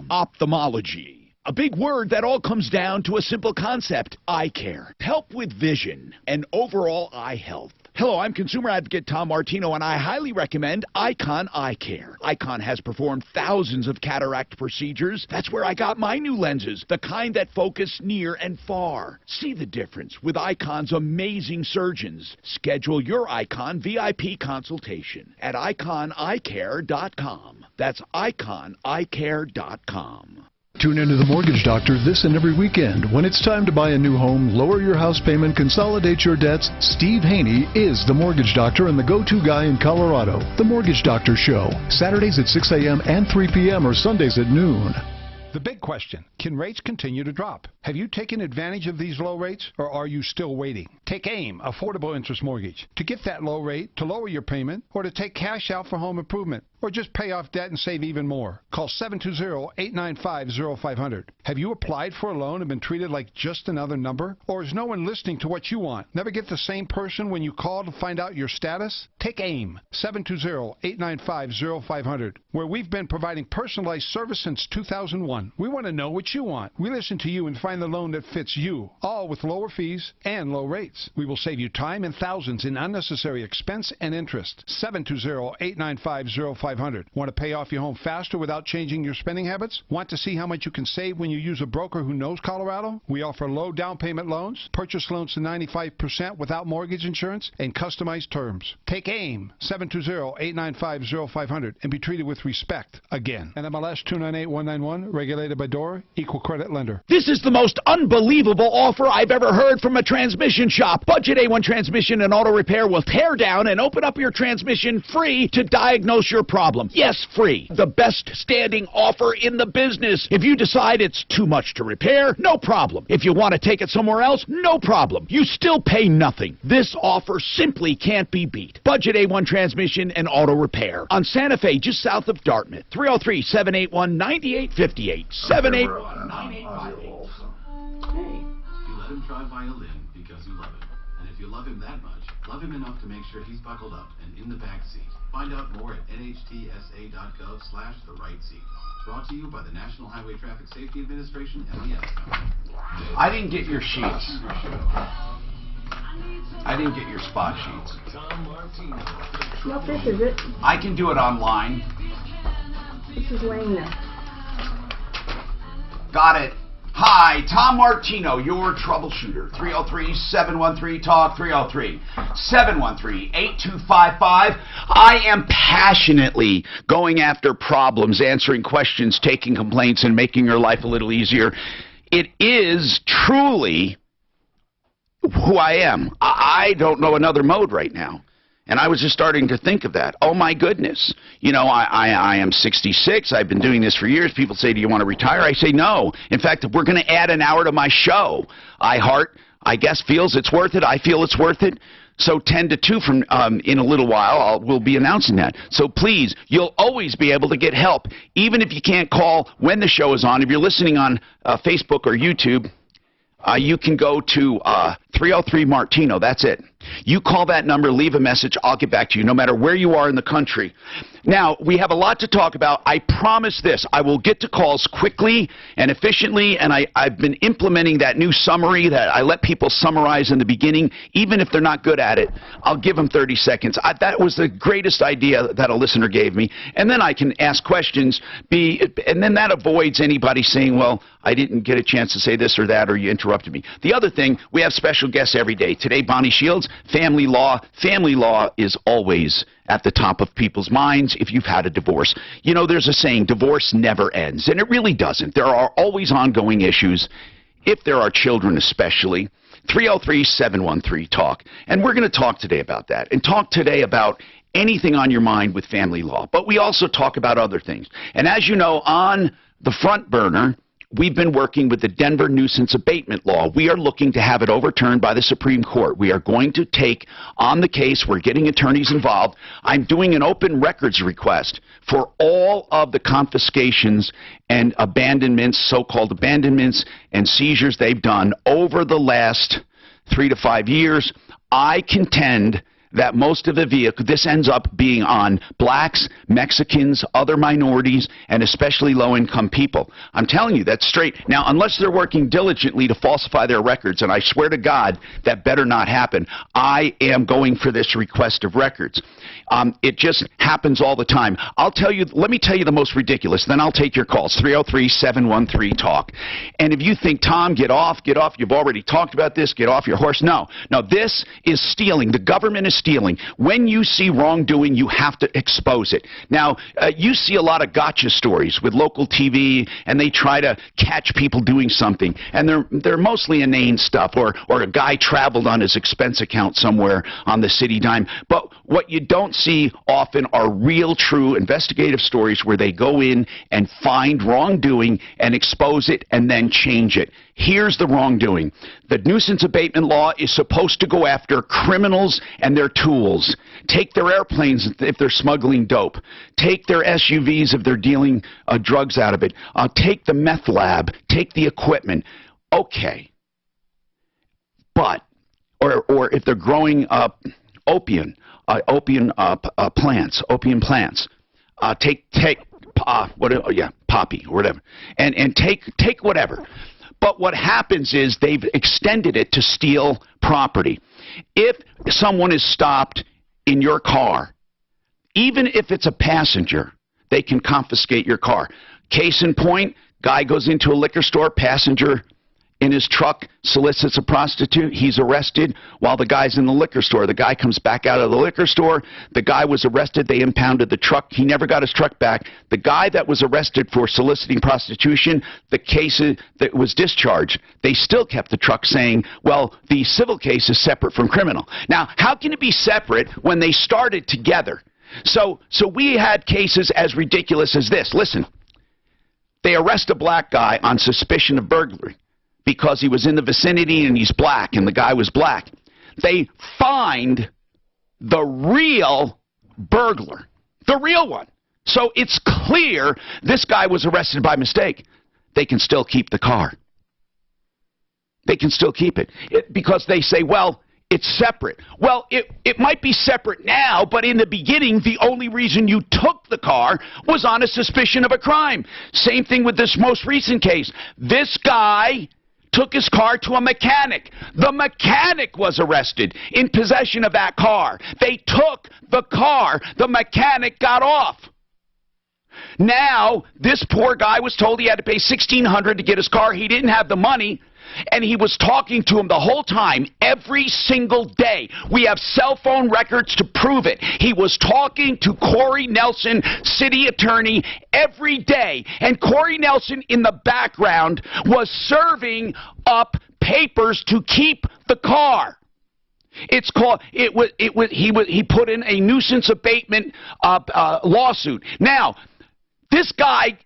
Ophthalmology. A big word that all comes down to a simple concept: eye care. Help with vision and overall eye health. Hello, I'm consumer advocate Tom Martino, and I highly recommend Icon Eye Care. Icon has performed thousands of cataract procedures. That's where I got my new lenses, the kind that focus near and far. See the difference with Icon's amazing surgeons. Schedule your Icon VIP consultation at iconeyecare.com. That's iconeyecare.com. Tune into The Mortgage Doctor this and every weekend. When it's time to buy a new home, lower your house payment, consolidate your debts, Steve Haney is The Mortgage Doctor and the go-to guy in Colorado. The Mortgage Doctor Show, Saturdays at 6 a.m. and 3 p.m. or Sundays at noon. The big question, can rates continue to drop? Have you taken advantage of these low rates, or are you still waiting? Take AIM, Affordable Interest Mortgage. To get that low rate, to lower your payment, or to take cash out for home improvement, or just pay off debt and save even more. Call 720-895-0500. Have you applied for a loan and been treated like just another number? Or is no one listening to what you want? Never get the same person when you call to find out your status? Take AIM, 720-895-0500, where we've been providing personalized service since 2001. We want to know what you want. We listen to you and find the loan that fits you, all with lower fees and low rates. We will save you time and thousands in unnecessary expense and interest. 720-895-0500. Want to pay off your home faster without changing your spending habits? Want to see how much you can save when you use a broker who knows Colorado? We offer low down payment loans, purchase loans to 95% without mortgage insurance, and customized terms. Take AIM, 720-895-0500, and be treated with respect again. And MLS 298191, regulated by DORA, equal credit lender. This is the most unbelievable offer I've ever heard from a transmission shop. Budget A1 Transmission and Auto Repair will tear down and open up your transmission free to diagnose your problem. Yes, free. The best standing offer in the business. If you decide it's too much to repair, no problem. If you want to take it somewhere else, no problem. You still pay nothing. This offer simply can't be beat. Budget A1 Transmission and Auto Repair on Santa Fe, just south of Dartmouth. 303-781-9858. 781-9858. You let him try violin because you love him. And if you love him that much, love him enough to make sure he's buckled up and in the back seat. Find out more at nhtsa.gov/the right seat. Brought to you by the National Highway Traffic Safety Administration and the Company. I didn't get your sheets. I didn't get your spot sheets. What fish is it? I can do it online. This is laying there. Got it. Hi, Tom Martino, your troubleshooter. 303-713-TALK, 303-713-8255. I am passionately going after problems, answering questions, taking complaints, and making your life a little easier. It is truly who I am. I don't know another mode right now. And I was just starting to think of that. Oh, my goodness. You know, I am 66. I've been doing this for years. People say, do you want to retire? I say no. In fact, we're going to add an hour to my show. iHeart, I guess, feels it's worth it. I feel it's worth it. So 10 to 2 from in a little while, we'll be announcing that. So please, you'll always be able to get help, even if you can't call when the show is on. If you're listening on Facebook or YouTube, you can go to 303-MARTINO. That's it. You call that number, leave a message, I'll get back to you, no matter where you are in the country. Now, we have a lot to talk about. I promise this. I will get to calls quickly and efficiently, and I've been implementing that new summary that I let people summarize in the beginning. Even if they're not good at it, I'll give them 30 seconds. That was the greatest idea that a listener gave me. And then I can ask questions, and then that avoids anybody saying, well, I didn't get a chance to say this or that, or you interrupted me. The other thing, we have special guests every day. Today, Bonnie Shields, family law. Family law is always at the top of people's minds if you've had a divorce. You know, there's a saying, divorce never ends, and it really doesn't. There are always ongoing issues, if there are children especially. 303-713-TALK. And we're going to talk today about that, and talk today about anything on your mind with family law. But we also talk about other things. And as you know, on the front burner, we've been working with the Denver nuisance abatement law. We are looking to have it overturned by the Supreme Court. We are going to take on the case. We're getting attorneys involved. I'm doing an open records request for all of the confiscations and abandonments, so-called abandonments and seizures they've done over the last 3 to 5 years. I contend that most of the vehicle, this ends up being on blacks, Mexicans, other minorities, and especially low-income people. I'm telling you, that's straight. Now, unless they're working diligently to falsify their records, and I swear to God, that better not happen, I am going for this request of records. It just happens all the time. Let me tell you the most ridiculous, then I'll take your calls, 303-713-TALK. And if you think, Tom, get off, you've already talked about this, get off your horse. No, this is stealing. The government is stealing. When you see wrongdoing, you have to expose it. Now, you see a lot of gotcha stories with local TV, and they try to catch people doing something, and they're mostly inane stuff, or a guy traveled on his expense account somewhere on the city dime. But what you don't see often are real, true investigative stories where they go in and find wrongdoing and expose it and then change it. Here's the wrongdoing. The nuisance abatement law is supposed to go after criminals and their tools. Take their airplanes if they're smuggling dope. Take their SUVs if they're dealing drugs out of it. Take the meth lab. Take the equipment. Okay. But, or if they're growing opium plants. Poppy or whatever. And take whatever. But what happens is they've extended it to steal property. If someone is stopped in your car, even if it's a passenger, they can confiscate your car. Case in point, guy goes into a liquor store, passenger in his truck solicits a prostitute. He's arrested while the guy's in the liquor store. The guy comes back out of the liquor store. The guy was arrested. They impounded the truck. He never got his truck back. The guy that was arrested for soliciting prostitution, the case that was discharged, they still kept the truck, saying, well, the civil case is separate from criminal. Now, how can it be separate when they started together? So we had cases as ridiculous as this. Listen, they arrest a black guy on suspicion of burglary because he was in the vicinity and he's black, and the guy was black. They find the real burglar, the real one. So it's clear this guy was arrested by mistake. They can still keep the car. They can still keep it because they say, well, it's separate. Well, it might be separate now, but in the beginning, the only reason you took the car was on a suspicion of a crime. Same thing with this most recent case. This guy took his car to a mechanic. The mechanic was arrested in possession of that car. They took the car. The mechanic got off. Now, this poor guy was told he had to pay $1,600 to get his car. He didn't have the money. And he was talking to him the whole time, every single day. We have cell phone records to prove it. He was talking to Corey Nelson, city attorney, every day. And Corey Nelson, in the background, was serving up papers to keep the car. It's called, he put in a nuisance abatement lawsuit. Now, this guy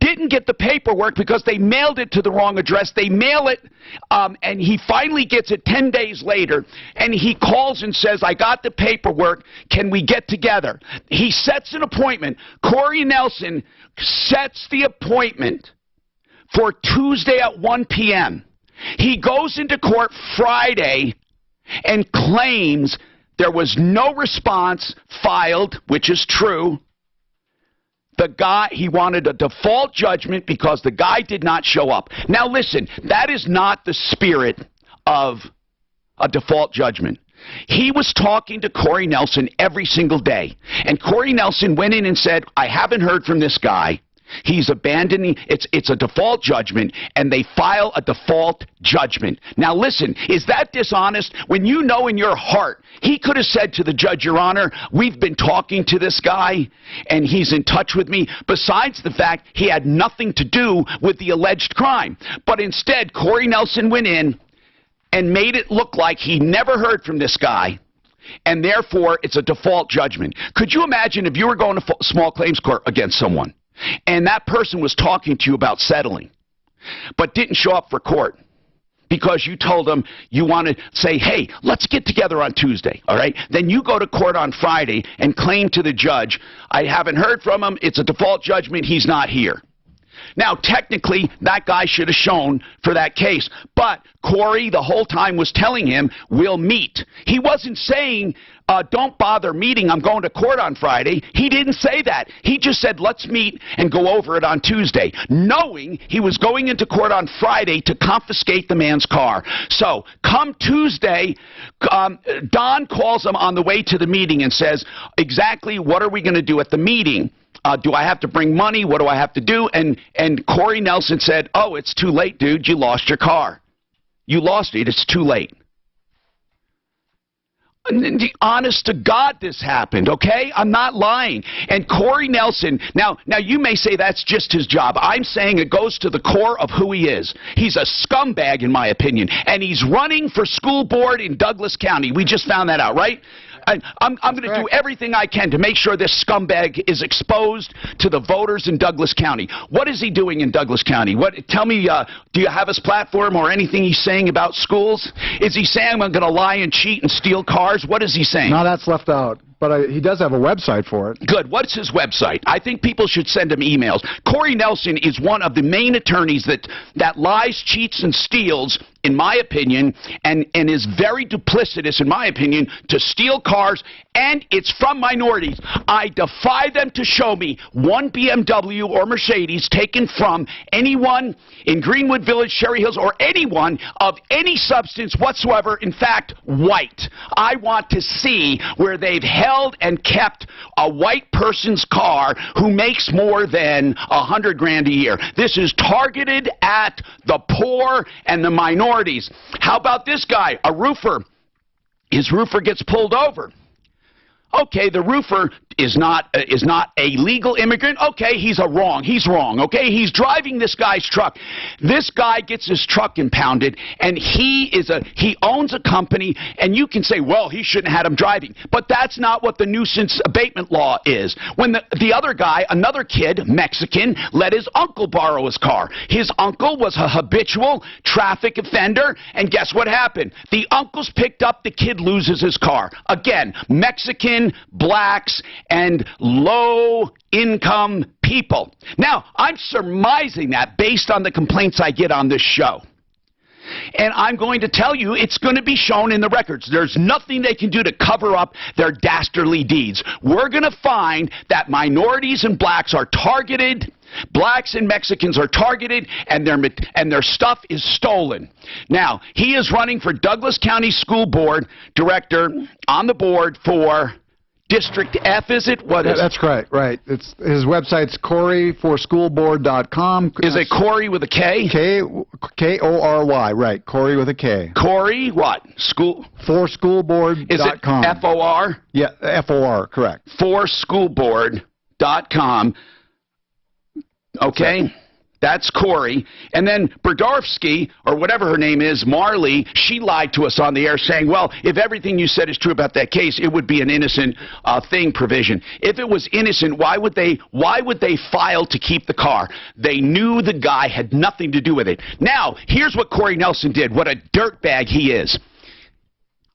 didn't get the paperwork because they mailed it to the wrong address. They mail it, and he finally gets it 10 days later, and he calls and says, I got the paperwork. Can we get together? He sets an appointment. Corey Nelson sets the appointment for Tuesday at 1 p.m. He goes into court Friday and claims there was no response filed, which is true. The guy, he wanted a default judgment because the guy did not show up. Now listen, that is not the spirit of a default judgment. He was talking to Corey Nelson every single day. And Corey Nelson went in and said, I haven't heard from this guy. He's abandoning, it's a default judgment, and they file a default judgment. Now listen, is that dishonest? When you know in your heart, he could have said to the judge, Your Honor, we've been talking to this guy, and he's in touch with me, besides the fact he had nothing to do with the alleged crime. But instead, Corey Nelson went in and made it look like he never heard from this guy, and therefore it's a default judgment. Could you imagine if you were going to small claims court against someone, and that person was talking to you about settling, but didn't show up for court because you told them you want to say, hey, let's get together on Tuesday, all right? Then you go to court on Friday and claim to the judge, I haven't heard from him, it's a default judgment, he's not here. Now, technically, that guy should have shown for that case. But Corey, the whole time, was telling him, we'll meet. He wasn't saying, don't bother meeting, I'm going to court on Friday. He didn't say that. He just said, let's meet and go over it on Tuesday, knowing he was going into court on Friday to confiscate the man's car. So, come Tuesday, Don calls him on the way to the meeting and says, exactly what are we going to do at the meeting? Do I have to bring money? What do I have to do? And Corey Nelson said, oh, it's too late, dude. You lost your car. You lost it. It's too late. Honest to God, this happened, okay? I'm not lying. And Corey Nelson, now you may say that's just his job. I'm saying it goes to the core of who he is. He's a scumbag, in my opinion. And he's running for school board in Douglas County. We just found that out, right? I'm going to do everything I can to make sure this scumbag is exposed to the voters in Douglas County. What is he doing in Douglas County? Tell me, do you have his platform or anything he's saying about schools? Is he saying I'm going to lie and cheat and steal cars? What is he saying? No, that's left out. But he does have a website for it. Good. What's his website? I think people should send him emails. Corey Nelson is one of the main attorneys that lies, cheats, and steals, in my opinion, and is very duplicitous, in my opinion, to steal cars, and it's from minorities. I defy them to show me one BMW or Mercedes taken from anyone in Greenwood Village, Cherry Hills, or anyone of any substance whatsoever, in fact, white. I want to see where they've held and kept a white person's car who makes more than $100,000 a year. This is targeted at the poor and the minorities. How about this guy, a roofer? His roofer gets pulled over. Okay, the roofer is not a legal immigrant. Okay, he's wrong. Okay, he's driving this guy's truck. This guy gets his truck impounded, and he owns a company, and you can say, well, he shouldn't have had him driving. But that's not what the nuisance abatement law is. When the other guy, another kid, Mexican, let his uncle borrow his car. His uncle was a habitual traffic offender, and guess what happened? The uncle's picked up, the kid loses his car. Again, Mexican, blacks, and low-income people. Now, I'm surmising that based on the complaints I get on this show. And I'm going to tell you, it's going to be shown in the records. There's nothing they can do to cover up their dastardly deeds. We're going to find that minorities and blacks are targeted, blacks and Mexicans are targeted, and their stuff is stolen. Now, he is running for Douglas County School Board Director on the board for District F, is it? What is That's correct, right. His website's CoreyForSchoolBoard.com. Is it Corey with a K? K-O-R-Y, right. Corey with a K. Corey what? ForSchoolBoard.com. Is it F-O-R? Yeah, F-O-R, correct. ForSchoolBoard.com. Okay. That's Corey. And then Berdorfsky, or whatever her name is, Marley, she lied to us on the air saying, well, if everything you said is true about that case, it would be an innocent thing provision. If it was innocent, why would they file to keep the car? They knew the guy had nothing to do with it. Now, here's what Corey Nelson did. What a dirtbag he is.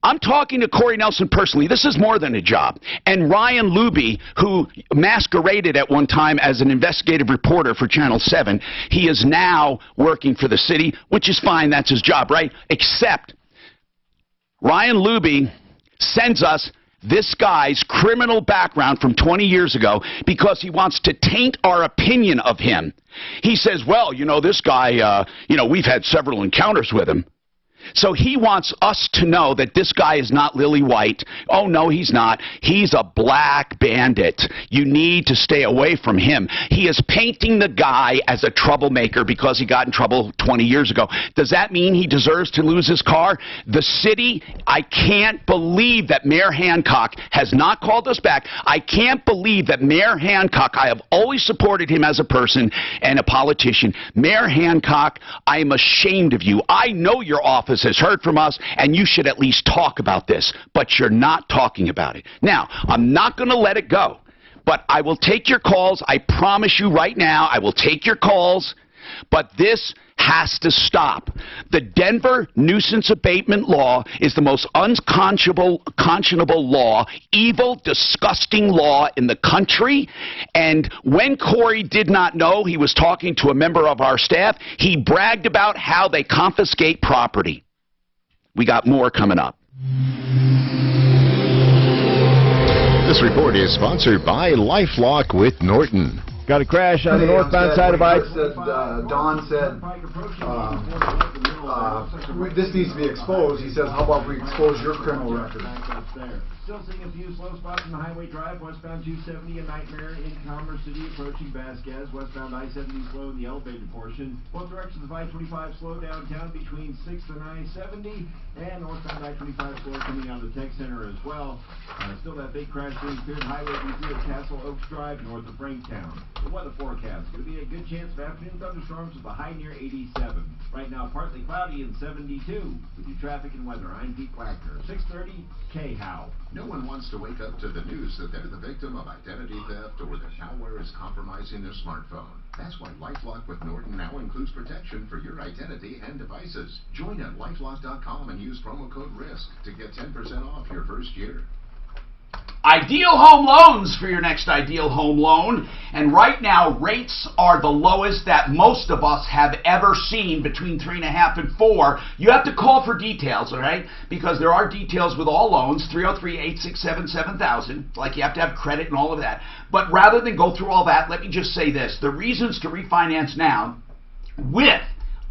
I'm talking to Corey Nelson personally. This is more than a job. And Ryan Luby, who masqueraded at one time as an investigative reporter for Channel 7, he is now working for the city, which is fine. That's his job, right? Except Ryan Luby sends us this guy's criminal background from 20 years ago because he wants to taint our opinion of him. He says, well, you know, this guy, we've had several encounters with him. So he wants us to know that this guy is not lily white. Oh, no, he's not. He's a black bandit. You need to stay away from him. He is painting the guy as a troublemaker because he got in trouble 20 years ago. Does that mean he deserves to lose his car? The city, I can't believe that Mayor Hancock has not called us back. I can't believe that Mayor Hancock, I have always supported him as a person and a politician. Mayor Hancock, I am ashamed of you. I know your office has heard from us, and you should at least talk about this, but you're not talking about it. Now, I'm not going to let it go, but I will take your calls. I promise you right now, I will take your calls, but this has to stop. The Denver nuisance abatement law is the most unconscionable law, evil, disgusting law in the country. And when Corey did not know, he was talking to a member of our staff, he bragged about how they confiscate property. We got more coming up. This report is sponsored by LifeLock with Norton. Got a crash on the northbound side of I. Don said, this needs to be exposed. He says, how about we expose your criminal record? Still seeing a few slow spots on the Highway Drive, westbound 270, a nightmare in Commerce City approaching Vasquez, westbound I-70 slow in the elevated portion. Both directions of I-25 slow downtown between 6th and I-70, and northbound I-25 slow coming out of the Tech Center as well. Still that big crash being cleared Highway B3 at Castle Oaks Drive, north of Franktown. The weather forecast, going to be a good chance of afternoon thunderstorms with a high near 87. Right now, partly cloudy and 72. With your traffic and weather, I'm Pete Wagner, 630 K-How. No one wants to wake up to the news that they're the victim of identity theft or that malware is compromising their smartphone. That's why LifeLock with Norton now includes protection for your identity and devices. Join at LifeLock.com and use promo code RISK to get 10% off your first year. Ideal Home Loans for your next ideal home loan. And right now, rates are the lowest that most of us have ever seen, between 3.5 and 4. You have to call for details, all right? Because there are details with all loans, 303-867-7000. Like, you have to have credit and all of that. But rather than go through all that, let me just say this. The reasons to refinance now with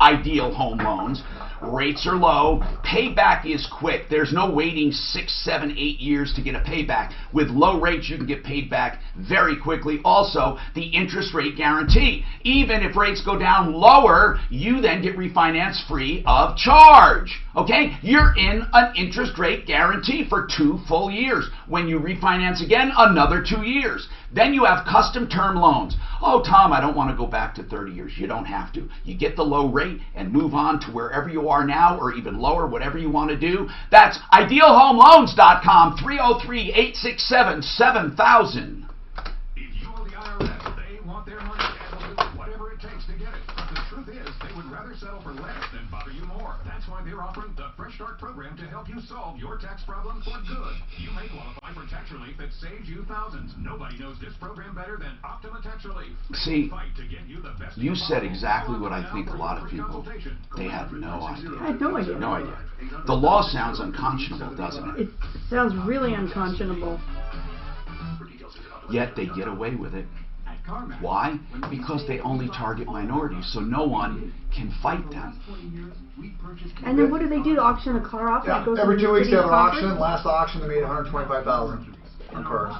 Ideal Home Loans: rates are low, payback is quick. There's no waiting 6, 7, 8 years to get a payback. With low rates, you can get paid back very quickly. Also, the interest rate guarantee. Even if rates go down lower, you then get refinanced free of charge. Okay? You're in an interest rate guarantee for 2 full years. When you refinance again, another 2 years. Then you have custom term loans. Oh, Tom, I don't want to go back to 30 years. You don't have to. You get the low rate and move on to wherever you are now, or even lower, whatever you want to do. That's idealhomeloans.com, 303-867-7000. If you're the IRS, they want their money and will do whatever it takes to get it. But the truth is, they would rather settle for less than bother you more. That's why they're offering the Fresh Start program to help you solve your tax problem for good. You may qualify for tax relief that saves you thousands. Nobody knows this program better than Optima Tax Relief. See, you said exactly what I think a lot of people, they have no idea. I had no idea. No idea. The law sounds unconscionable, doesn't it? It sounds really unconscionable. Yet they get away with it. Why? Because they only target minorities, so no one can fight them. And then what do they do? Auction a car off? Yeah, every 2 weeks they have an auction. Last auction they made $125,000 on cars.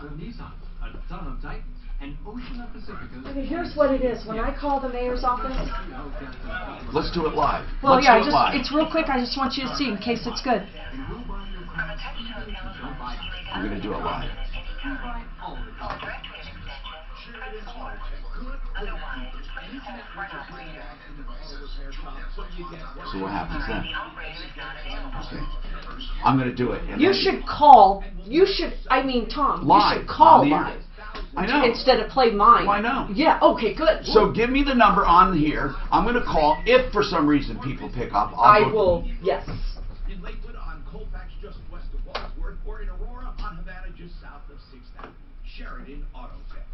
Okay, here's what it is. When I call the mayor's office... Let's do it live. Well, Let's yeah, do it live. it's real quick. I just want you to see in case it's good. I'm going to do it live. So what happens then? Okay. I'm going to do it. You should call. Tom, live. You should call on the live. air. I know. Instead of play mine. I know. Yeah, okay, good. So give me the number on here. I'm going to call. If for some reason people pick up, I will, yes. In Lakewood on Colfax, just west of Wadsworth, or in Aurora on Havana, just south of 6th Avenue. Sheridan Auto Tech.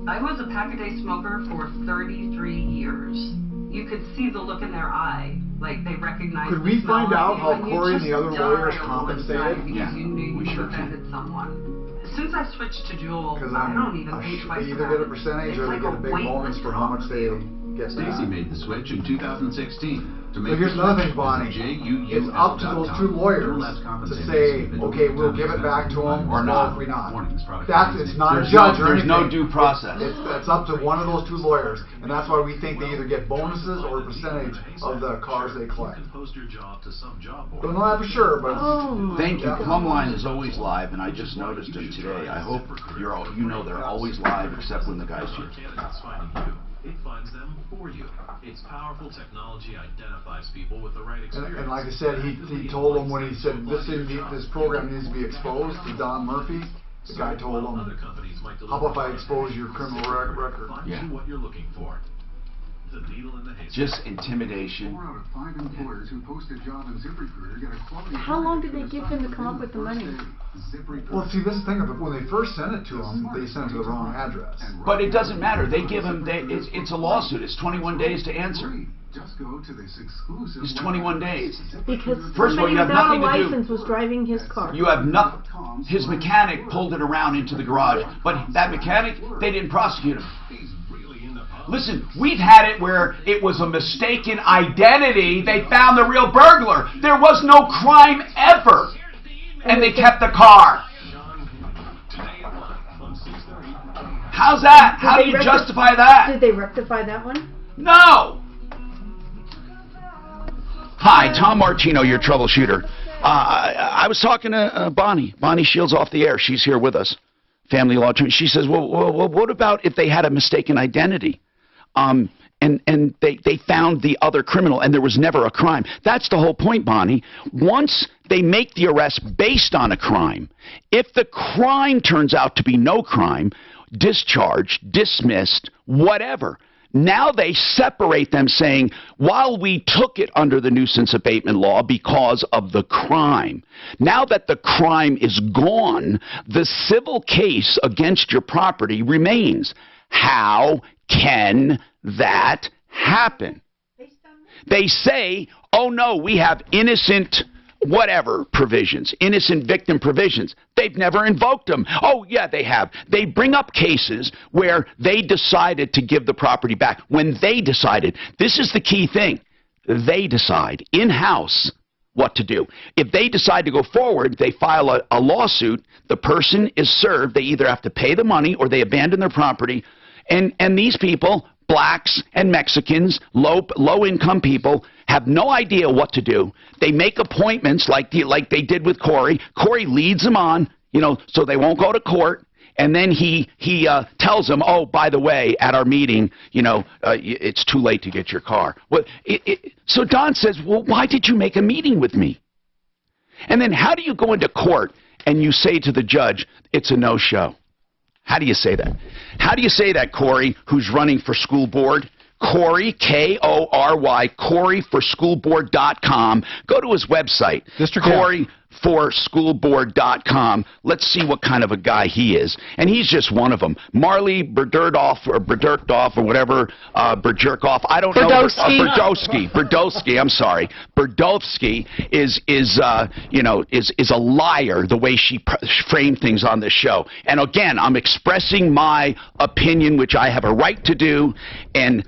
I was a pack-a-day smoker for 33 years. You could see the look in their eye, like they recognized. Could we find out how and Corey and the other lawyers die compensated? because you knew you offended someone. Since I switched to dual, I don't even pay twice. They either get a percentage or they get a big bonus for how much they get. Stacy made the switch in 2016. But here's another thing, Bonnie. It's up to those 2 lawyers to say, okay, we'll give it back to them, or not if we not. It's not a judge or anything. There's no due process. It's up to one of those 2 lawyers, and that's why we think they either get bonuses or a percentage of the cars they collect. Don't know that for sure, but... Thank you. Plumline is always live, and I just noticed them today. I hope you know they're always live, except when the guy's here. It finds them for you. Its powerful technology identifies people with the right experience. And like I said, he told him when he said this program needs to be exposed to Don Murphy. The guy told him, how about if I expose your criminal record? Find you what you're looking for. The needle in the haystack. Just intimidation. 4 out of 5 employers who post a job in ZipRecruiter get a quality. How long did they give him to come up with the money? Well, see, this is the thing of it. When they first sent it to him, they sent it to the wrong address. But it doesn't matter. They give him. It's a lawsuit. It's 21 days to answer. Just go to this exclusive. It's 21 days. Because First of all, somebody you have without a nothing to do. license was driving his car. You have nothing. His mechanic pulled it around into the garage, but that mechanic, they didn't prosecute him. Listen, we've had it where it was a mistaken identity. They found the real burglar. There was no crime ever, and they kept the car. How's that? How do you justify that? Did they rectify that one? No. Hi, Tom Martino, your troubleshooter. I was talking to Bonnie. Bonnie Shields off the air. She's here with us. Family law attorney. She says, well, what about if they had a mistaken identity? And they found the other criminal and there was never a crime. That's the whole point, Bonnie. Once they make the arrest based on a crime, if the crime turns out to be no crime, discharged, dismissed, whatever, now they separate them saying, while we took it under the nuisance abatement law because of the crime, now that the crime is gone, the civil case against your property remains. How can that happen? They say, oh no, we have innocent whatever provisions, innocent victim provisions. They've never invoked them. Oh yeah, they have. They bring up cases where they decided to give the property back. When they decided, this is the key thing, they decide in-house what to do. If they decide to go forward, they file a lawsuit, the person is served, they either have to pay the money or they abandon their property, and these people, blacks and Mexicans, low-income people, have no idea what to do. They make appointments like they did with Corey. Corey leads them on, so they won't go to court. And then he tells them, oh, by the way, at our meeting, it's too late to get your car. Well, so Don says, well, why did you make a meeting with me? And then how do you go into court and you say to the judge, it's a no-show? How do you say that? How do you say that, Corey, who's running for school board? Corey, K-O-R-Y, CoreyForSchoolBoard.com. Go to his website, CoreyForSchoolBoard.com. Let's see what kind of a guy he is. And he's just one of them. Marley Berdurdoff or whatever, Berjerkoff. I don't know. Berdowski. I'm sorry. Berdowski is a liar the way she framed things on this show. And again, I'm expressing my opinion, which I have a right to do, and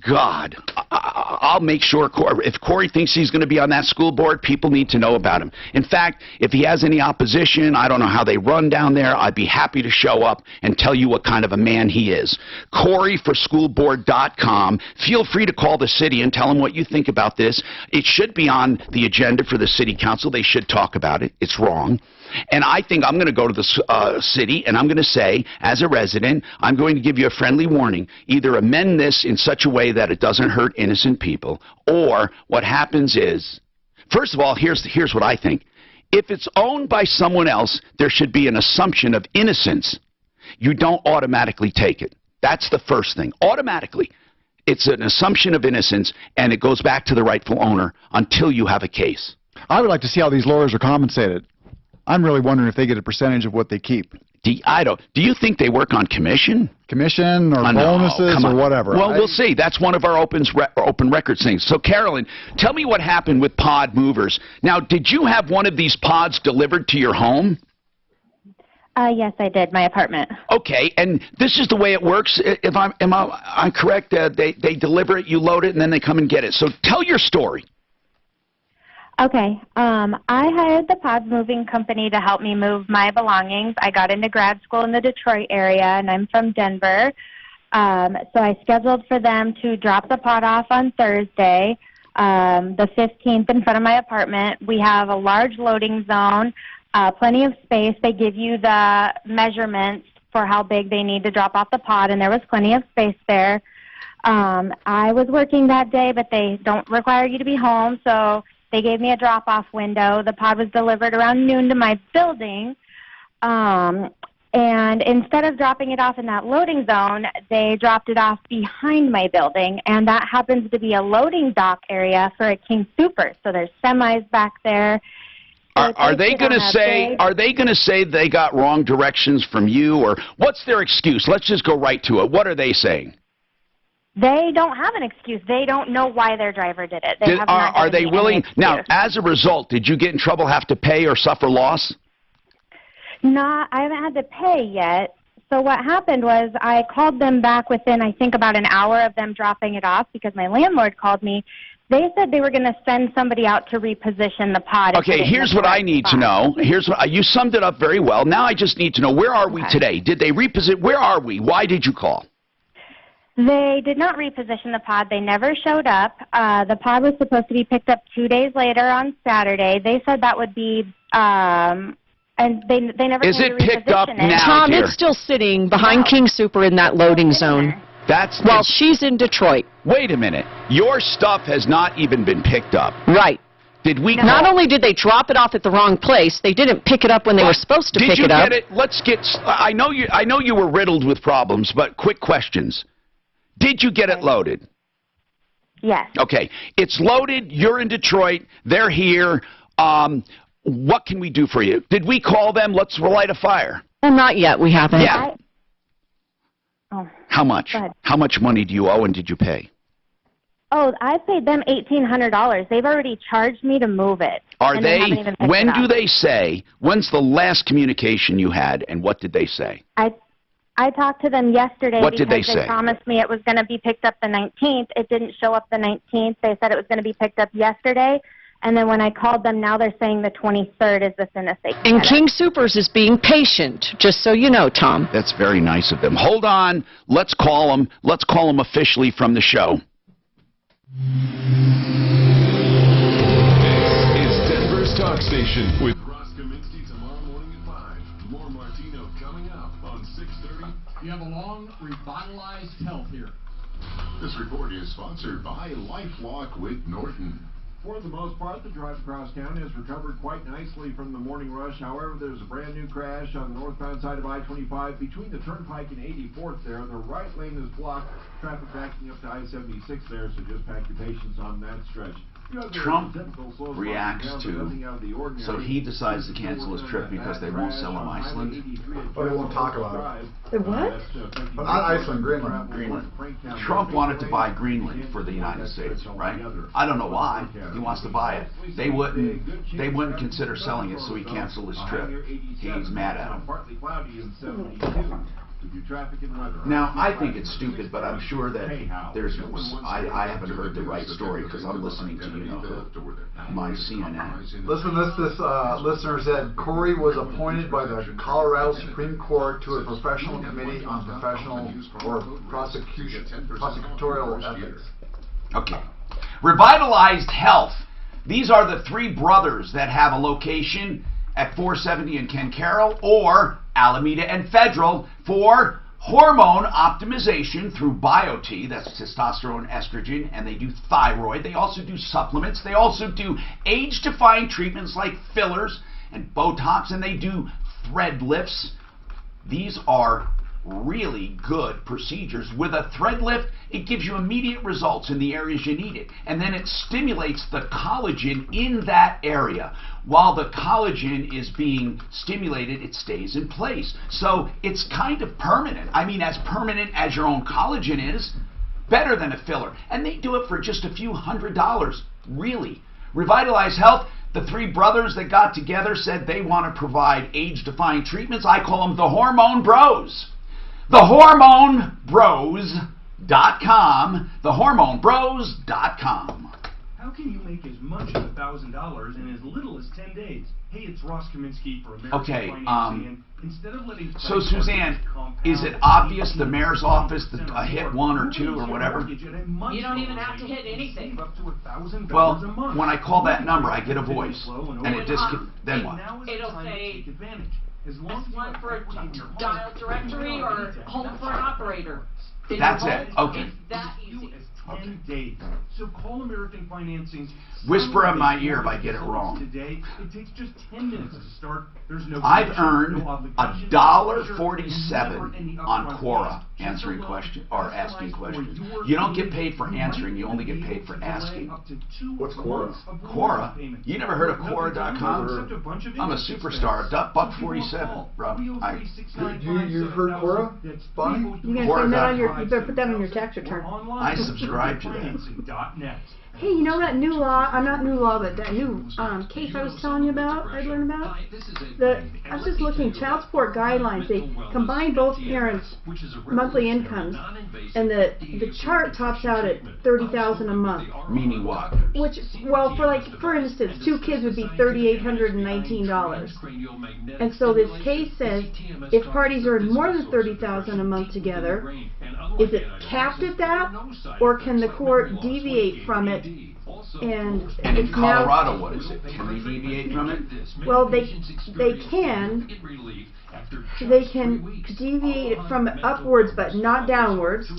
God, I'll make sure if Corey thinks he's going to be on that school board, people need to know about him. In fact, if he has any opposition, I don't know how they run down there, I'd be happy to show up and tell you what kind of a man he is. CoreyForSchoolBoard.com. Feel free to call the city and tell them what you think about this. It should be on the agenda for the city council. They should talk about it. It's wrong. And I think I'm going to go to the city and I'm going to say, as a resident, I'm going to give you a friendly warning. Either amend this in such a way that it doesn't hurt innocent people, or what happens is, first of all, here's what I think. If it's owned by someone else, there should be an assumption of innocence. You don't automatically take it. That's the first thing. Automatically. It's an assumption of innocence, and it goes back to the rightful owner until you have a case. I would like to see how these lawyers are compensated. I'm really wondering if they get a percentage of what they keep. Do you think they work on commission? Commission or bonuses or whatever? Well, we'll see. That's one of our open records things. So, Carolyn, tell me what happened with pod movers. Now, did you have one of these pods delivered to your home? Yes, I did. My apartment. Okay, and this is the way it works. If I'm correct, they deliver it, you load it, and then they come and get it. So, tell your story. Okay. I hired the pods moving company to help me move my belongings. I got into grad school in the Detroit area, and I'm from Denver. So I scheduled for them to drop the pod off on Thursday, the 15th, in front of my apartment. We have a large loading zone, plenty of space. They give you the measurements for how big they need to drop off the pod, and there was plenty of space there. I was working that day, but they don't require you to be home, so they gave me a drop-off window. The pod was delivered around noon to my building, and And instead of dropping it off in that loading zone, they dropped it off behind my building, and that happens to be a loading dock area for a King Super. So there's semis back there. Are they going to say? Are they going to say they got wrong directions from you, or what's their excuse? Let's just go right to it. What are they saying? They don't have an excuse. They don't know why their driver did it. Are they willing? Now, as a result, did you get in trouble, have to pay, or suffer loss? No, I haven't had to pay yet. So what happened was I called them back within, I think, about an hour of them dropping it off because my landlord called me. They said they were going to send somebody out to reposition the pod. Okay, here's what I need to know. Here's what you summed it up very well. Now I just need to know, where are we today? Did they reposition? Where are we? Why did you call? They did not reposition the pod. They never showed up. The pod was supposed to be picked up 2 days later on Saturday. They said that would be, and they never. Is it picked up now, Tom, dear? it's still sitting behind King Super in that loading zone. That's while she's in Detroit. Wait a minute. Your stuff has not even been picked up. Right. Did we? Not only did they drop it off at the wrong place, they didn't pick it up when they were supposed to pick it up. Did you get it? Let's get. I know you were riddled with problems, but quick questions. Did you get it loaded? Yes. Okay. It's loaded. You're in Detroit. They're here. What can we do for you? Did we call them? Let's light a fire. Well, not yet. We haven't. Yeah. How much? How much money do you owe, and did you pay? Oh, I paid them $1,800. They've already charged me to move it. Are they? When do they say? When's the last communication you had, and what did they say? I talked to them yesterday What did they because say? they promised me it was going to be picked up the 19th. It didn't show up the 19th. They said it was going to be picked up yesterday. And then when I called them, now they're saying the 23rd is the soonest they can And get it. King Supers is being patient, just so you know, Tom. That's very nice of them. Hold on. Let's call them. Let's call them officially from the show. This is Denver's talk station with You have a long, revitalized health here. This report is sponsored by LifeLock with Norton. For the most part, the drive across town has recovered quite nicely from the morning rush. However, there's a brand new crash on the northbound side of I-25 between the Turnpike and 84th there. The right lane is blocked. Traffic backing up to I-76 there, so just pack your patience on that stretch. Trump reacts to, so he decides to cancel his trip because they won't sell him Iceland. But they won't talk about it. What? But not Iceland, Greenland. Greenland. Trump wanted to buy Greenland for the United States, right? I don't know why. He wants to buy it. They wouldn't consider selling it, so he canceled his trip. He's mad at him. Now, I think it's stupid, but I'm sure that there's, I haven't heard the right story because I'm listening to, my CNN. Listen, this listener said, Corey was appointed by the Colorado Supreme Court to a professional committee on professional or prosecutorial ethics. Okay. Revitalized Health. These are the three brothers that have a location at 470 and Ken Carroll or Alameda and Federal for hormone optimization through BioT, that's testosterone, estrogen, and they do thyroid. They also do supplements. They also do age-defying treatments like fillers and Botox, and they do thread lifts. These are really good procedures. With a thread lift, it gives you immediate results in the areas you need it, and then it stimulates the collagen in that area. While the collagen is being stimulated, it stays in place. So it's kind of permanent. I mean, as permanent as your own collagen is, better than a filler. And they do it for just a few $100s, really. Revitalize Health, the three brothers that got together said they want to provide age-defying treatments. I call them the Hormone Bros. TheHormoneBros.com. TheHormoneBros.com. How can you make as much as $1,000 in as little as 10 days? Hey, it's Ross Kaminsky for American Financing. Instead of letting so Suzanne, is it obvious the mayor's office hit 1 or 2 or whatever? You don't even have to hit anything. Well, when I call that number, I get a voice, and it then what? It'll say, press 1 for a dial directory or hold for an operator. That's it. Okay. It's that easy. 10 days. So call American Financing. Whisper in my ear if I get it wrong. Today, it takes just 10 minutes to start. There's no I've commission, earned no obligation, $1.47 on Quora answering questions or asking questions. You don't get paid for answering, you only get paid for asking. What's Quora? Quora? You never heard of Quora.com? I'm a superstar. $1.47, bro. You heard Quora? Bonnie? You gotta that on your. You better put that on your tax return. I subscribe to that. Hey, you know that new law? Not new law, but that new case I was telling you about. I learned about. I was just looking. Child support guidelines. They combine both parents' monthly incomes, and the chart tops out at $30,000 a month. Meaning what? Which, well, for instance, 2 kids would be $3,819. And so this case says if parties earn more than $30,000 a month together, is it capped at that, or can the court deviate from it? And in Colorado, what is it? Can they deviate from it? Well, they can deviate from it upwards, but not downwards.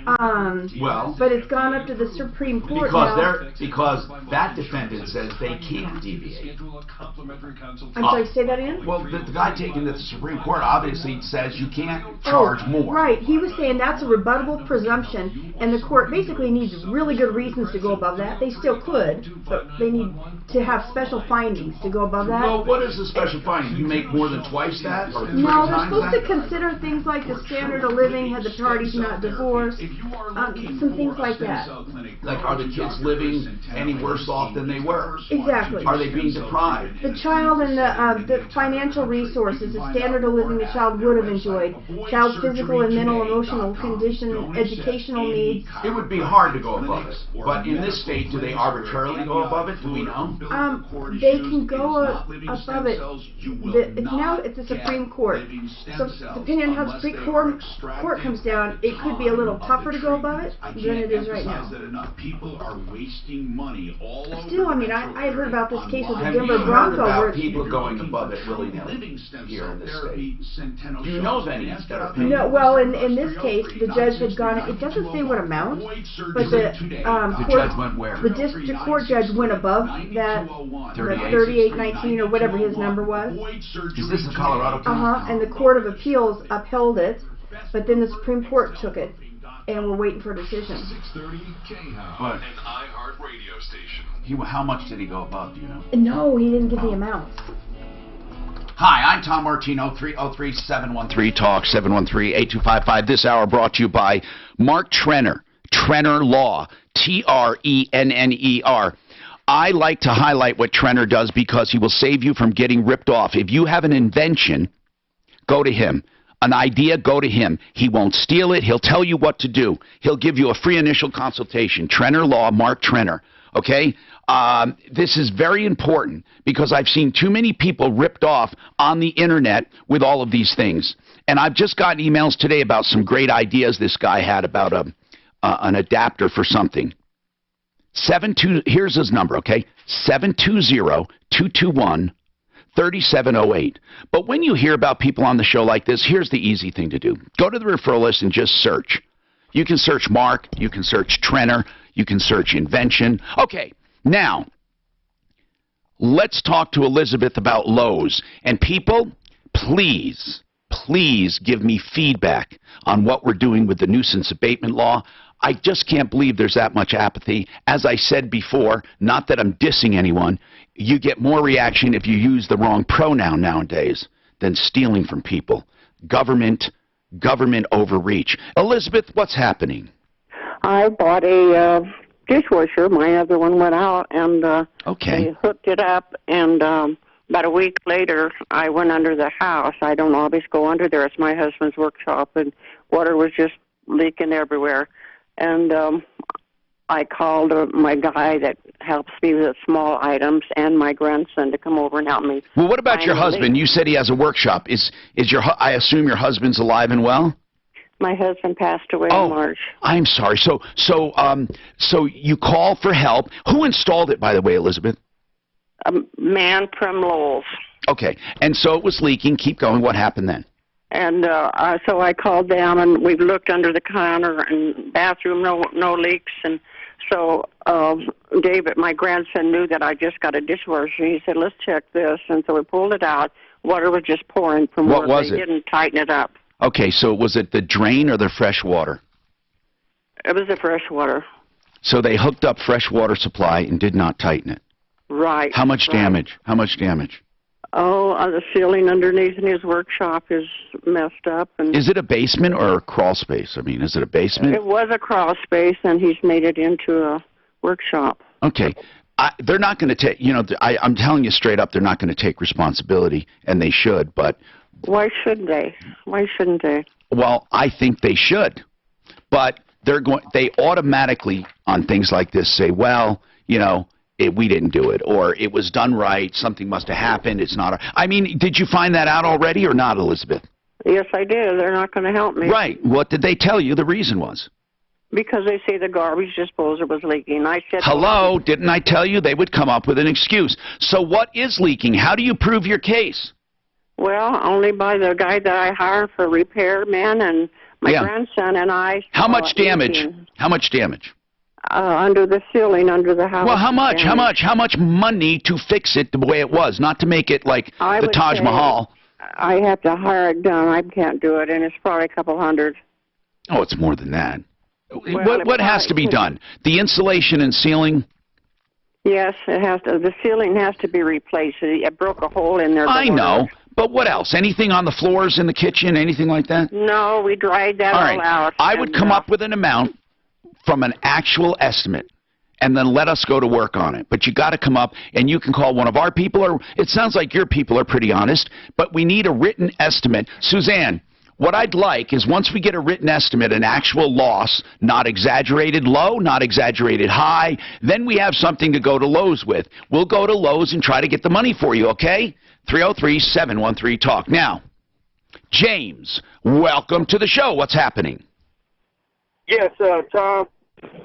But it's gone up to the Supreme Court because that defendant says they can't deviate. I'm sorry, say that again? Well, the guy taking it to the Supreme Court obviously says you can't charge more. Right, he was saying that's a rebuttable presumption, and the court basically needs really good reasons to go above that. They still could, but they need to have special findings to go above that. Well, what is the special finding? You make more than twice that, or 3 No, times they're supposed that? to consider things like the standard of living, had the parties not divorced, some things like that. Like, are the kids living any worse off than they were? Exactly. Are they being deprived? The child and the financial resources, the standard of living the child would have enjoyed, child's physical and mental, emotional condition, educational needs. It would be hard to go above it. But in this state, do they arbitrarily go above it? Do we know? They can go above it. Now it's the Supreme Court. So depending on how the Supreme Court comes down, it could be a little tougher to go above it than it is right now. People are wasting money all over. Still, I mean, I heard about this case with the Denver Bronco. Where people going above it willy-nilly here in this state. Do you know of any that are paying? No, well, in this case, the judge had gone. It doesn't say what amount, but the judge went where? The district court judge went above that, 3819 or whatever his number was. Is this the Colorado case? And the Court of Appeals upheld it, but then the Supreme Court took it, and we're waiting for a decision. 630 What? an iHeart radio station. How much did he go above, do you know? No, he didn't give the amounts. Hi, I'm Tom Martino, 303-713-TALK, 713-8255. This hour brought to you by Mark Trenner, Trenner Law, Trenner. I like to highlight what Trenner does because he will save you from getting ripped off. If you have an invention, go to him. An idea, go to him. He won't steal it. He'll tell you what to do. He'll give you a free initial consultation. Trenner Law, Mark Trenner. Okay? This is very important because I've seen too many people ripped off on the internet with all of these things. And I've just gotten emails today about some great ideas this guy had about an adapter for something. Here's his number, okay? 720-221-3708. But when you hear about people on the show like this, here's the easy thing to do. Go to the referral list and just search. You can search Mark, you can search Trenner, you can search invention. Okay, now, let's talk to Elizabeth about Lowe's. And people, please give me feedback on what we're doing with the nuisance abatement law. I just can't believe there's that much apathy. As I said before, not that I'm dissing anyone, you get more reaction if you use the wrong pronoun nowadays than stealing from people. Government overreach. Elizabeth, what's happening? I bought a dishwasher. My other one went out, and they hooked it up, and about a week later, I went under the house. I don't always go under there. It's my husband's workshop, and water was just leaking everywhere. And I called my guy that helps me with small items and my grandson to come over and help me. Well, what about your husband? You said he has a workshop. I assume your husband's alive and well? My husband passed away in March. I'm sorry. So you called for help. Who installed it, by the way, Elizabeth? A man from Lowell's. Okay. And so it was leaking. Keep going. What happened then? And so I called them, and we've looked under the counter and bathroom, no leaks. And so David, my grandson, knew that I just got a dishwasher. He said, let's check this. And so we pulled it out. Water was just pouring from What was it? They didn't tighten it up. Okay, so was it the drain or the fresh water? It was the fresh water. So they hooked up fresh water supply and did not tighten it. Right. How much damage? How much damage? Oh, the ceiling underneath in his workshop is messed up. And is it a basement or a crawl space? I mean, is it a basement? It was a crawl space, and he's made it into a workshop. Okay. They're not going to take, I'm telling you straight up, they're not going to take responsibility, and they should, but... Why should they? Why shouldn't they? Well, I think they should, but they automatically, on things like this, say, well, we didn't do it, or it was done right, something must have happened, it's not... I mean, did you find that out already or not, Elizabeth? Yes, I did. They're not going to help me. Right. What did they tell you the reason was? Because they say the garbage disposal was leaking. I said... Hello? Didn't I tell you they would come up with an excuse? So what is leaking? How do you prove your case? Well, only by the guy that I hired for repairman and my grandson and I... How much damage? How much damage? Under the ceiling, under the house. Well, how much? How much? How much money to fix it the way it was? Not to make it like the Taj Mahal. I have to hire it done. I can't do it, and it's probably a couple hundred. Oh, it's more than that. Well, what has to be done? The insulation and ceiling? Yes, it has to. The ceiling has to be replaced. It broke a hole in there. I know, but what else? Anything on the floors in the kitchen? Anything like that? No, we dried that all out. I would come up with an amount from an actual estimate, and then let us go to work on it. But you got to come up, and you can call one of our people, or it sounds like your people are pretty honest, but we need a written estimate. Suzanne, what I'd like is once we get a written estimate, an actual loss, not exaggerated low, not exaggerated high, then we have something to go to Lowe's with. We'll go to Lowe's and try to get the money for you, okay? 303-713-TALK. Now, James, welcome to the show. What's happening? Yes, Tom.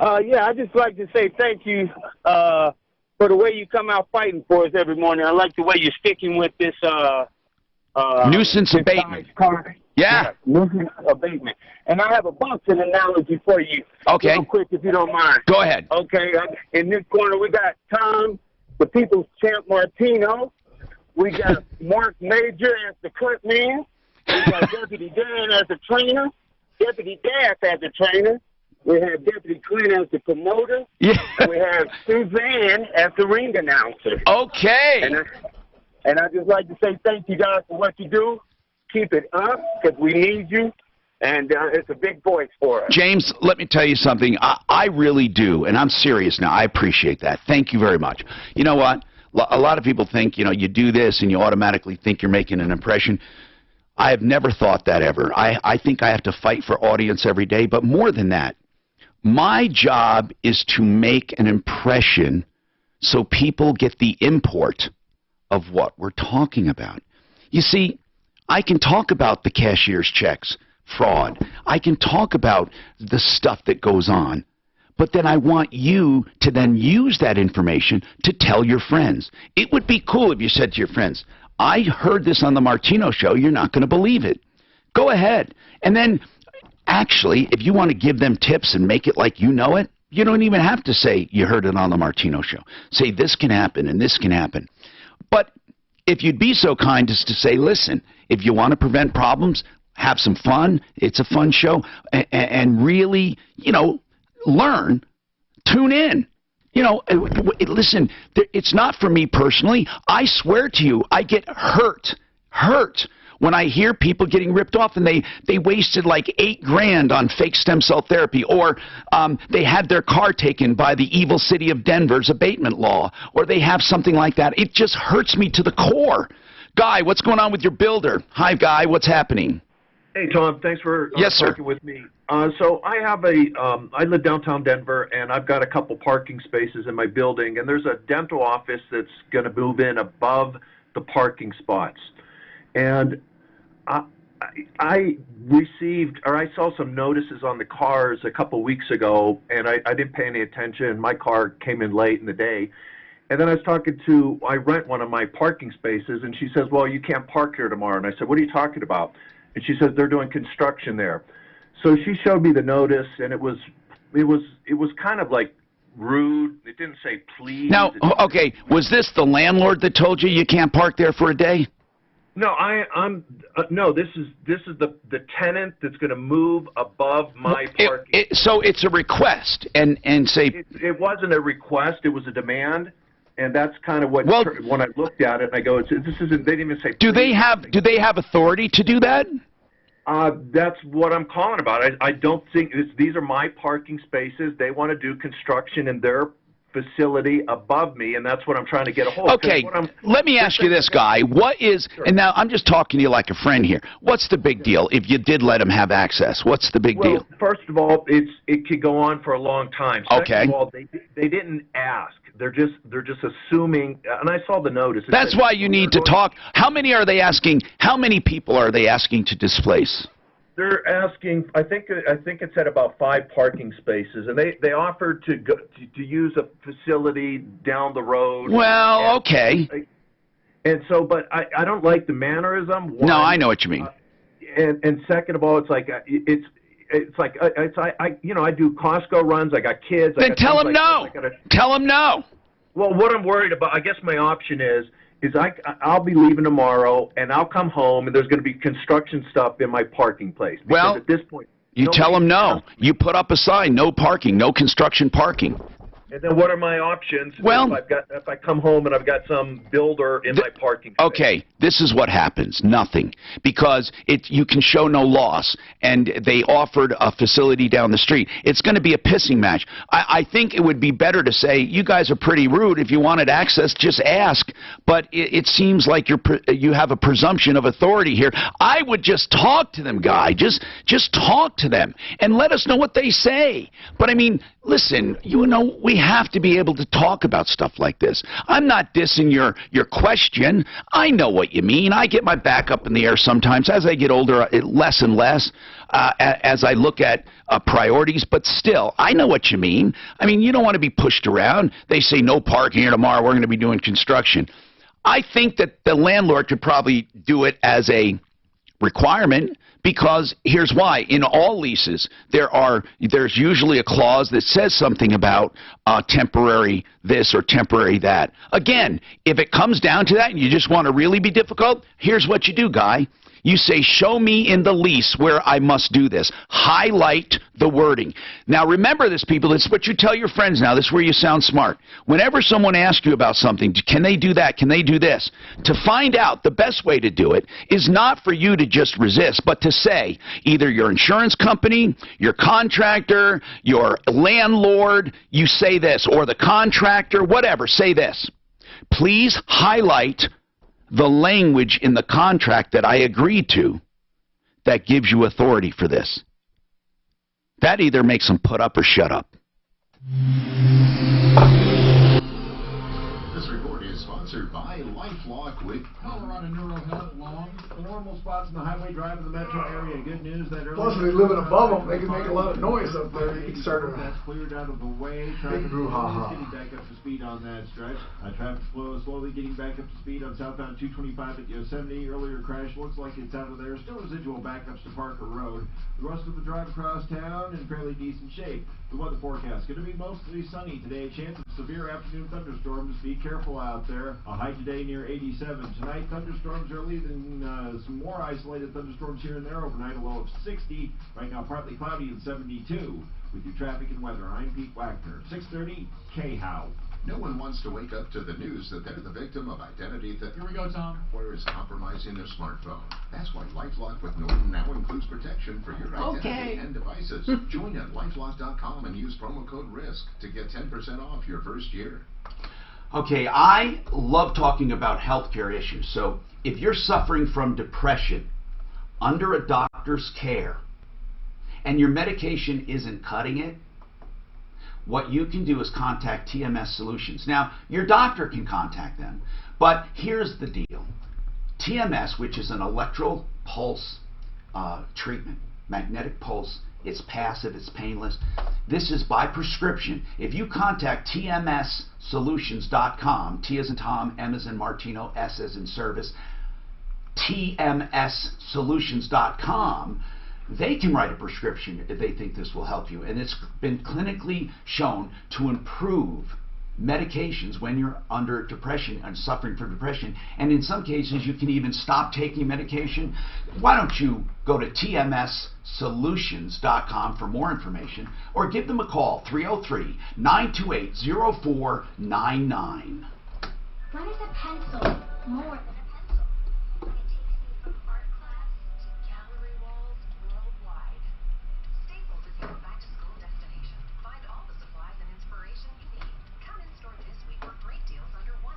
I'd just like to say thank you for the way you come out fighting for us every morning. I like the way you're sticking with this nuisance abatement. Yeah. Nuisance abatement. And I have a boxing analogy for you. Okay. Real quick, if you don't mind. Go ahead. Okay. In this corner, we got Tom, the People's Champ Martino. We got Mark Major as the cut man. We got Deputy Dan as the trainer. Deputy Dash as the trainer. We have Deputy Clint as the promoter. Yeah. And we have Suzanne as the ring announcer. Okay. And I just like to say thank you guys for what you do. Keep it up because we need you, and it's a big voice for us. James, let me tell you something. I really do, and I'm serious now. I appreciate that. Thank you very much. You know what? A lot of people think, you do this and you automatically think you're making an impression. I have never thought that ever. I think I have to fight for audience every day, but more than that, my job is to make an impression so people get the import of what we're talking about. You see, I can talk about the cashier's checks, fraud. I can talk about the stuff that goes on. But then I want you to then use that information to tell your friends. It would be cool if you said to your friends, I heard this on the Martino show. You're not going to believe it. Go ahead. And then, actually, if you want to give them tips and make it like you know it, you don't even have to say you heard it on the Martino show. Say this can happen and this can happen. But if you'd be so kind as to say, listen, if you want to prevent problems, have some fun. It's a fun show. And really, learn, tune in. Listen, it's not for me personally. I swear to you, I get hurt when I hear people getting ripped off and they wasted like $8 grand on fake stem cell therapy, or they had their car taken by the evil city of Denver's abatement law, or they have something like that. It just hurts me to the core. Guy, what's going on with your builder? Hi, Guy, what's happening? Hey, Tom, thanks for yes, sir. talking with me. So I have I live downtown Denver, and I've got a couple parking spaces in my building, and there's a dental office that's going to move in above the parking spots. And I saw some notices on the cars a couple weeks ago, and I didn't pay any attention. My car came in late in the day. And then I rent one of my parking spaces, and she says, well, you can't park here tomorrow. And I said, what are you talking about? And she says they're doing construction there. So she showed me the notice, and it was kind of like rude. It didn't say please. Now, okay, was this the landlord that told you you can't park there for a day? No, no. This is the tenant that's going to move above my parking. So it's a request, and say it wasn't a request. It was a demand, and that's kind of what when I looked at it, and I go, this isn't. They didn't even say. Do they have authority to do that? That's what I'm calling about. I don't think these are my parking spaces. They want to do construction in their facility above me, and that's what I'm trying to get a hold of. Okay, let me ask you this, Guy. What is, and now I'm just talking to you like a friend here, what's the big deal if you did let him have access? What's the big deal? First of all, it could go on for a long time. Second of all, they didn't ask. They're just assuming, and I saw the notice. That's why you need to talk. How many are they asking? How many people are they asking to displace? They're asking. I think it said about 5 parking spaces, and they offered to go to use a facility down the road. Well, okay. And so, but I don't like the mannerism. No, I know what you mean. And second of all, it's like I do Costco runs. I got kids. Then tell them no. Tell them no. Well, what I'm worried about, I guess my option is I'll be leaving tomorrow, and I'll come home, and there's going to be construction stuff in my parking place. Because at this point, you tell them no. You put up a sign, no parking, no construction parking. And then what are my options if I come home and I've got some builder in my parking space? Okay, this is what happens. Nothing. Because you can show no loss, and they offered a facility down the street. It's going to be a pissing match. I think it would be better to say, you guys are pretty rude. If you wanted access, just ask. But it seems like you have a presumption of authority here. I would just talk to them, Guy. Just talk to them and let us know what they say. But, I mean, listen, we have to be able to talk about stuff like this. I'm not dissing your question. I know what you mean. I get my back up in the air sometimes. As I get older, less and less as I look at priorities. But still, I know what you mean. I mean, you don't want to be pushed around. They say no parking here tomorrow. We're going to be doing construction. I think that the landlord could probably do it as a requirement, because here's why. In all leases, there's usually a clause that says something about temporary this or temporary that. Again, if it comes down to that and you just want to really be difficult, here's what you do, Guy. You say, show me in the lease where I must do this. Highlight the wording. Now, remember this, people. It's what you tell your friends now. This is where you sound smart. Whenever someone asks you about something, can they do that? Can they do this? To find out, the best way to do it is not for you to just resist, but to say either your insurance company, your contractor, your landlord, you say this, or the contractor, whatever, say this. Please highlight the language in the contract that I agreed to that gives you authority for this. That either makes them put up or shut up. This report is sponsored by LifeLock with Colorado Neuro Health Long. Normal spots in the highway drive in the metro area. Good news that early. Plus, if they living above them, they can make a lot of noise up there. You can start that's cleared out of the way. Traffic getting back up to speed on that stretch. Traffic flow slowly getting back up to speed on southbound 225 at Yosemite. Earlier crash looks like it's out of there. Still residual backups to Parker Road. The rest of the drive across town in fairly decent shape. The weather forecast going to be mostly sunny today. Chance of severe afternoon thunderstorms. Be careful out there. A high today near 87. Tonight, thunderstorms early, then some more isolated thunderstorms here and there overnight. A low of 60. Right now, partly cloudy and 72. With your traffic and weather, I'm Pete Wagner. 6:30 K-How. No one wants to wake up to the news that they're the victim of identity theft. Here we go, Tom. Or is compromising their smartphone. That's why LifeLock with Norton now includes protection for your identity and devices. Join at LifeLock.com and use promo code RISK to get 10% off your first year. Okay, I love talking about healthcare issues. So if you're suffering from depression under a doctor's care and your medication isn't cutting it, what you can do is contact TMS Solutions. Now, your doctor can contact them, but here's the deal. TMS, which is an electro pulse treatment, magnetic pulse, it's passive, it's painless. This is by prescription. If you contact tmssolutions.com, T as in Tom, M as in Martino, S as in service, tmssolutions.com, they can write a prescription if they think this will help you. And it's been clinically shown to improve medications when you're under depression and suffering from depression. And in some cases, you can even stop taking medication. Why don't you go to tmssolutions.com for more information, or give them a call, 303-928-0499. When is a pencil more than a pencil? When it takes you from art class to gallery walls worldwide. Staples is your back-to-school destination. Find all the supplies and inspiration you need. Come in store this week for great deals under $1.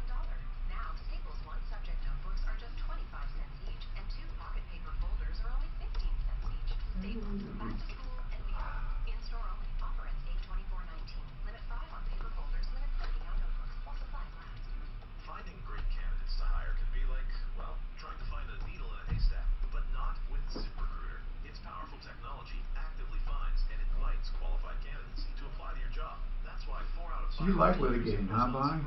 Now, Staples one-subject notebooks are just 25 cents each, and 2 pocket paper folders are only 15 cents each. Staples, back to school and beyond. In-store only. Offer ends 8/24/19. Limit 5 on paper folders, limit 30 on notebooks. While supplies last. Finding great candidates to hire can be like, well, trying to find a needle in a haystack, but not with ZipRecruiter. Its powerful technology actively finds and invites qualified candidates to apply to your job. That's why 4 out of 5. You like litigating, huh, Bonnie?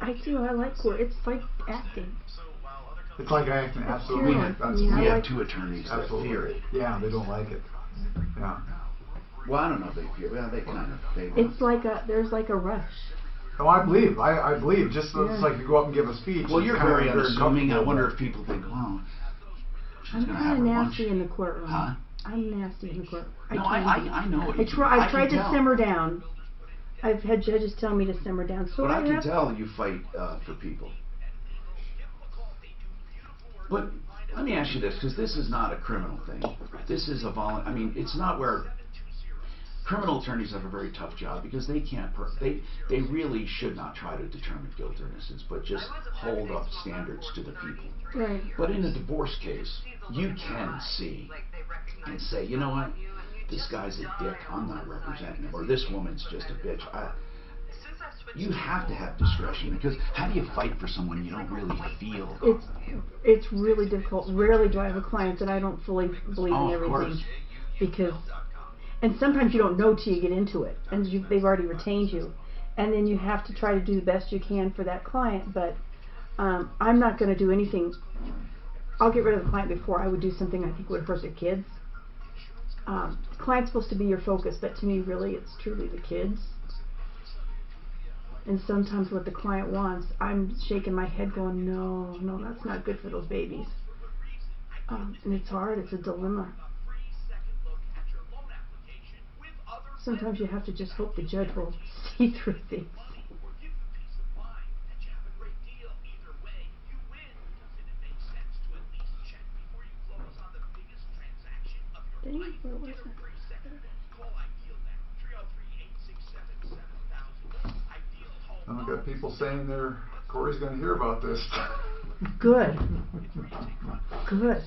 I do. I like work. It's like acting. It's like acting, absolutely. We have 2 attorneys that fear it. Yeah, they don't like it. Yeah. Well, I don't know if they fear it. Well, they kind of. It's like there's like a rush. Oh, I believe. I believe. Just Yeah. it's like you go up and give a speech. Well, you're very unassuming. I comfortable. wonder if people think, well, she's I'm going to have kind her of lunch. nasty in the courtroom. Huh? I'm nasty in the courtroom. No, I know. I've tried to simmer down. I've had judges tell me to simmer down. So But I can have. tell you fight for people. But let me ask you this, because this is not a criminal thing. This is a I mean, it's not where criminal attorneys have a very tough job, because they can't. They really should not try to determine guilt or innocence, but just hold up standards to the people. Right. But in a divorce case, you can see and say, you know what, this guy's a dick, I'm not representing him, or this woman's just a bitch. You have to have discretion, because how do you fight for someone you don't really feel? It's really difficult. Rarely do I have a client that I don't fully believe in everything, course. because, and sometimes you don't know till you get into it, and they've already retained you, and then you have to try to do the best you can for that client. But I'm not going to do anything. I'll get rid of the client before I would do something I think would hurt the kids. The client's supposed to be your focus, but to me, really, it's truly the kids. And sometimes what the client wants, I'm shaking my head going, no, that's not good for those babies. And it's hard. It's a dilemma. Sometimes you have to just hope the judge will see through things. Dang, where was it? I've got people saying Corey's going to hear about this. Good. Good.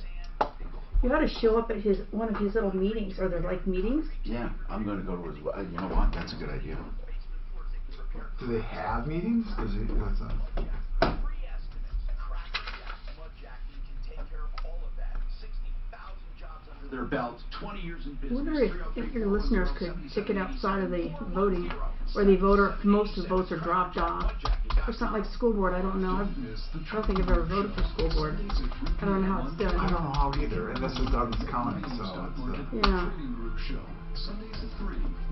You ought to show up at one of his little meetings. Are there like meetings? Yeah, I'm going to go to his. You know what? That's a good idea. Do they have meetings? Their belt, 20 years in I business. wonder if your listeners could stick it outside of the voting, where the most of the votes are dropped off, or something like school board. I don't know. I don't think I've ever voted for school board. I don't know how it's done. I don't know how either, and this is Douglas County, so it's, yeah.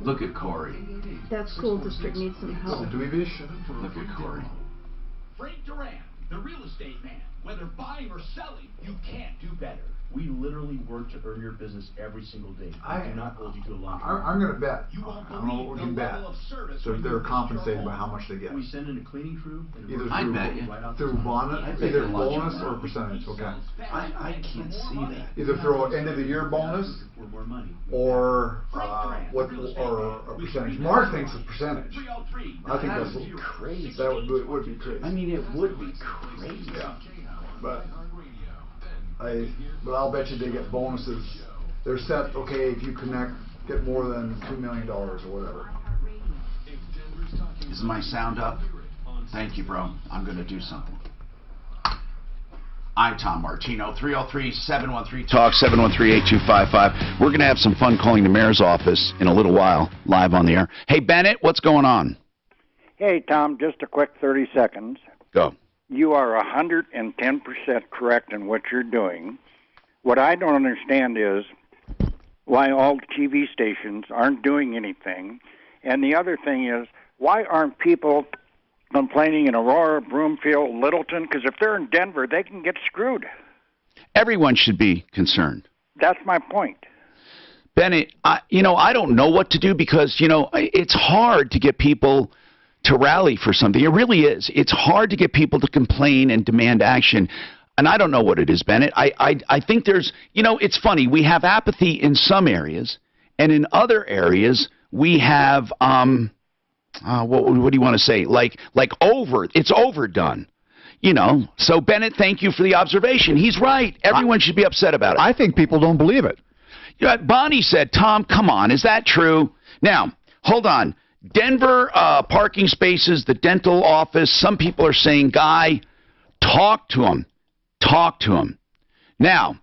Look at Corey. That school district needs some help. Look at Corey. Frank Duran, the real estate man. Whether buying or selling, you can't do better. We literally work to earn your business every single day. We do not hold you to a long I'm going to bet. You won't I don't know what you bet. They're compensated by how much they get. We send in a cleaning crew. Either through bonus, either bonus or percentage. Okay. I can't see that. Either through an end of the year bonus or a percentage. Mark thinks a percentage. I think that's crazy. That would be crazy. I mean, it would be crazy. Yeah. But I'll bet you they get bonuses. They're set, okay, if you get more than $2 million or whatever. Is my sound up? Thank you, bro. I'm going to do something. I'm Tom Martino, 303-713-TALK, 713-8255. We're going to have some fun calling the mayor's office in a little while, live on the air. Hey, Bennett, what's going on? Hey, Tom, just a quick 30 seconds. Go. you are 110% correct in what you're doing. What I don't understand is why all TV stations aren't doing anything. And the other thing is, why aren't people complaining in Aurora, Broomfield, Littleton? Because if they're in Denver, they can get screwed. Everyone should be concerned. That's my point. Bennett, I don't know what to do because, it's hard to get people to rally for something. It really is. It's hard to get people to complain and demand action. And I don't know what it is, Bennett. I think there's, it's funny. We have apathy in some areas, and in other areas we have, what do you want to say? Like it's overdone. So Bennett, thank you for the observation. He's right. Everyone should be upset about it. I think people don't believe it. Bonnie said, Tom, come on. Is that true? Now, hold on. Denver parking spaces, the dental office, some people are saying, Guy, talk to him. Talk to him. Now,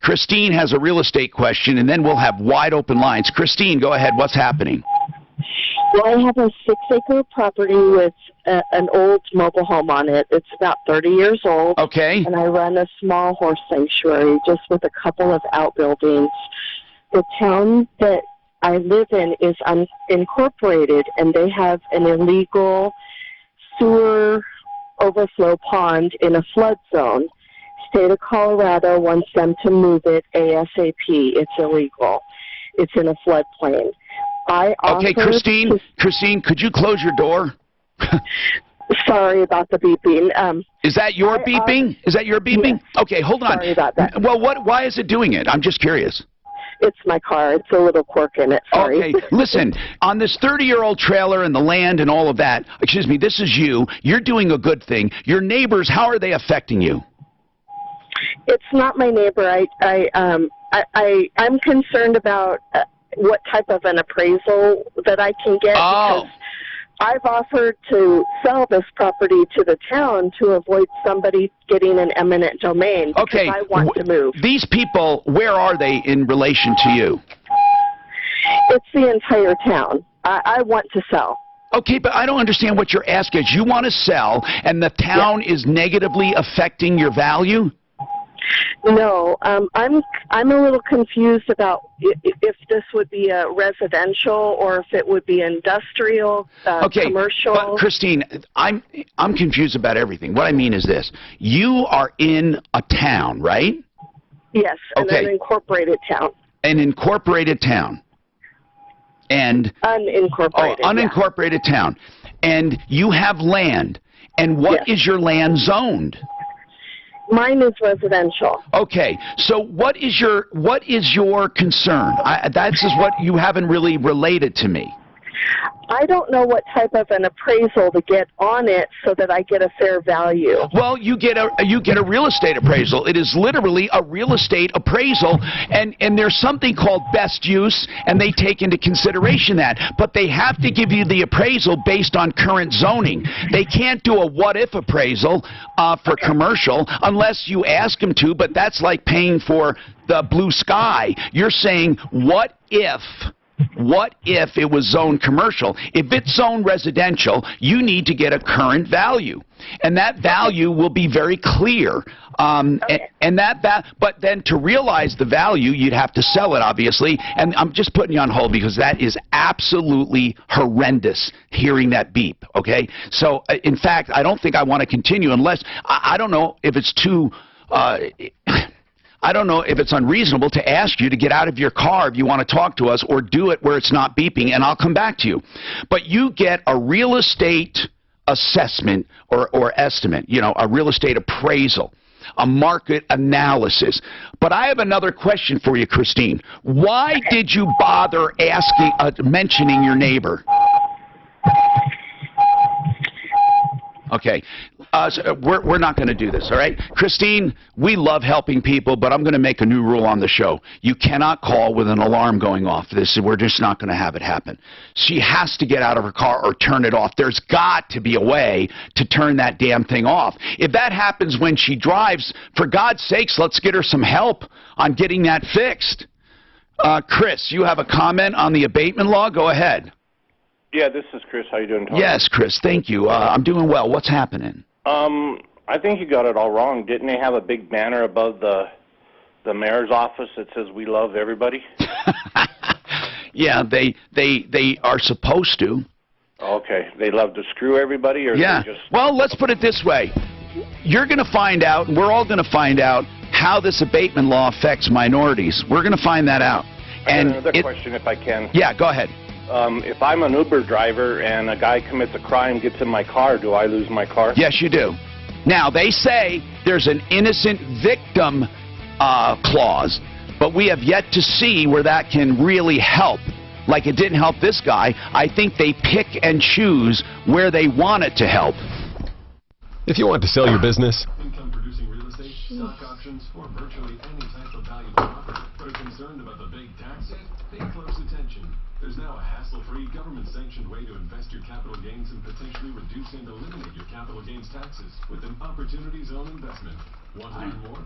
Christine has a real estate question, and then we'll have wide open lines. Christine, go ahead. What's happening? Well, I have a 6-acre property with an old mobile home on it. It's about 30 years old. Okay. And I run a small horse sanctuary just with a couple of outbuildings. The town that I live in is unincorporated, and they have an illegal sewer overflow pond in a flood zone. State of Colorado wants them to move it ASAP. It's illegal. It's in a floodplain. Okay, Christine, could you close your door? Sorry about the beeping. Is that your beeping? Is that your beeping? Yes. Okay, hold on. Sorry about that. Well, why is it doing it? I'm just curious. It's my car. It's a little quirk in it. Sorry. Okay, listen, on this 30-year-old trailer and the land and all of that, excuse me, this is you. You're doing a good thing. Your neighbors, how are they affecting you? It's not my neighbor. I'm concerned about what type of an appraisal that I can get because I've offered to sell this property to the town to avoid somebody getting an eminent domain because I want to move. These people, where are they in relation to you? It's the entire town. I want to sell. Okay, but I don't understand what your ask is. You want to sell, and the town is negatively affecting your value? No, I'm a little confused about if this would be a residential or if it would be industrial, commercial. But Christine, I'm confused about everything. What I mean is this: you are in a town, right? Yes, an unincorporated town. An incorporated town. And unincorporated. Unincorporated town, and you have land. And what is your land zoned? Mine is residential. Okay, so what is your concern? That is what you haven't really related to me. I don't know what type of an appraisal to get on it so that I get a fair value. Well, you get a real estate appraisal. It is literally a real estate appraisal, and there's something called best use, and they take into consideration that. But they have to give you the appraisal based on current zoning. They can't do a what-if appraisal for commercial unless you ask them to, but that's like paying for the blue sky. You're saying, what if it was zoned commercial? If it's zoned residential, you need to get a current value, and that value will be very clear. But then to realize the value, you'd have to sell it, obviously. And I'm just putting you on hold because that is absolutely horrendous. Hearing that beep, okay? So, in fact, I don't think I want to continue unless I don't know if it's too. I don't know if it's unreasonable to ask you to get out of your car if you want to talk to us, or do it where it's not beeping, and I'll come back to you. But you get a real estate assessment or estimate, a real estate appraisal, a market analysis. But I have another question for you, Christine. Why did you bother mentioning your neighbor? Okay, so we're not going to do this, all right? Christine, we love helping people, but I'm going to make a new rule on the show. You cannot call with an alarm going off. We're just not going to have it happen. She has to get out of her car or turn it off. There's got to be a way to turn that damn thing off. If that happens when she drives, for God's sakes, let's get her some help on getting that fixed. Chris, you have a comment on the abatement law? Go ahead. Yeah, this is Chris. How you doing, Tom? Yes, Chris. Thank you. I'm doing well. What's happening? I think you got it all wrong. Didn't they have a big banner above the mayor's office that says "We love everybody"? Yeah, they are supposed to. Okay, they love to screw everybody, or Yeah. they just... Well, let's put it this way. You're going to find out, we're all going to find out, how this abatement law affects minorities. We're going to find that out. And another question, if I can. Yeah, go ahead. If I'm an Uber driver and a guy commits a crime, gets in my car, do I lose my car? Yes, you do. Now, they say there's an innocent victim clause, but we have yet to see where that can really help. Like it didn't help this guy. I think they pick and choose where they want it to help. If you want to sell your business, Income-producing real estate, stock options, or virtually any type of valuable property, but are concerned about the big taxes? Pay close attention. There's now a hassle-free, government-sanctioned way to invest your capital gains and potentially reduce and eliminate your capital gains taxes with an Opportunity Zone investment. Want to learn more?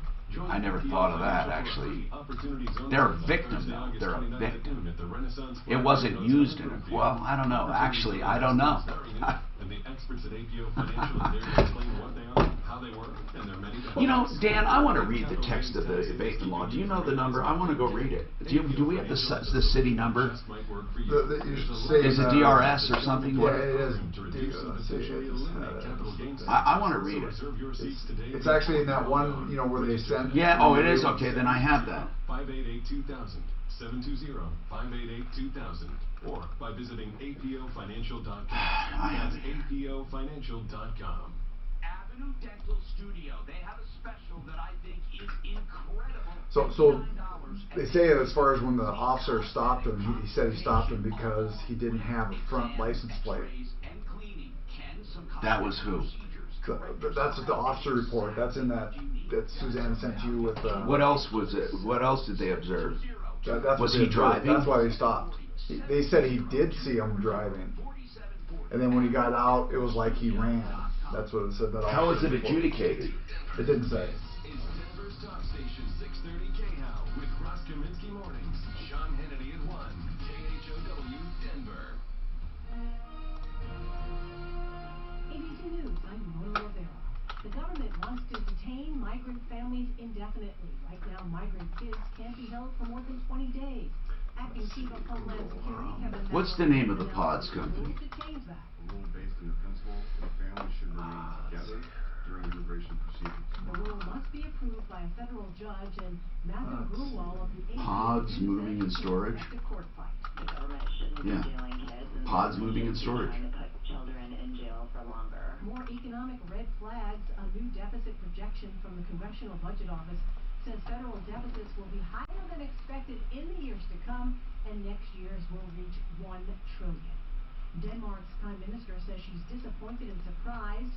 I never thought of that, actually. They're a victim, though. They're a victim. It wasn't used in it. Well, I don't know. Actually, I don't know. And the experts at APO Financial are there to explain what they are, how they work, and their many benefits. You know, Dan, I want to read the text of the abatement law. Do you know the number? I want to go read it. Do we have the city number? Is it DRS or something? Yeah, it is. I want to read it. It's actually in that one, you know, where they send... Yeah, oh, it is? Okay, then I have that. 588-2000, 720-588-2000, or by visiting apofinancial.com. That's apofinancial.com. Avenue Dental Studio. They have a special that I think is incredible. So they say as far as when the officer stopped him, he said he stopped him because he didn't have a front license plate. That was who? That's the officer report. That's in that Suzanne sent you with. What else was it? What else did they observe? Was he driving? That's why they stopped. They said he did see him driving, and then when he got out, it was like he ran. That's what it said. That how was it adjudicated? It didn't say. Denver's Talk Station 630 KHOW with Ross Kaminsky Mornings. Sean Hannity at 1. KHOW Denver. ABC News, I'm Mona Rivera. The government wants to detain migrant families indefinitely. Right now, migrant kids can't be held for more than 20 days. Acting Chief of Homeland Security, Kevin What's the name of the pods company? to change that. A rule based on the principle that families should remain together during immigration proceedings. The rule must be approved by a federal judge, and Matthew Grunwald of the Pods moving and storage? court fight. The government shouldn't Yeah. be dealing kids and Pods moving and storage. trying to put children in jail for longer. More economic red flags. A new deficit projection from the Congressional Budget Office says federal deficits will be higher than expected in the years to come, and next year's will reach $1 trillion. Denmark's Prime Minister says she's disappointed and surprised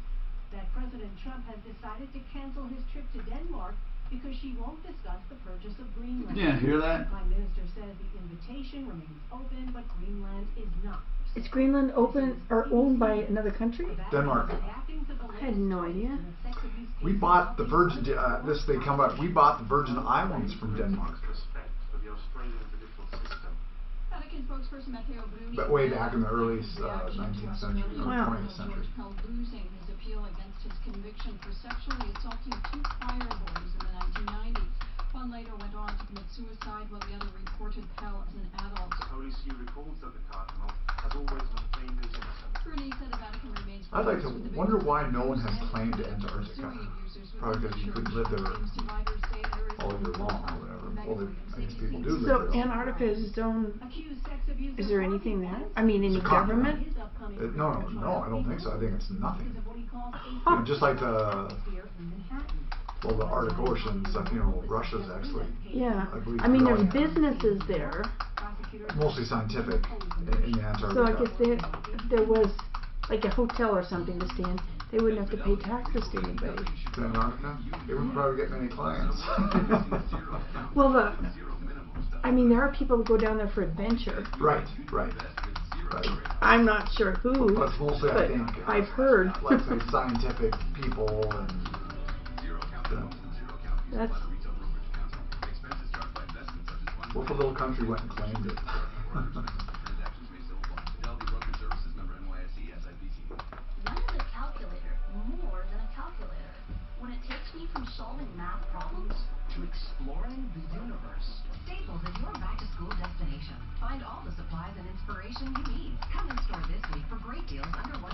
that President Trump has decided to cancel his trip to Denmark because she won't discuss the purchase of Greenland. Yeah, hear that? The Prime Minister says the invitation remains open, but Greenland is not. Is Greenland open or owned by another country? Denmark. I had no idea. We bought the Virgin. We bought the Virgin Islands from Denmark. Vatican spokesperson Matteo Bruni But way back in the early 19th century, or 20th century. held losing his appeal against his conviction for sexually assaulting 2 choir boys in the 1990s. One later went on to commit suicide while the other reported hell as an adult. The Holy See records that the Cardinal has always maintained his innocence. Bruni said the Vatican remains I'd like to wonder why no one has claimed Antarctica. Probably because you couldn't live there all year long or whatever. Well, I guess people do live So there. Antarctica is its own. Is there anything there? I mean, any government? No, I don't think so. I think it's nothing. You know, just like the Arctic Ocean stuff. You know, Russia's actually. Yeah. believe I mean, there's growing. businesses there. Mostly scientific in Antarctica. So I guess if there was like a hotel or something to stay in, they wouldn't have to pay taxes to anybody. In Antarctica, they wouldn't probably get many clients. Well, I mean, there are people who go down there for adventure. Right. I'm not sure who, But it's mostly, I but think, I've heard. like say, scientific people and. That's. What if a little country went and claimed it? One is a calculator more than a calculator. math problems to exploring the universe. Staples is your back-to-school destination. Find all the supplies and inspiration you need. Come in store this week for great deals under $1.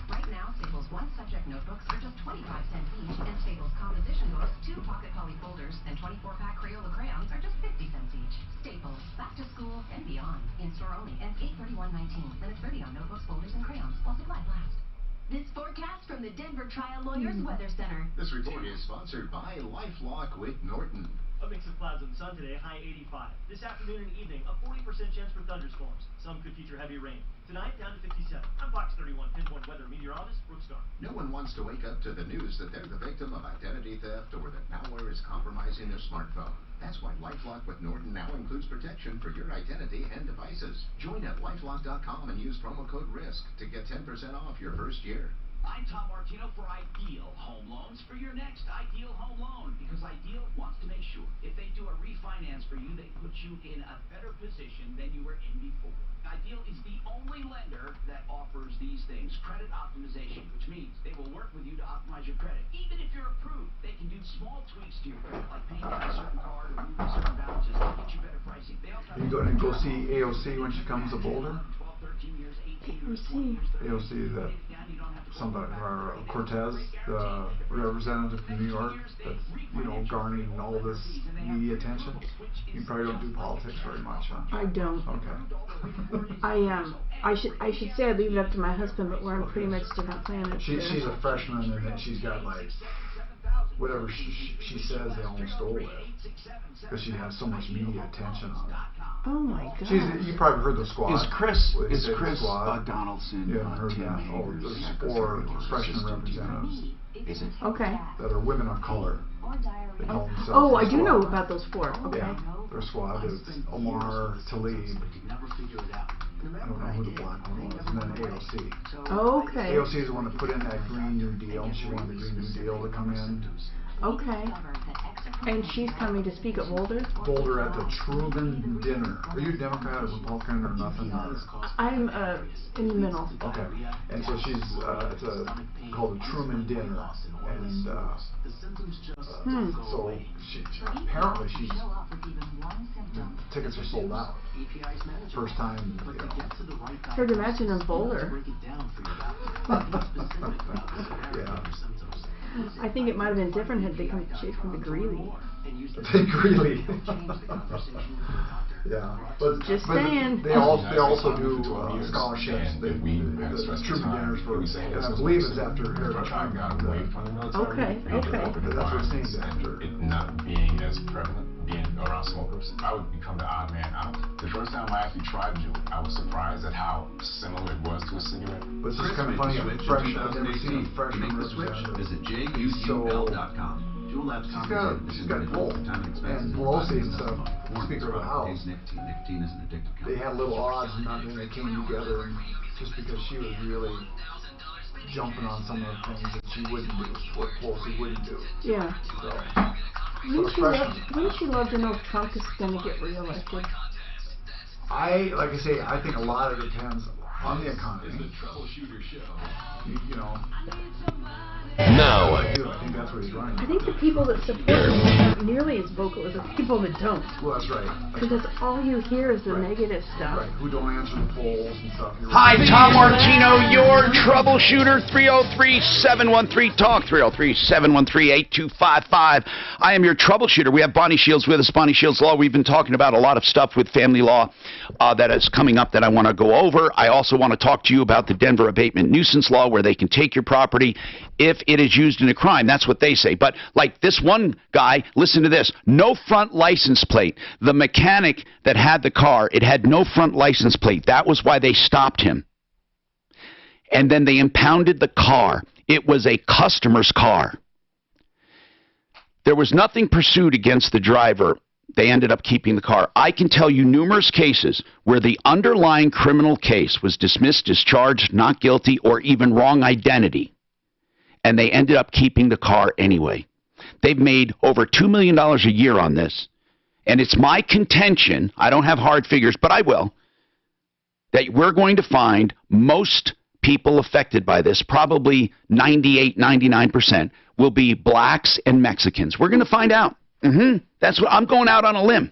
Right now, Staples one-subject notebooks are just 25 cents each, and Staples composition books, 2 pocket poly folders, and 24-pack Crayola crayons are just 50 cents each. Staples, back to school and beyond. In store only, ends 8/31/19. Limit 30 on notebooks, folders, and crayons while supplies last. This forecast from the Denver Trial Lawyers Weather Center. This report is sponsored by LifeLock with Norton. A mix of clouds and sun today, high 85. This afternoon and evening, a 40% chance for thunderstorms. Some could feature heavy rain. Tonight, down to 57. I'm Fox 31 Pinpoint Weather Meteorologist Brooks Garner. No one wants to wake up to the news that they're the victim of identity theft or that malware is compromising their smartphone. That's why LifeLock with Norton now includes protection for your identity and devices. Join at LifeLock.com and use promo code RISK to get 10% off your first year. I'm Tom Martino for Ideal Home Loans for your next Ideal Home Loan, because Ideal wants to make sure if they do a refinance for you, they put you in a better position than you were in before. Ideal is the only lender that offers these things, credit optimization, which means they will work with you to optimize your credit. Even if you're approved, they can do small tweaks to your credit, like paying down a certain card or moving certain balances to get you better pricing. They also You go and go see AOC when she comes to Boulder? 12, 13 years, 18 years, 20 AOC. years, 30 AOC, that somebody, or Cortez, the representative from New York, that's, you know, garnering all this media attention. You probably don't do politics very much, huh? I don't. Okay. I should say I leave it up to my husband, but we're on pretty much different planets. She's a freshman, and then she's got like whatever she says they almost go with, because she has so much media attention on it. Oh my God. You probably heard the squad. Is Chris Squad. Donaldson? You haven't heard that? Oh, there's 4 freshman representatives. Is it? Okay. That are women of color. They call themselves Oh, I the do squad. know about those 4. Okay. Yeah, their squad is Omar, Talib. I don't know who the black one was, and then AOC. Okay. AOC is the one that put in that Green New Deal. She wanted the Green New Deal to come in. Okay. And she's coming to speak at Boulder? Boulder at the Truman Dinner. Are you a Democrat or Republican or nothing? I'm in the middle. Okay. And so she's, it's called the Truman Dinner. And so apparently the tickets are sold out. First time, you know. Hard to imagine in Boulder. Yeah. I think it might have been different had they come from the Greeley. Greeley. Yeah, but just saying. They also do scholarships. The Truman Dinners for, and I believe it's after Harry Truman. Okay. That's what it's named after. It not being as prevalent, being around smokers, I would become the odd man out. The first time I actually tried to, I was surprised at how similar it was to a cigarette. But it's just kind of funny. I've never seen a freshman representative. Visit JUUL.com. She's got pull, and Pelosi and stuff, Speaker of the House. Nicotine is an addictive They had little odds, and then they came together, and just because she was really jumping on some of the things that she wouldn't do, what Pelosi wouldn't do. Yeah. So, Wouldn't she love to know if Trump is going to get reelected? like I say, I think a lot of it depends on the economy. It's the Troubleshooter Show. You know. Now, I think that's what he's running. I think the people that support him aren't nearly as vocal as the people that don't. Well, that's right. Because that's all you hear is the negative stuff. Right. Who don't answer the polls and stuff. Hi, Tom Martino, your troubleshooter. 303-713-TALK, 303-713-8255. I am your troubleshooter. We have Bonnie Shields with us, Bonnie Shields Law. We've been talking about a lot of stuff with family law that is coming up that I want to go over. I also want to talk to you about the Denver Abatement Nuisance Law, where they can take your property if it is used in a crime. That's what they say. But like this one guy, listen to this. No front license plate. The mechanic that had the car, it had no front license plate. That was why they stopped him. And then they impounded the car. It was a customer's car. There was nothing pursued against the driver. They ended up keeping the car. I can tell you numerous cases where the underlying criminal case was dismissed, discharged, not guilty, or even wrong identity. And they ended up keeping the car anyway. They've made over $2 million a year on this. And it's my contention, I don't have hard figures, but I will, that we're going to find most people affected by this, probably 98, 99%, will be blacks and Mexicans. We're going to find out. That's what I'm going out on a limb.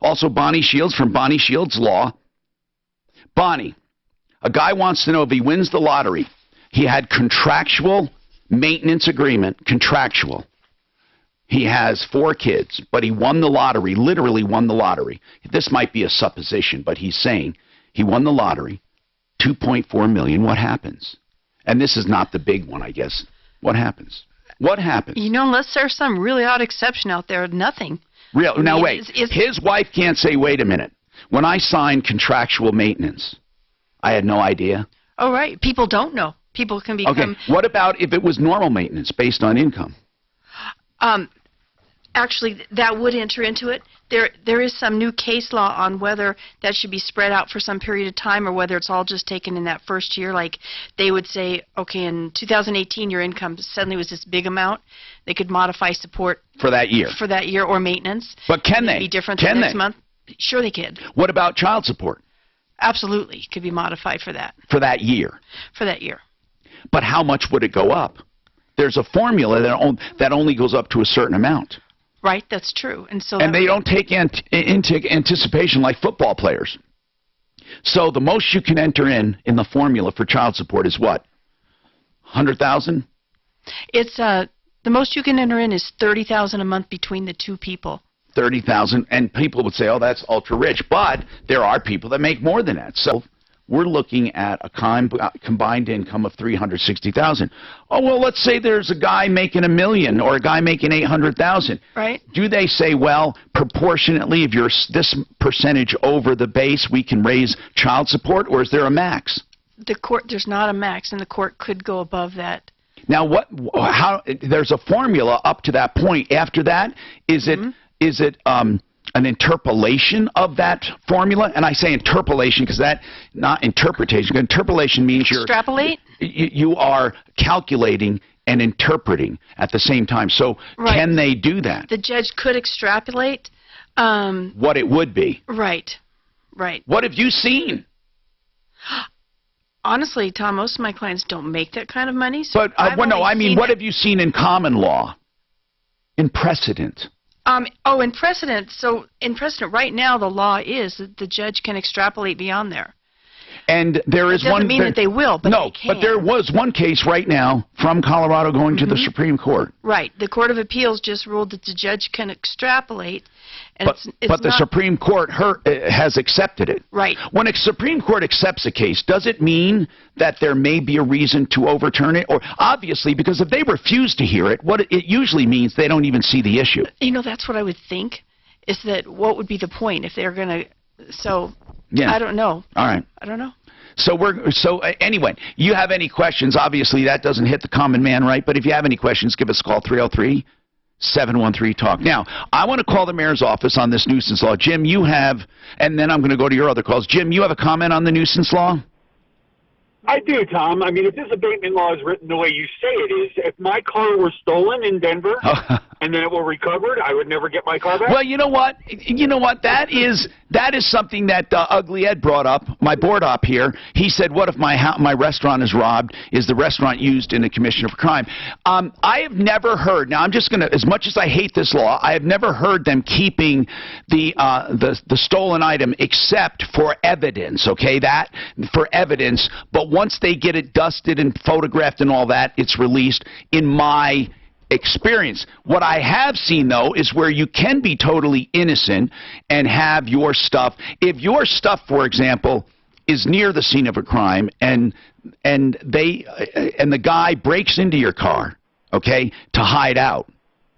Also, Bonnie Shields from Bonnie Shields Law. Bonnie, a guy wants to know if he wins the lottery. He had contractual maintenance agreement, contractual. He has 4 kids, but he won the lottery, literally won the lottery. This might be a supposition, but he's saying he won the lottery, $2.4 million. What happens? And this is not the big one, I guess. What happens? What happens? You know, unless there's some really odd exception out there, nothing. Real. Now, wait. His wife can't say, wait a minute. When I signed contractual maintenance, I had no idea. Oh, right. People don't know. People can become... Okay. What about if it was normal maintenance based on income? Actually, that would enter into it. There is some new case law on whether that should be spread out for some period of time or whether it's all just taken in that first year. Like they would say, okay, in 2018 your income suddenly was this big amount. They could modify support for that year. For that year or maintenance. But can they? Be different can the next they? month. Sure, they could. What about child support? Absolutely, could be modified for that. For that year. For that year. But how much would it go up? There's a formula that only goes up to a certain amount. Right, that's true. And so they don't take into anticipation like football players. So the most you can enter in the formula for child support is what? 100,000? It's the most you can enter in is 30,000 a month between the 2 people. 30,000, and people would say, "Oh, that's ultra rich," but there are people that make more than that. So we're looking at a combined income of 360,000. Oh, well, let's say there's a guy making $1 million or a guy making 800,000. Right. Do they say, well, proportionately, if you're this percentage over the base, we can raise child support, or is there a max? The court, there's not a max, and the court could go above that. Now, there's a formula up to that point. After that, is it an interpolation of that formula? And I say interpolation because not interpretation. Interpolation means extrapolate? You are calculating and interpreting at the same time. So right. Can they do that? The judge could extrapolate. What it would be. Right. Right. What have you seen? Honestly, Tom, most of my clients don't make that kind of money. So but I mean, what have you seen in common law? In precedent? In precedent. So in precedent, right now, the law is that the judge can extrapolate beyond there. And there is one. Doesn't mean that they will, but no, they can. But there was one case right now from Colorado going to the Supreme Court. Right. The Court of Appeals just ruled that the judge can extrapolate. And but the Supreme Court has accepted it. Right. When a Supreme Court accepts a case, does it mean that there may be a reason to overturn it? Or obviously, because if they refuse to hear it, what it usually means they don't even see the issue. You know, that's what I would think. Is that what would be the point if they're going to? So yeah. I don't know. All right. I don't know. So anyway, you have any questions? Obviously, that doesn't hit the common man, right? But if you have any questions, give us a call, 303-713-TALK. Now, I want to call the mayor's office on this nuisance law. Jim, you have, and then I'm going to go to your other calls. Jim, you have a comment on the nuisance law? I do, Tom. I mean, if this abatement law is written the way you say it is, if my car were stolen in Denver and then it were recovered, I would never get my car back? Well, you know what? That is something that Ugly Ed brought up, my board op here. He said, what if my restaurant is robbed? Is the restaurant used in a commission of a crime? I have never heard, now I'm just going to, as much as I hate this law, I have never heard them keeping the stolen item except for evidence, okay? That, for evidence, but once they get it dusted and photographed and all that, it's released in my experience. What I have seen, though, is where you can be totally innocent and have your stuff. If your stuff, for example, is near the scene of a crime and the guy breaks into your car, okay, to hide out,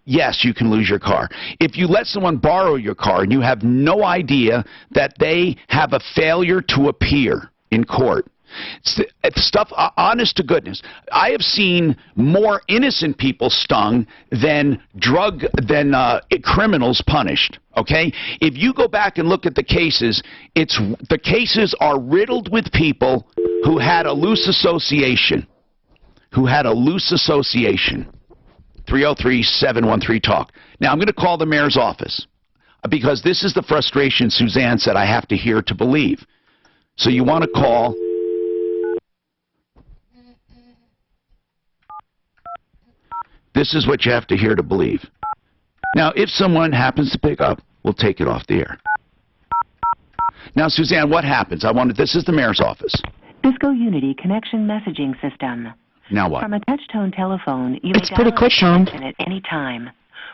yes, you can lose your car. If you let someone borrow your car and you have no idea that they have a failure to appear in court, stuff, honest to goodness, I have seen more innocent people stung than criminals punished. Okay, if you go back and look at the cases, the cases are riddled with people who had a loose association. 303-713-TALK. Now I'm going to call the mayor's office because this is the frustration Suzanne said I have to hear to believe. So you want to call This is what you have to hear to believe. Now, if someone happens to pick up, we'll take it off the air. Now, Suzanne, what happens? This is the mayor's office. Cisco Unity Connection Messaging System. Now what? From a touch-tone telephone, you may It's pretty dial quick, Tom. an extension at any time.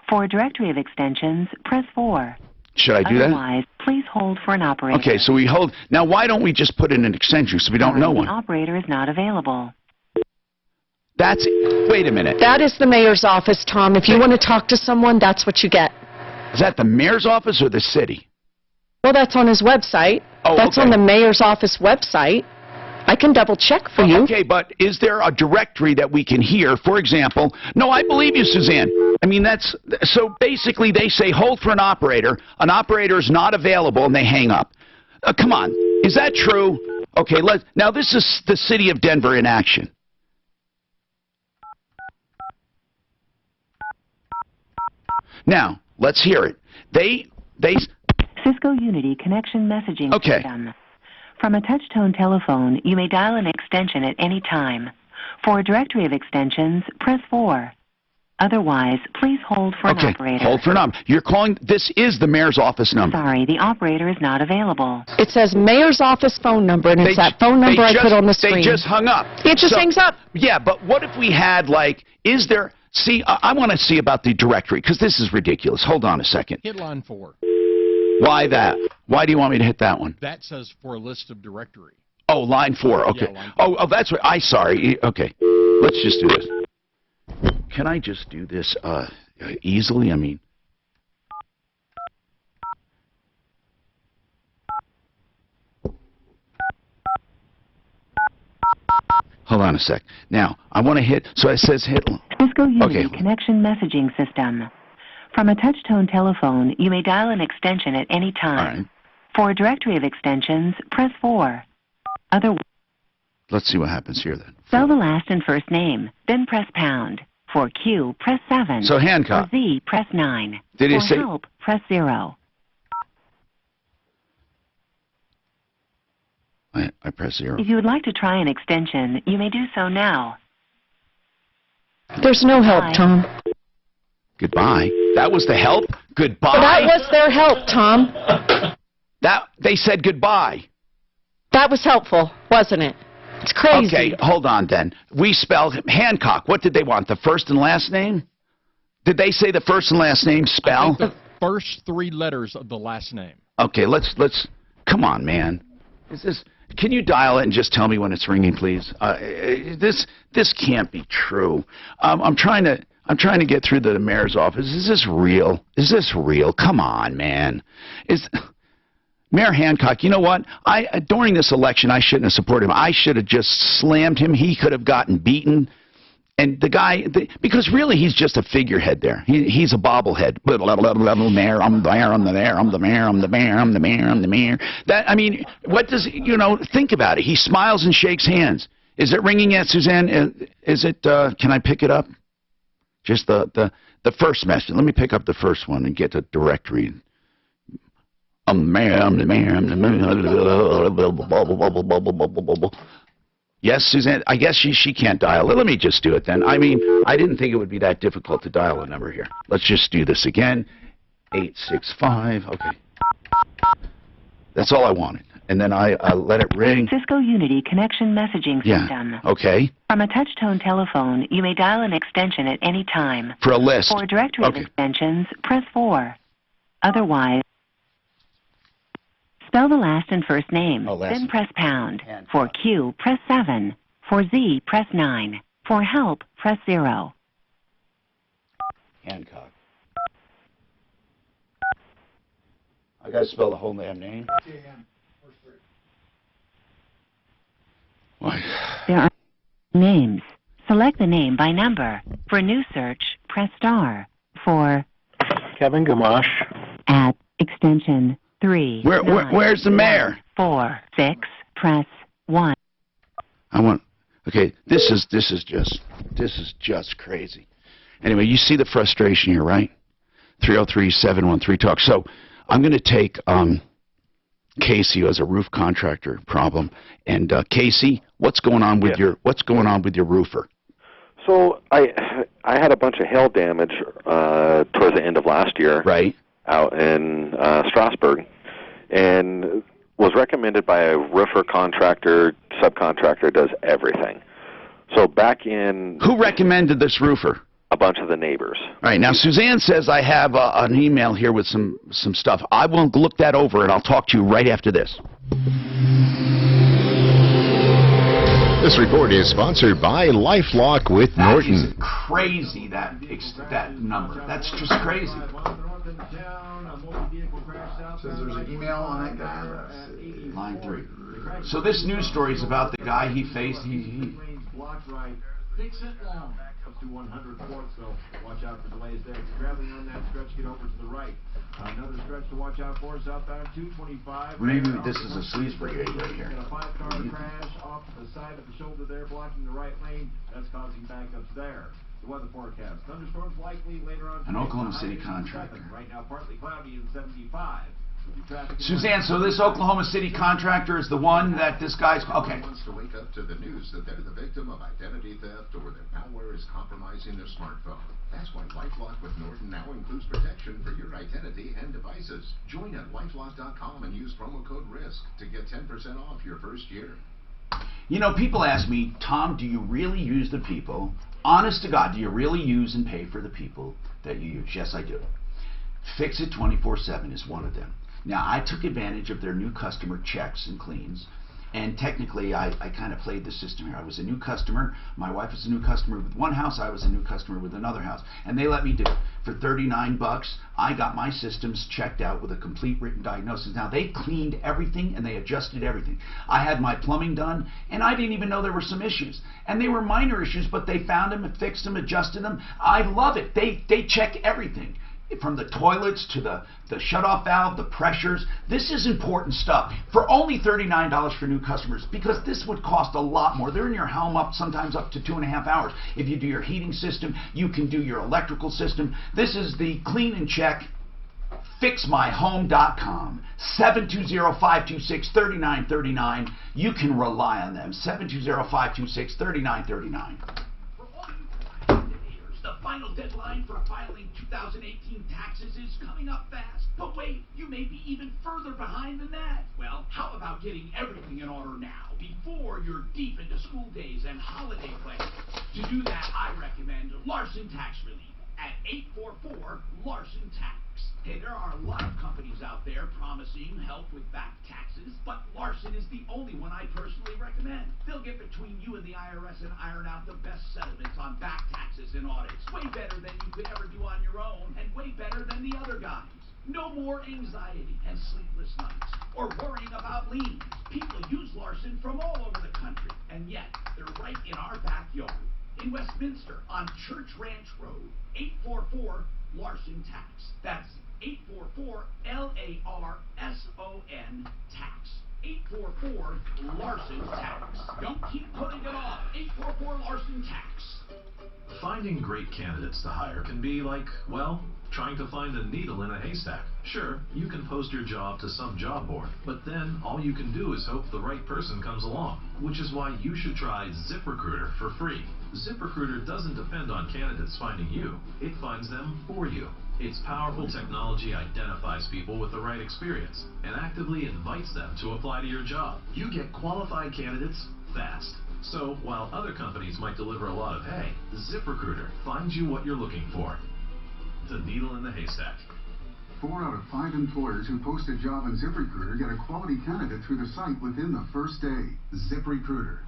For a directory of extensions, press 4. Should I do that? Otherwise, please hold for an operator. Okay, so we hold. Now, why don't we just put in an extension so we don't know one? The operator is not available. Wait a minute. That is the mayor's office, Tom. If you want to talk to someone, that's what you get. Is that the mayor's office or the city? Well, that's on his website. Oh, that's okay. on the mayor's office website. I can double check for you. Okay, but is there a directory that we can hear? For example, no, I believe you, Suzanne. I mean, so basically they say hold for an operator is not available, and they hang up. Come on, is that true? Okay, now this is the city of Denver in action. Now, let's hear it. Cisco Unity Connection Messaging System. From a touch-tone telephone, you may dial an extension at any time. For a directory of extensions, press 4. Otherwise, please hold for an operator. Hold for an operator. You're calling, this is the mayor's office number. Sorry, the operator is not available. It says mayor's office phone number, and it's that phone number I put on the screen. They just hung up. It just hangs up. Yeah, but what if we had, is there... See, I want to see about the directory, because this is ridiculous. Hold on a second. Hit line 4. Why that? Why do you want me to hit that one? That says for a list of directory. Oh, line 4. Okay. Yeah, line 4. Oh, that's what... Sorry. Okay. Let's just do this. Can I just do this easily? I mean... Hold on a sec. Now, I want to hit... So it says hit... Cisco Unity Connection Messaging System. From a touch-tone telephone, you may dial an extension at any time. All right. For a directory of extensions, press 4. Otherwise... Let's see what happens here, then. Spell the last and first name, then press pound. For Q, press 7. So Hancock. For Z, press 9. Did he For say... help, press 0. I press 0. If you would like to try an extension, you may do so now. There's no help, Tom. Goodbye. That was the help? Goodbye? That was their help, Tom. They said goodbye. That was helpful, wasn't it? It's crazy. Okay, hold on then. We spelled Hancock. What did they want? The first and last name? Did they say the first and last name spell? The first 3 letters of the last name. Okay, let's come on, man. Can you dial it and just tell me when it's ringing, please? This can't be true. I'm trying to get through to the mayor's office. Is this real? Is this real? Come on, man. Mayor Hancock, you know what? During this election, I shouldn't have supported him. I should have just slammed him. He could have gotten beaten. And the guy, because really he's just a figurehead there. He's a bobblehead. Mayor, I'm there, I'm the mayor, I'm the mayor, I'm the mayor, I'm the mayor, I'm the mayor. What does, think about it. He smiles and shakes hands. Is it ringing yet, Suzanne? Is it, can I pick it up? Just the first message. Let me pick up the first one and get the directory. I'm the mayor, I'm the mayor, I'm the mayor. Yes, Suzanne, I guess she can't dial it. Let me just do it then. I mean, I didn't think it would be that difficult to dial a number here. Let's just do this again. 865, okay. That's all I wanted. And then I let it ring. Cisco Unity Connection Messaging System. Yeah, okay. From a touch-tone telephone, you may dial an extension at any time. For a list. For a directory of extensions, press 4. Otherwise... Spell the last and first name, then press pound. For Q, press 7. For Z, press 9. For help, press 0. Hancock. I gotta spell the whole damn name. What? There are names. Select the name by number. For a new search, press star. For Kevin Gamache. At extension 3. Where's the mayor? 4, 6, press 1. Okay, this is just crazy. Anyway, you see the frustration here, right? 303-713-TALK. So I'm going to take Casey, who has a roof contractor problem. And Casey, what's going on with your roofer? So I had a bunch of hail damage towards the end of last year, right, out in Strasbourg, and was recommended by a roofer contractor, subcontractor, does everything. So back in... Who recommended this roofer? A bunch of the neighbors. All right, now Suzanne says I have an email here with some stuff. I will look that over and I'll talk to you right after this. This report is sponsored by LifeLock with Norton. That is crazy, that number. That's just crazy. Says there's an email on that guy. Line 3. So this news story is about the guy he faced. Fix it long. Up to 100 Portsville. Watch out for delays there. If you're traveling on that stretch, get over to the right. Another stretch to watch out for southbound 225. Maybe this is a sleaze brigade right here. Got a 5-car crash off to the side of the shoulder there, blocking the right lane. That's causing backups there. The weather forecast. Thunderstorms likely later on. An Oklahoma City contractor. Right now, partly cloudy and 75. Suzanne, so this Oklahoma City contractor is the one that this guy's... Okay. Wants to wake up to the news that they're the victim of identity theft or that malware is compromising their smartphone. That's why LifeLock with Norton now includes protection for your identity and devices. Join at LifeLock.com and use promo code RISK to get 10% off your first year. You know, people ask me, Tom, do you really use the people? Honest to God, do you really use and pay for the people that you use? Yes, I do. Fix It 24/7 is one of them. Now, I took advantage of their new customer checks and cleans, and technically I kind of played the system here. I was a new customer. My wife was a new customer with one house. I was a new customer with another house, and they let me do it. For $39, I got my systems checked out with a complete written diagnosis. Now, they cleaned everything, and they adjusted everything. I had my plumbing done, and I didn't even know there were some issues. And they were minor issues, but they found them and fixed them, adjusted them. I love it. They check everything. From the toilets to the shutoff valve, the pressures. This is important stuff. For only $39 for new customers, because this would cost a lot more. They're in your home sometimes up to 2.5 hours. If you do your heating system, you can do your electrical system. This is the clean and check. FixMyHome.com. 720-526-3939. You can rely on them. 720-526-3939. The final deadline for filing 2018 taxes is coming up fast. But wait, you may be even further behind than that. Well, how about getting everything in order now, before you're deep into school days and holiday plans? To do that, I recommend Larson Tax Relief at 844-LARSON-TAX. Hey, there are a lot of companies out there promising help with back taxes, but Larson is the only one I personally recommend. They'll get between you and the IRS and iron out the best settlements on back taxes and audits. Way better than you could ever do on your own, and way better than the other guys. No more anxiety and sleepless nights, or worrying about liens. People use Larson from all over the country, and yet they're right in our backyard. In Westminster, on Church Ranch Road, 844-LARSON-TAX. That's 844-LARSON tax. 844-LARSON-TAX. Don't keep putting it off. 844-LARSON-TAX. Finding great candidates to hire can be like, well, trying to find a needle in a haystack. Sure, you can post your job to some job board, but then all you can do is hope the right person comes along, which is why you should try ZipRecruiter for free. ZipRecruiter doesn't depend on candidates finding you, it finds them for you. Its powerful technology identifies people with the right experience and actively invites them to apply to your job. You get qualified candidates fast. So, while other companies might deliver a lot of hay, ZipRecruiter finds you what you're looking for. The needle in the haystack. 4 out of 5 employers who post a job on ZipRecruiter get a quality candidate through the site within the first day. ZipRecruiter.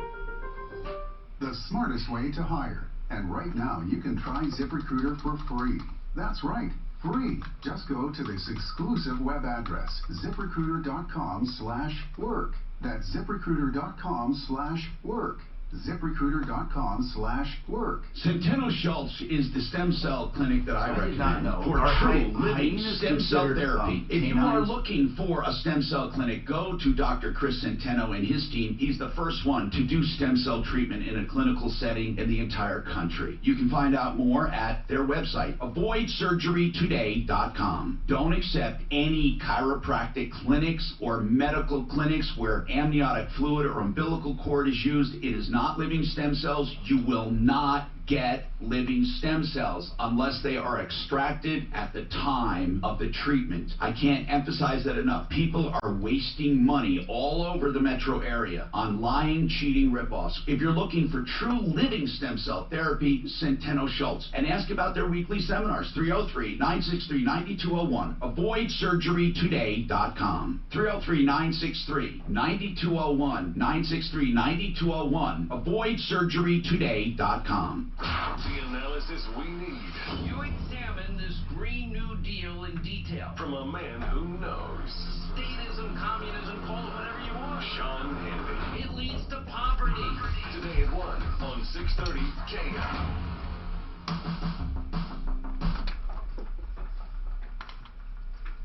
The smartest way to hire. And right now, you can try ZipRecruiter for free. That's right, free. Just go to this exclusive web address, ZipRecruiter.com/work. That's ZipRecruiter.com/work. ZipRecruiter.com/work. Centeno Schultz is the stem cell clinic that I did not know. for true living Hyenas stem cell therapy. If you are canines. looking for a stem cell clinic, go to Dr. Chris Centeno and his team. He's the first one to do stem cell treatment in a clinical setting in the entire country. You can find out more at their website, avoidsurgerytoday.com. Don't accept any chiropractic clinics or medical clinics where amniotic fluid or umbilical cord is used. It is not living stem cells. You will not get living stem cells unless they are extracted at the time of the treatment. I can't emphasize that enough. People are wasting money all over the metro area on lying, cheating ripoffs. If you're looking for true living stem cell therapy, Centeno Schultz. And ask about their weekly seminars, 303-963-9201. AvoidSurgeryToday.com. 303-963-9201. 963-9201. AvoidSurgeryToday.com. The analysis we need. You examine this Green New Deal in detail. From a man who knows. Statism, communism, call it whatever you want. Sean Hannity. It leads to poverty. Today at 1 on 630 KM.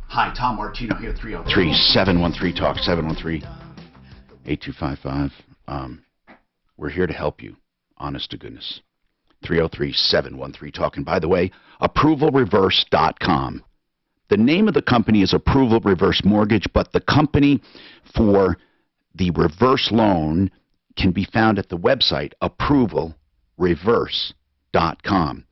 Hi, Tom Martino here, 303-713-TALK, 713-8255. We're here to help you, honest to goodness. 303-713-TALK. And by the way, ApprovalReverse.com. The name of the company is Approval Reverse Mortgage, but the company for the reverse loan can be found at the website ApprovalReverse.com.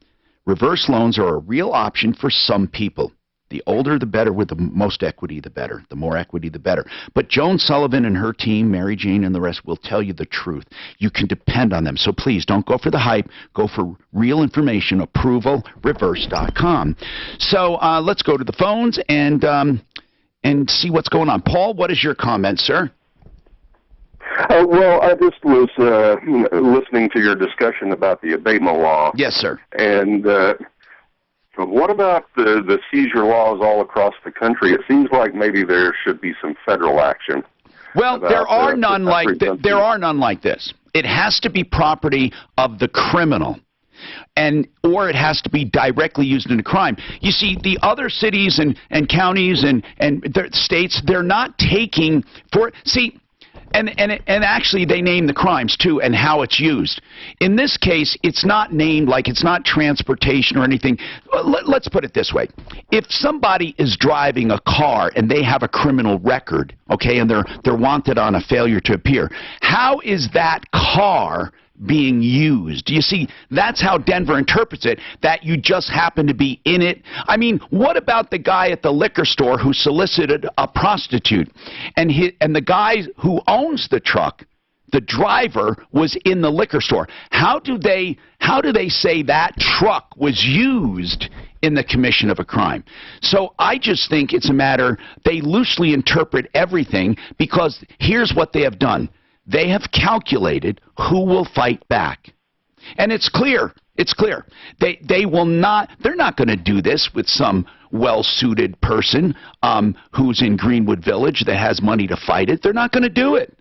Reverse loans are a real option for some people. The older, the better. With the most equity, the better. The more equity, the better. But Joan Sullivan and her team, Mary Jane and the rest, will tell you the truth. You can depend on them. So please, don't go for the hype. Go for real information, ApprovalReverse.com. So let's go to the phones and see what's going on. Paul, what is your comment, sir? Well, I just was listening to your discussion about the abatement law. Yes, sir. And what about the seizure laws all across the country? It seems like maybe there should be some federal action. Well, there are none like this. It has to be property of the criminal, or it has to be directly used in a crime. You see, the other cities and counties and states, they're not taking for And actually, they name the crimes, too, and how it's used. In this case, it's not named, like it's not transportation or anything. Let's put it this way. If somebody is driving a car and they have a criminal record, okay, and they're wanted on a failure to appear, how is that car being used? You see, that's how Denver interprets it, that you just happen to be in it. I mean, what about the guy at the liquor store who solicited a prostitute, and the guy who owns the truck, the driver, was in the liquor store? How do they say that truck was used in the commission of a crime? So I just think it's a matter, they loosely interpret everything, because here's what they have done. They have calculated who will fight back. And it's clear. It's clear. They will not, they're not going to do this with some well-suited person who's in Greenwood Village that has money to fight it. They're not going to do it.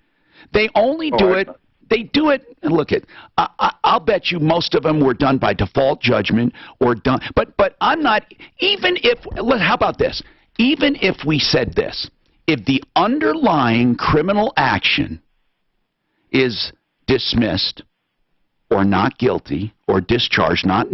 They only do it. They do it, and look at, I'll bet you most of them were done by default judgment or done, but I'm not, even if, how about this? Even if we said this, if the underlying criminal action is dismissed or not guilty or discharged, not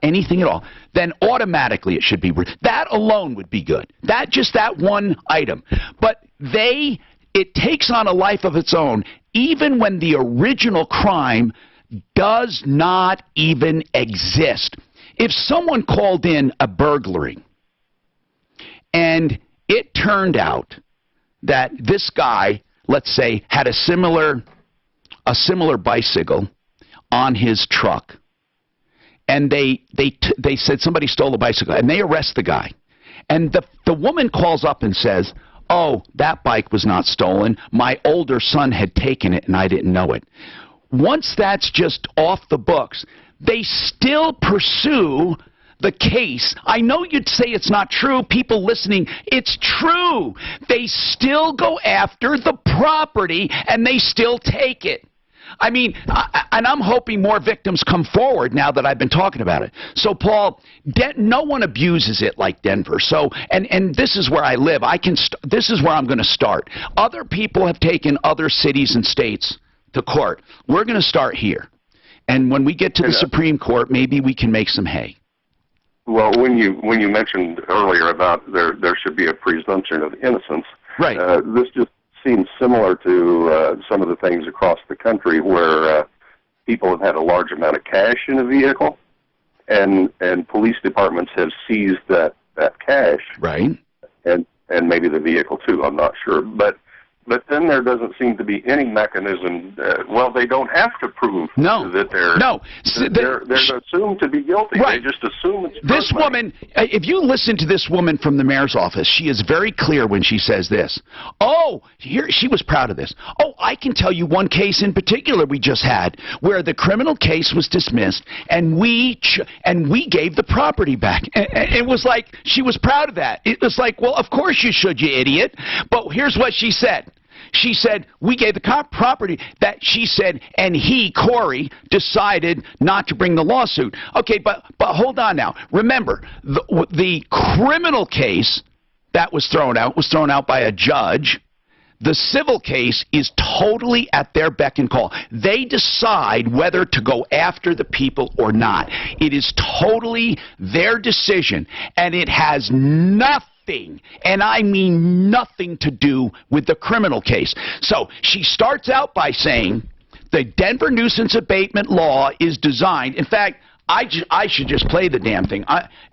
anything at all, then automatically it should be. That alone would be good. That one item. But it takes on a life of its own, even when the original crime does not even exist. If someone called in a burglary and it turned out that this guy, let's say, had a similar bicycle on his truck, and they said somebody stole the bicycle, and they arrest the guy, and the woman calls up and says, "Oh, that bike was not stolen. My older son had taken it and I didn't know it." Once that's just off the books, they still pursue the case. I know you'd say it's not true. People listening, it's true. They still go after the property and they still take it. I mean, and I'm hoping more victims come forward now that I've been talking about it. So, Paul, no one abuses it like Denver. So, and this is where I live. This is where I'm going to start. Other people have taken other cities and states to court. We're going to start here. And when we get to the Supreme Court, maybe we can make some hay. Well, when you mentioned earlier about there should be a presumption of innocence, right? This just seems similar to some of the things across the country where people have had a large amount of cash in a vehicle, and police departments have seized that cash. Right. And maybe the vehicle too. I'm not sure, but then there doesn't seem to be any mechanism. Well, they don't have to prove that they're assumed to be guilty. Right. They just assume it's this woman. If you listen to this woman from the mayor's office, she is very clear when she says this. Oh, here she was proud of this. Oh, I can tell you one case in particular we just had where the criminal case was dismissed and we gave the property back. And it was like she was proud of that. It was like, well, of course you should, you idiot. But here's what she said. She said, we gave the property that she said, and he, Corey, decided not to bring the lawsuit. Okay, but hold on now. Remember, the criminal case that was thrown out by a judge. The civil case is totally at their beck and call. They decide whether to go after the people or not. It is totally their decision, and it has nothing, and I mean nothing, to do with the criminal case. So she starts out by saying the Denver nuisance abatement law is designed, in fact, I should just play the damn thing,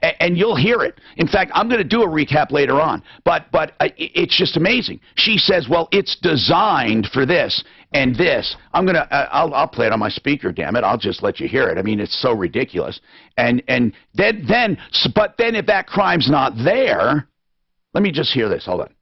and you'll hear it. In fact, I'm going to do a recap later on, but it's just amazing. She says, well, it's designed for this and this. I'll play it on my speaker, damn it. I'll just let you hear it. I mean, it's so ridiculous. But then if that crime's not there, let me just hear this. Hold on.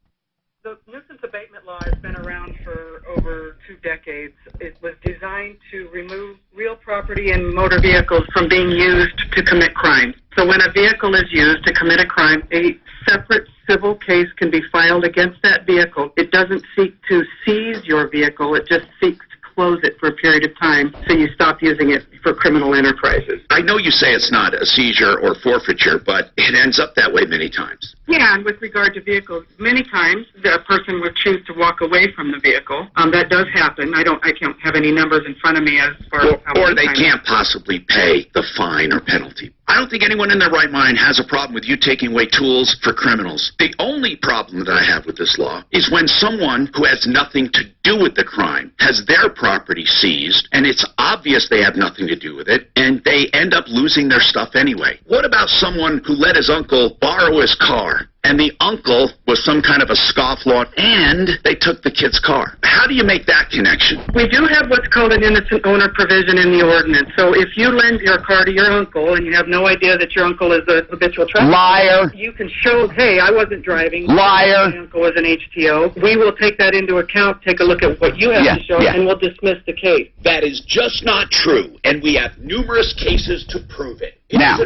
The nuisance abatement law has been around for over 2 decades. It was designed to remove real property and motor vehicles from being used to commit crime. So when a vehicle is used to commit a crime, a separate civil case can be filed against that vehicle. It doesn't seek to seize your vehicle. It just seeks to close it for a period of time so you stop using it for criminal enterprises. I know you say it's not a seizure or forfeiture, but it ends up that way many times. Yeah, and with regard to vehicles, many times the person would choose to walk away from the vehicle. That does happen. I can't have any numbers in front of me as far as how many or they times. can't possibly pay the fine or penalty. I don't think anyone in their right mind has a problem with you taking away tools for criminals. The only problem that I have with this law is when someone who has nothing to do with the crime has their property seized, and it's obvious they have nothing to do with it, and they end up losing their stuff anyway. What about someone who let his uncle borrow his car, and the uncle was some kind of a scofflaw, and they took the kid's car? How do you make that connection? We do have what's called an innocent owner provision in the ordinance. So if you lend your car to your uncle and you have no idea that your uncle is a habitual trafficker, liar, you can show, hey, I wasn't driving. Liar. My uncle was an HTO. We will take that into account, take a look at what you have to show, and we'll dismiss the case. That is just not true, and we have numerous cases to prove it. Now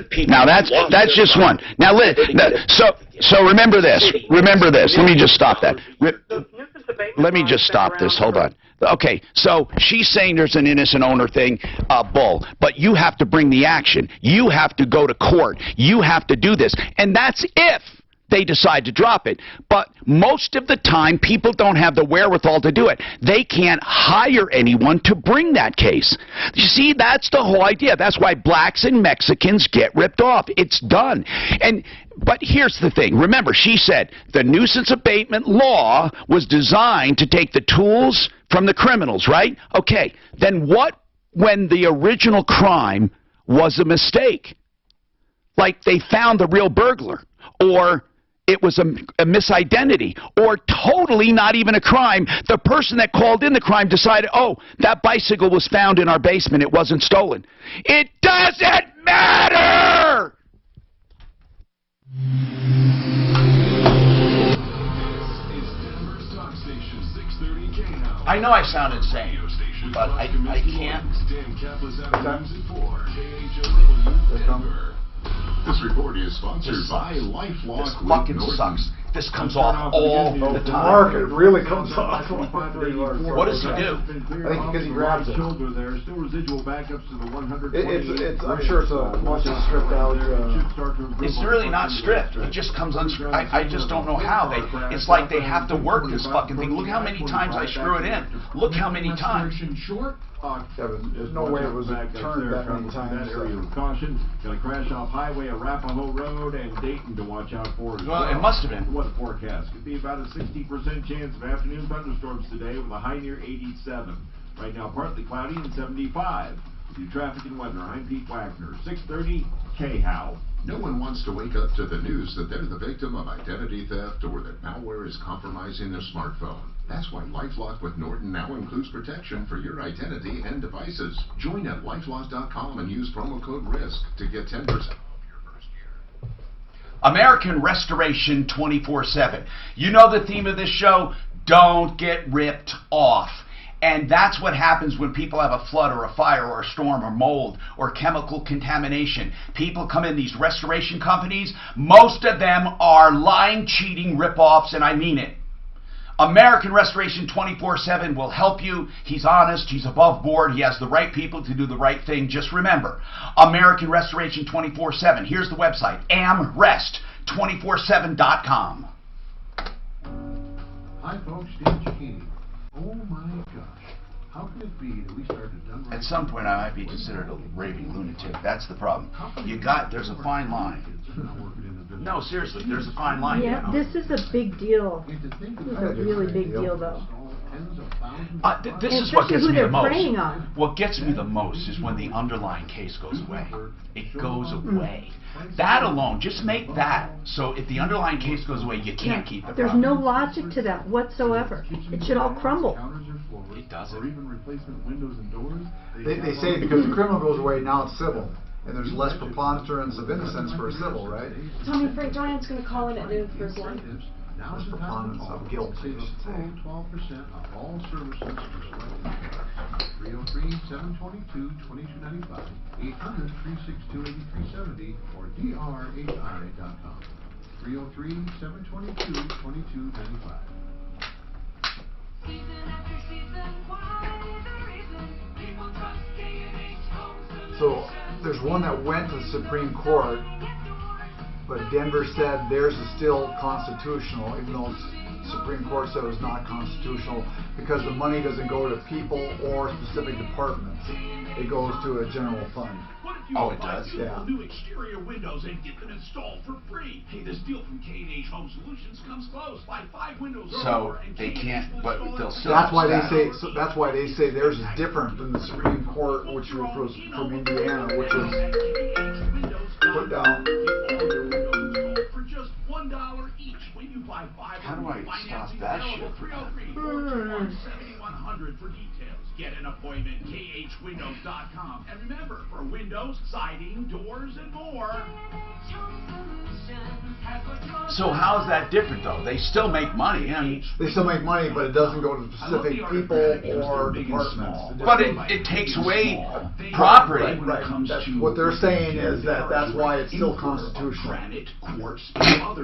that's just one. Now, so remember this. Remember this. Let me just stop that. Let me just stop this. Hold on. Okay, so she's saying there's an innocent owner thing, bull. But you have to bring the action. You have to go to court. You have to do this. And that's if they decide to drop it. But most of the time, people don't have the wherewithal to do it. They can't hire anyone to bring that case. You see, that's the whole idea. That's why blacks and Mexicans get ripped off. It's done. But here's the thing. Remember, she said the nuisance abatement law was designed to take the tools from the criminals, right? Okay, then what when the original crime was a mistake? Like they found the real burglar, or it was a misidentity, or totally not even a crime. The person that called in the crime decided, oh, that bicycle was found in our basement. It wasn't stolen. It doesn't matter! I know I sound insane, but I can't. This report is sponsored by LifeLock. This fucking sucks. This comes off all the time. Mark, it really comes off. What does he do? I think because he grabs it. There are still residual backups to the 120. I'm sure it's a bunch of stripped out. It's really not stripped. It just comes unstripped. I just don't know how. It's like they have to work this fucking thing. Look how many times I screw it in. Look how many times. There's no way it was turned that many times. That area of caution. Going to crash off Highway Arapahoe Road and Dayton to watch out for as well. Well, it must have been. What forecast? Could be about a 60% chance of afternoon thunderstorms today with a high near 87. Right now, partly cloudy and 75. With your traffic and weather, I'm Pete Wagner, 630 KHOW. No one wants to wake up to the news that they're the victim of identity theft or that malware is compromising their smartphone. That's why LifeLock with Norton now includes protection for your identity and devices. Join at lifelock.com and use promo code RISK to get 10% off your first year. American Restoration 24/7. You know the theme of this show? Don't get ripped off. And that's what happens when people have a flood or a fire or a storm or mold or chemical contamination. People come in, these restoration companies, most of them are lying, cheating, rip-offs, and I mean it. American Restoration 24/7 will help you. He's honest, he's above board, he has the right people to do the right thing. Just remember, American Restoration 24/7. Here's the website, amrest247.com. Hi folks, Steve Cicchini. Oh my gosh, how can it be that we started done right? At some point I might be considered a raving lunatic. That's the problem. There's a fine line. No, seriously, there's a fine line. Yeah, this is a big deal. This is a really big deal, though. This is what gets me the most. Preying on. What gets me the most is when the underlying case goes away. It goes away. That alone, just make that so if the underlying case goes away, you can't keep the There's property. no logic to that whatsoever. It should all crumble. It doesn't. Or even replacement windows and doors. They say because the criminal goes away, now it's civil. And there's less preponderance of innocence for a civil, right? Tommy Frank Ryan's going to call in at noon for his lunch. Less preponderance of guilt, I should say. 12% of all services for selected 303-722-2295, 800-362-8370, or drhi.com. 303-722-2295. So there's one that went to the Supreme Court, but Denver said theirs is still constitutional, even though the Supreme Court said it was not constitutional, because the money doesn't go to people or specific departments. It goes to a general fund. Oh, it does? Yeah. New exterior windows and get them installed for free. Hey, this deal from K&H Home Solutions comes close. Buy 5 windows or So more and they K&H can't, will but install they'll it. still. That's why they say. So that's why they say theirs is different than the Supreme Court, which was from Indiana, which was put down. For just $1 each when you buy 5. How do I stop that shit? 303-421-7100 for details. Get an appointment, khwindows.com. And remember, for windows, siding, doors, and more. So how is that different, though? They still make money. I mean, They still make money, but it doesn't go to specific people or departments. but it takes away property. Right. That's what they're saying is that's why it's still constitutional.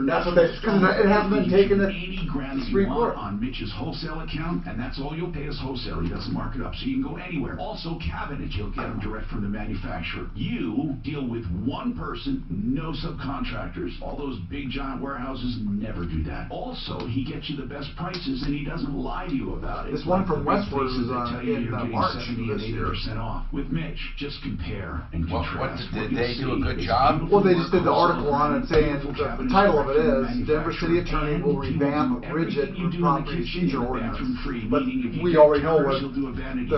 That's what they, because it hasn't been taken to the Supreme Court. On Mitch's wholesale account, and that's all you'll pay is wholesale. He doesn't mark it up, so you can go anywhere. Also, cabinets, you'll get them direct from the manufacturer. You deal with one person, no subcontractors. All those big giant warehouses never do that. Also, he gets you the best prices, and he doesn't lie to you about it. This one from Westwood was in March 70 and this year. 80% off. With Mitch, just compare and contrast. Did they do a good job? Well, they just did the article on it saying, the title of it is, Denver City Attorney will revamp rigid property procedure ordinance. But we already know what the revamp is.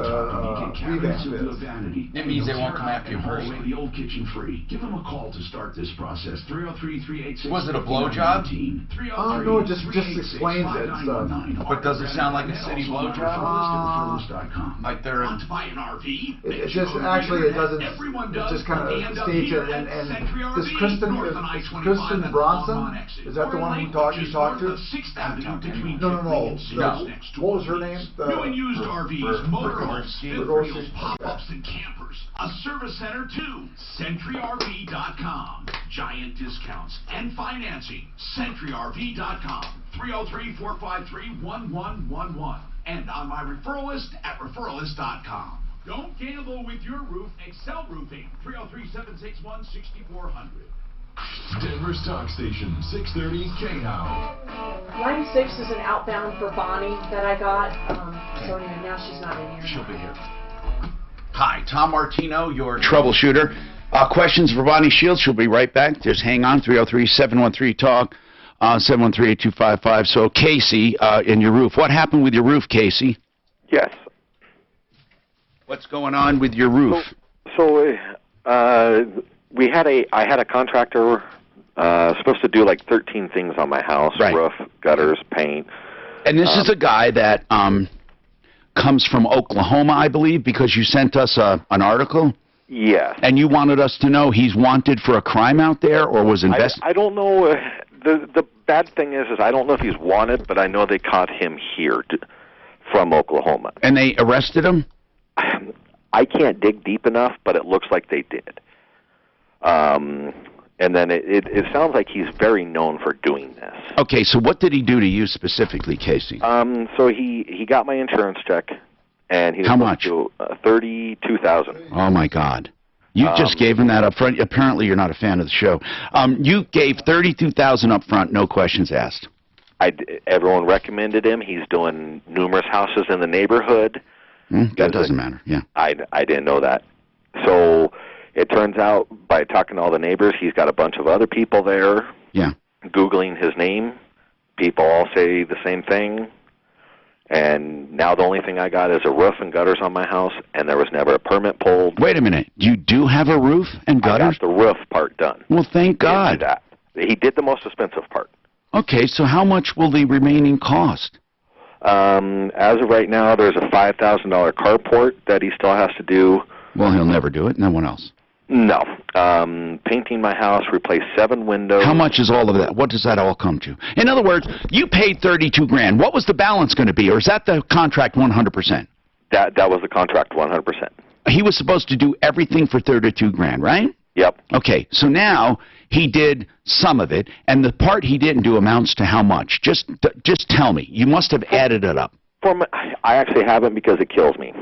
It means they won't come after you first. The old kitchen free. Give them a call to start this process. 303-386. Was it a blowjob? No, it just explains it. But does it sound like a city blowjob? Like they're Want to buy an RV? It just actually it doesn't. It just kind of states it. And this Kristen Bronson, is that the one you talked to? No. What was her name? New and used RVs, motorhomes, fifth wheels, pop-ups, and campers. A service center too. CentryRV.com. Giant discounts and financing. CentryRV.com. 303-453-1111. And on my referral list at referralist.com. Don't gamble with your roof. Excel Roofing. 303-761-6400. Denver's Talk Station, 630 KHOW. Line 6 is an outbound for Bonnie that I got. So anyway, now she's not in here. She'll be here. Hi, Tom Martino, your troubleshooter. Questions for Bonnie Shields. She'll be right back. Just hang on. 303-713-TALK, 713-8255. So Casey, in your roof. What happened with your roof, Casey? Yes. What's going on with your roof? I had a contractor supposed to do like 13 things on my house, roof, gutters, paint. And this is a guy that comes from Oklahoma, I believe, because you sent us an article? Yes. And you wanted us to know he's wanted for a crime out there or was investigated? I don't know. The bad thing is I don't know if he's wanted, but I know they caught him here from Oklahoma. And they arrested him? I can't dig deep enough, but it looks like they did. And then it sounds like he's very known for doing this. Okay, so what did he do to you specifically, Casey? So he got my insurance check, and he was How much? To $32,000. Oh my God! You just gave him that up front. Apparently, you're not a fan of the show. You gave $32,000 up front, no questions asked. Everyone recommended him. He's doing numerous houses in the neighborhood. That doesn't matter. Yeah. I didn't know that. So it turns out, by talking to all the neighbors, he's got a bunch of other people there. Yeah. Googling his name. People all say the same thing. And now the only thing I got is a roof and gutters on my house, and there was never a permit pulled. Wait a minute. You do have a roof and gutters? I got the roof part done. Well, thank God. He did the most expensive part. Okay, so how much will the remaining cost? As of right now, there's a $5,000 carport that he still has to do. Well, he'll never do it. No one else. No. Painting my house, replace 7 windows. How much is all of that? What does that all come to? In other words, you paid $32,000. What was the balance going to be, or is that the contract 100%? That was the contract 100%. He was supposed to do everything for $32,000, right? Yep. Okay, so now he did some of it, and the part he didn't do amounts to how much? Just tell me. You must have added it up. I actually haven't because it kills me.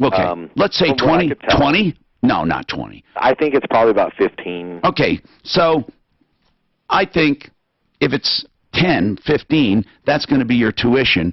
Okay, let's say 20? 20? No, not 20. I think it's probably about 15. Okay, so I think if it's 10, 15, that's going to be your tuition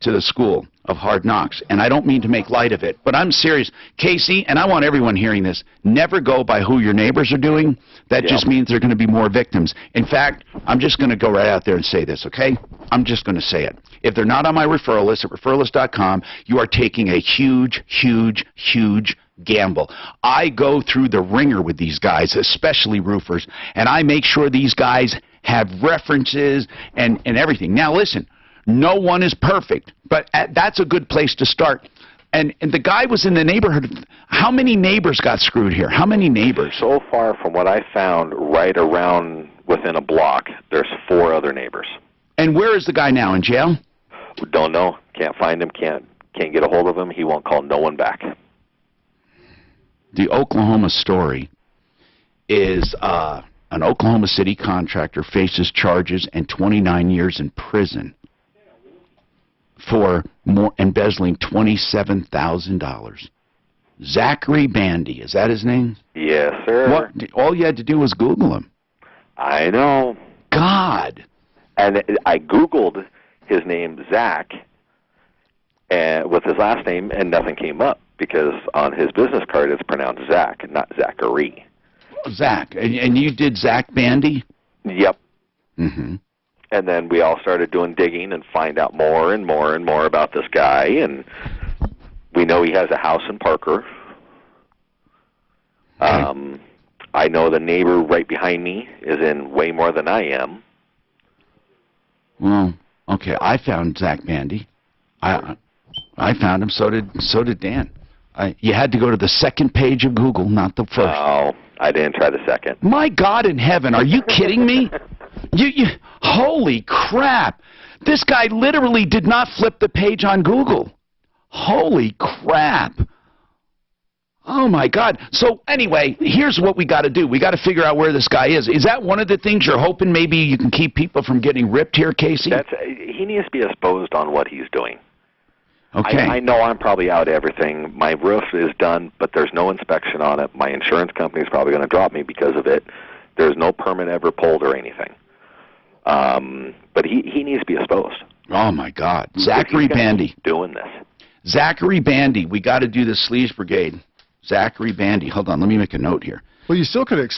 to the school of hard knocks. And I don't mean to make light of it, but I'm serious. Casey, and I want everyone hearing this, never go by who your neighbors are doing. That just means there are going to be more victims. In fact, I'm just going to go right out there and say this, okay? I'm just going to say it. If they're not on my referral list at referralist.com, you are taking a huge, huge, huge gamble. I go through the ringer with these guys, especially roofers, and I make sure these guys have references and everything. Now, listen. No one is perfect, but that's a good place to start. And the guy was in the neighborhood. How many neighbors got screwed here? How many neighbors? So far, from what I found, right around within a block, there's 4 other neighbors. And where is the guy now? In jail? Don't know. Can't find him. Can't get a hold of him. He won't call no one back. The Oklahoma story is an Oklahoma City contractor faces charges and 29 years in prison for embezzling $27,000. Zachary Bandy, is that his name? Yes, sir. All you had to do was Google him. I know. God. And I Googled his name, Zach, with his last name, and nothing came up because on his business card it's pronounced Zach, not Zachary. Zach. And you did Zach Bandy? Yep. Mm-hmm. And then we all started doing digging and find out more and more and more about this guy. And we know he has a house in Parker. I know the neighbor right behind me is in way more than I am. Well, okay, I found Zach Bandy. I found him. So did Dan. You had to go to the second page of Google, not the first. No, I didn't try the second. My God in heaven, are you kidding me? You holy crap! This guy literally did not flip the page on Google. Holy crap! Oh my God! So anyway, here's what we got to do. We got to figure out where this guy is. Is that one of the things you're hoping maybe you can keep people from getting ripped here, Casey? He needs to be exposed on what he's doing. Okay. I know I'm probably out everything. My roof is done, but there's no inspection on it. My insurance company is probably going to drop me because of it. There's no permit ever pulled or anything. But he needs to be exposed. Oh my God, Zachary Bandy doing this. Zachary Bandy, we got to do the Sleaze Brigade. Zachary Bandy. Hold on, let me make a note here. Well, you still could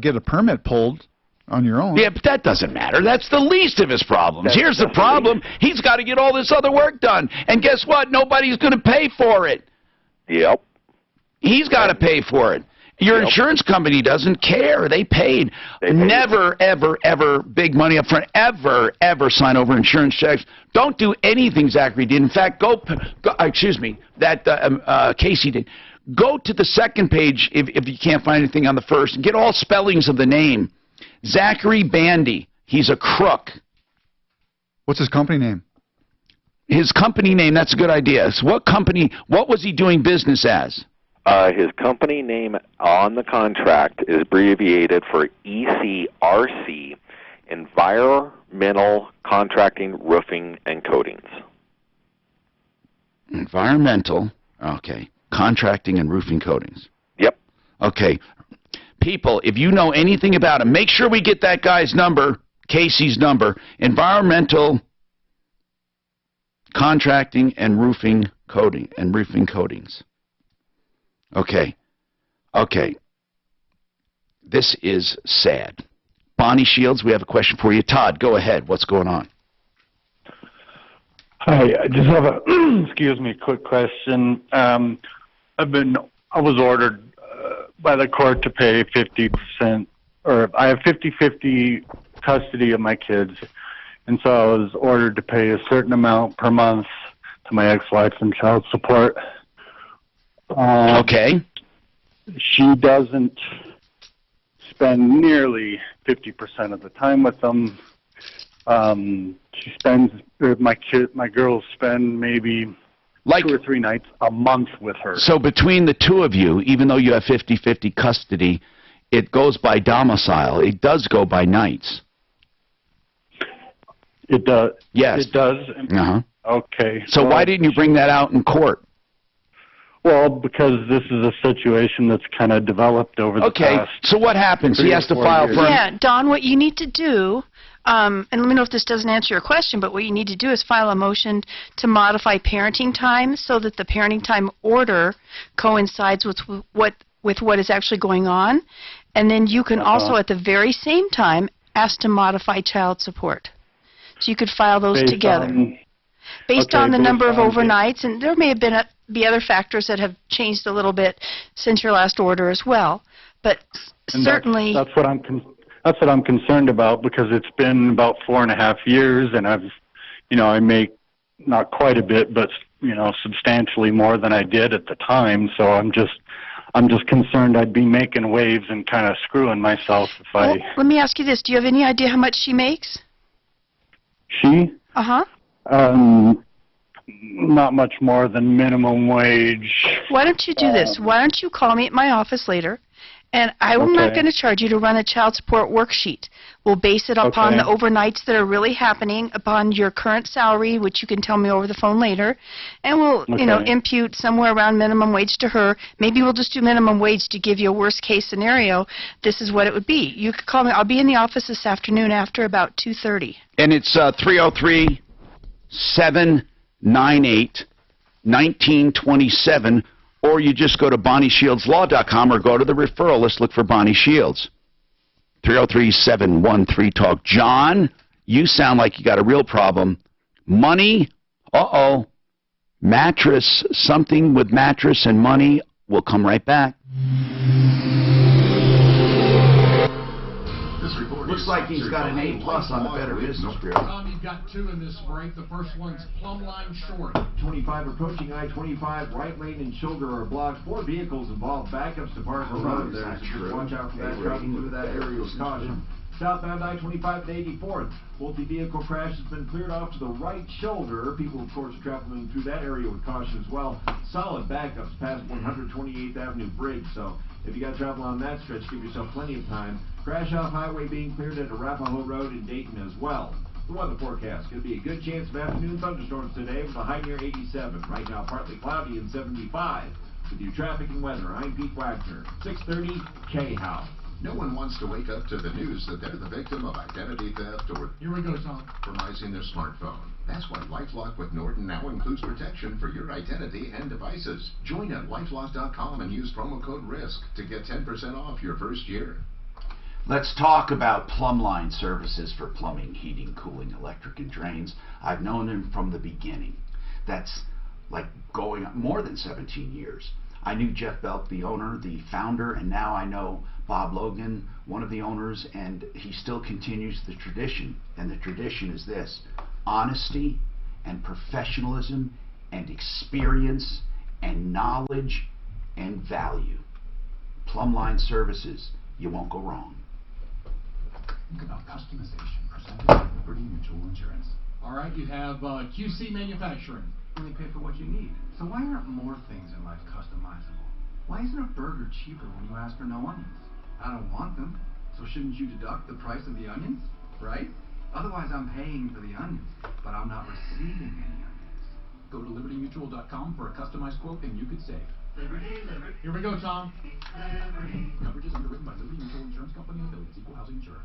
get a permit pulled on your own. Yeah, but that doesn't matter. That's the least of his problems. Here's the problem. He's got to get all this other work done. And guess what? Nobody's going to pay for it. Yep. He's got to pay for it. Your insurance company doesn't care. They paid. Never, ever, ever big money up front. Ever, ever sign over insurance checks. Don't do anything Zachary did. In fact, Casey did. Go to the second page if you can't find anything on the first. And get all spellings of the name. Zachary Bandy. He's a crook. What's his company name? His company name, that's a good idea. So what was he doing business as? His company name on the contract is abbreviated for ECRC, Environmental Contracting, Roofing, and Coatings. Environmental, okay. Contracting and Roofing Coatings. Yep. Okay. People, if you know anything about him, make sure we get that guy's number, Casey's number, Environmental Contracting and Roofing Coatings. Okay. This is sad. Bonnie Shields, we have a question for you. Todd, go ahead. What's going on? Hi, I just have a quick question. I was ordered by the court to pay 50%, or I have 50-50 custody of my kids, and so I was ordered to pay a certain amount per month to my ex-wife in child support. Okay. She doesn't spend nearly 50% of the time with them. My girls spend maybe 2 or 3 nights a month with her. So between the two of you, even though you have 50-50 custody, it goes by domicile. It does go by nights. It does? Yes. It does? Uh-huh. Okay. So why didn't you bring that out in court? Well, because this is a situation that's kind of developed over the past. So what happens? He has to file for... Yeah, Don, what you need to do, and let me know if this doesn't answer your question, but what you need to do is file a motion to modify parenting time so that the parenting time order coincides with what is actually going on. And then you can also, at the very same time, ask to modify child support. So you could file those together. Based on the number of overnights, and there may have been be other factors that have changed a little bit since your last order as well. But certainly... That's what I'm concerned about, because it's been about 4.5 years, and I make not quite a bit, but substantially more than I did at the time. So I'm just concerned I'd be making waves and kind of screwing myself if Let me ask you this: do you have any idea how much she makes? She? Uh-huh. Not much more than minimum wage. Why don't you do this? Why don't you call me at my office later, and I'm not going to charge you to run a child support worksheet. We'll base it upon the overnights that are really happening, upon your current salary, which you can tell me over the phone later, and we'll, impute somewhere around minimum wage to her. Maybe we'll just do minimum wage to give you a worst case scenario. This is what it would be. You could call me. I'll be in the office this afternoon after about 2:30. And it's 303-798-1927, or you just go to BonnieShieldsLaw.com or go to the referral list, look for Bonnie Shields. 303-713-TALK. John, you sound like you got a real problem. Money, mattress, something with mattress and money. We'll come right back. Looks like he's got an A+ on the Better Business Bureau. Tom, you've got 2 in this break. The first one's Plumline Short. 25 approaching I-25, right lane and shoulder are blocked. 4 vehicles involved. Backups to Parker Road. There's watch out for that. Traveling through that area with caution. Southbound I-25 and 84th. Multi-vehicle crash has been cleared off to the right shoulder. People, of course, are traveling through that area with caution as well. Solid backups past 128th Avenue Bridge. So if you got to travel on that stretch, give yourself plenty of time. Crash off highway being cleared at Arapahoe Road in Dayton as well. The weather forecast. Could be a good chance of afternoon thunderstorms today with a high near 87. Right now, partly cloudy and 75. With your traffic and weather, I'm Pete Wagner. 630 K-How. No one wants to wake up to the news that they're the victim of identity theft or compromising their smartphone. That's why LifeLock with Norton now includes protection for your identity and devices. Join at LifeLock.com and use promo code RISK to get 10% off your first year. Let's talk about Plumline Services for plumbing, heating, cooling, electric, and drains. I've known him from the beginning. That's like going more than 17 years. I knew Jeff Belk, the owner, the founder, and now I know Bob Logan, one of the owners, and he still continues the tradition. And the tradition is this: honesty and professionalism and experience and knowledge and value. Plumbline Services, you won't go wrong. Think about customization presented by Liberty Mutual Insurance. All right, you have QC Manufacturing. Only pay for what you need. So why aren't more things in life customizable? Why isn't a burger cheaper when you ask for no onions? I don't want them, so shouldn't you deduct the price of the onions, right? Otherwise I'm paying for the onions, but I'm not receiving any onions. Go to libertymutual.com for a customized quote and you could save. Here we go, Tom. Coverage is underwritten by Liberty Mutual Insurance Company and affiliates, equal housing insurer.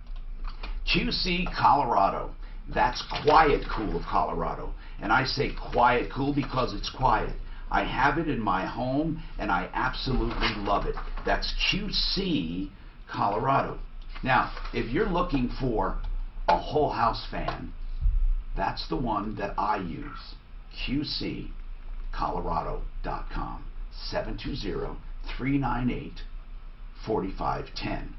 QC Colorado. That's Quiet Cool of Colorado. And I say quiet cool because it's quiet. I have it in my home and I absolutely love it. That's QC Colorado. Now, if you're looking for a whole house fan, that's the one that I use. QCColorado.com. 720-398-4510.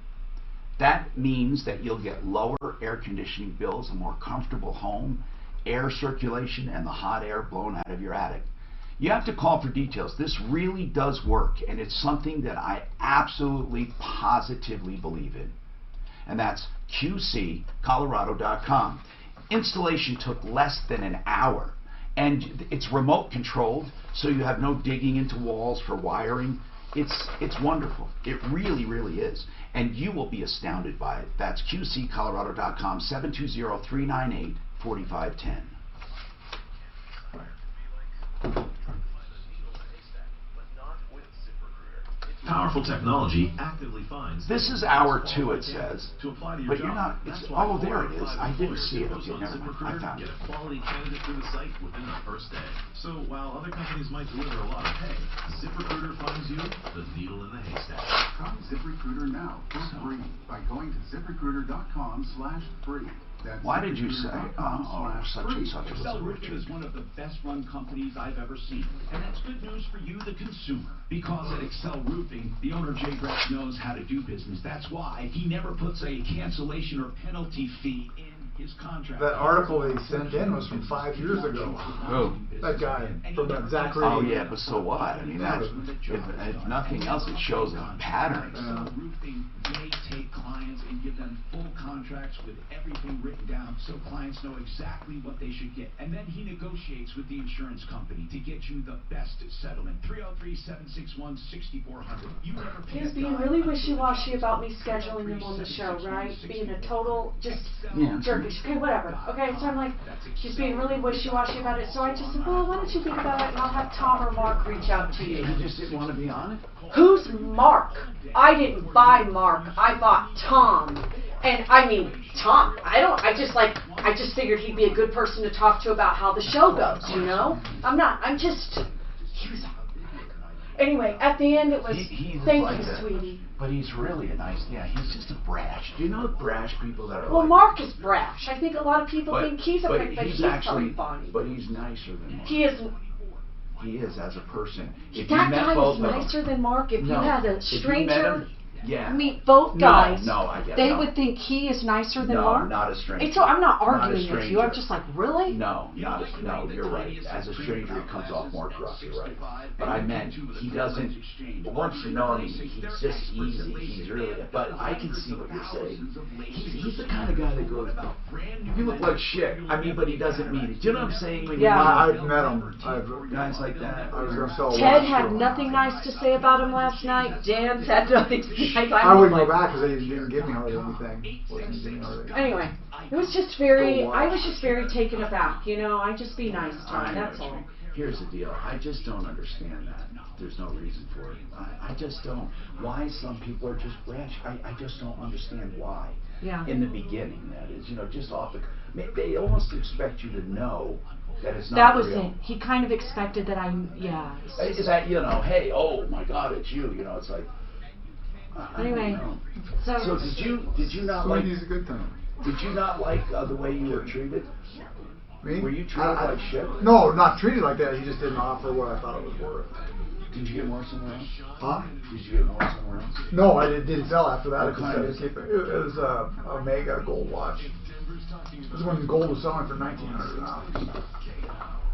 That means that you'll get lower air conditioning bills, a more comfortable home, air circulation, and the hot air blown out of your attic. You have to call for details. This really does work, and it's something that I absolutely, positively believe in. And that's QCColorado.com. Installation took less than an hour, and it's remote controlled, so you have no digging into walls for wiring. It's wonderful. It really, really is. And you will be astounded by it. That's QCColorado.com, 720-398-4510. Powerful technology actively finds. This is hour 2, it says. To apply to your but job. you're not. It's, oh, there it is. I didn't see it. Okay, never mind. I found it. Get a quality candidate through the site within the first day. So while other companies might deliver a lot of pay, ZipRecruiter finds you the needle in the haystack. Try ZipRecruiter now for free by going to ZipRecruiter.com/free. That's Why did you say, such and such was Excel a Roofing is one of the best-run companies I've ever seen. And that's good news for you, the consumer. Because at Excel Roofing, the owner, Jay Gretsch, knows how to do business. That's why he never puts a cancellation or penalty fee in his contract. That article they sent in was from 5 years ago. Who? That guy from that Zachary. Oh, yeah, but so what? I mean, that's, if nothing else, it shows a pattern. Excel Roofing, they take clients and give them full contracts with everything written down so clients know exactly what they should get. And then he negotiates with the insurance company to get you the best settlement. 303-761-6400. You never pay. He's being really wishy-washy about me scheduling him on the show, right? Being a total just jerkish. Okay, whatever. Okay, so I'm like, she's being really wishy-washy about it. So I just said, well, why don't you think about it and I'll have Tom or Mark reach out to you. You just didn't want to be on it? Who's Mark? I didn't buy Mark. I bought Tom. And I mean, Tom, I just figured he'd be a good person to talk to about how the show goes, you know? Anyway, at the end it was, thank you, sweetie. But he's really a nice, he's just a brash. Do you know brash people that are Well, like, Mark is brash. I think a lot of people think he's a brash, but he's actually probably funny. But he's nicer than Mark. He is. He is as a person. If That you met guy both is of nicer them, than Mark. If you had a stranger meet both guys, they would think he is nicer than No, Mark. not a stranger. And so I'm not arguing Not a with you. I'm stranger. just like, really? No, you're right. As a stranger, it comes off more gruff. You're right. But I meant he doesn't. Once you know him, he's just easy. He's really. But I can see what you're saying. He's the kind of guy that goes, "You look like shit." I mean, but he doesn't mean it. Do you know what I'm saying? When I've met him. Guys like that. I was going to sell Ted had nothing nice to say about him last night. Dan had nothing nice. I wouldn't go back because they didn't give me hardly anything. Anyway, it was just very, I was just very taken aback, you know, I just be nice to him, that's all. Here's the deal. I just don't understand that. There's no reason for it. I just don't. Why some people are just brash. I just don't understand why. Yeah. In the beginning, that is. You know, just off the... They almost expect you to know that it's not That was real. it. He kind of expected that Is that, you know, hey, oh my God, it's you. You know, it's like... Anyway, so did you not like... Sweetie's a good thing. Did you not like the way you were treated? Me? Were you treated like shit? No, not treated like that. He just didn't offer what I thought it was worth. Did you get more somewhere else? Huh? Did you get more somewhere else? No, I didn't sell after that. I decided to keep it. It was a mega gold watch. It was when gold was selling for $1,900 an ounce.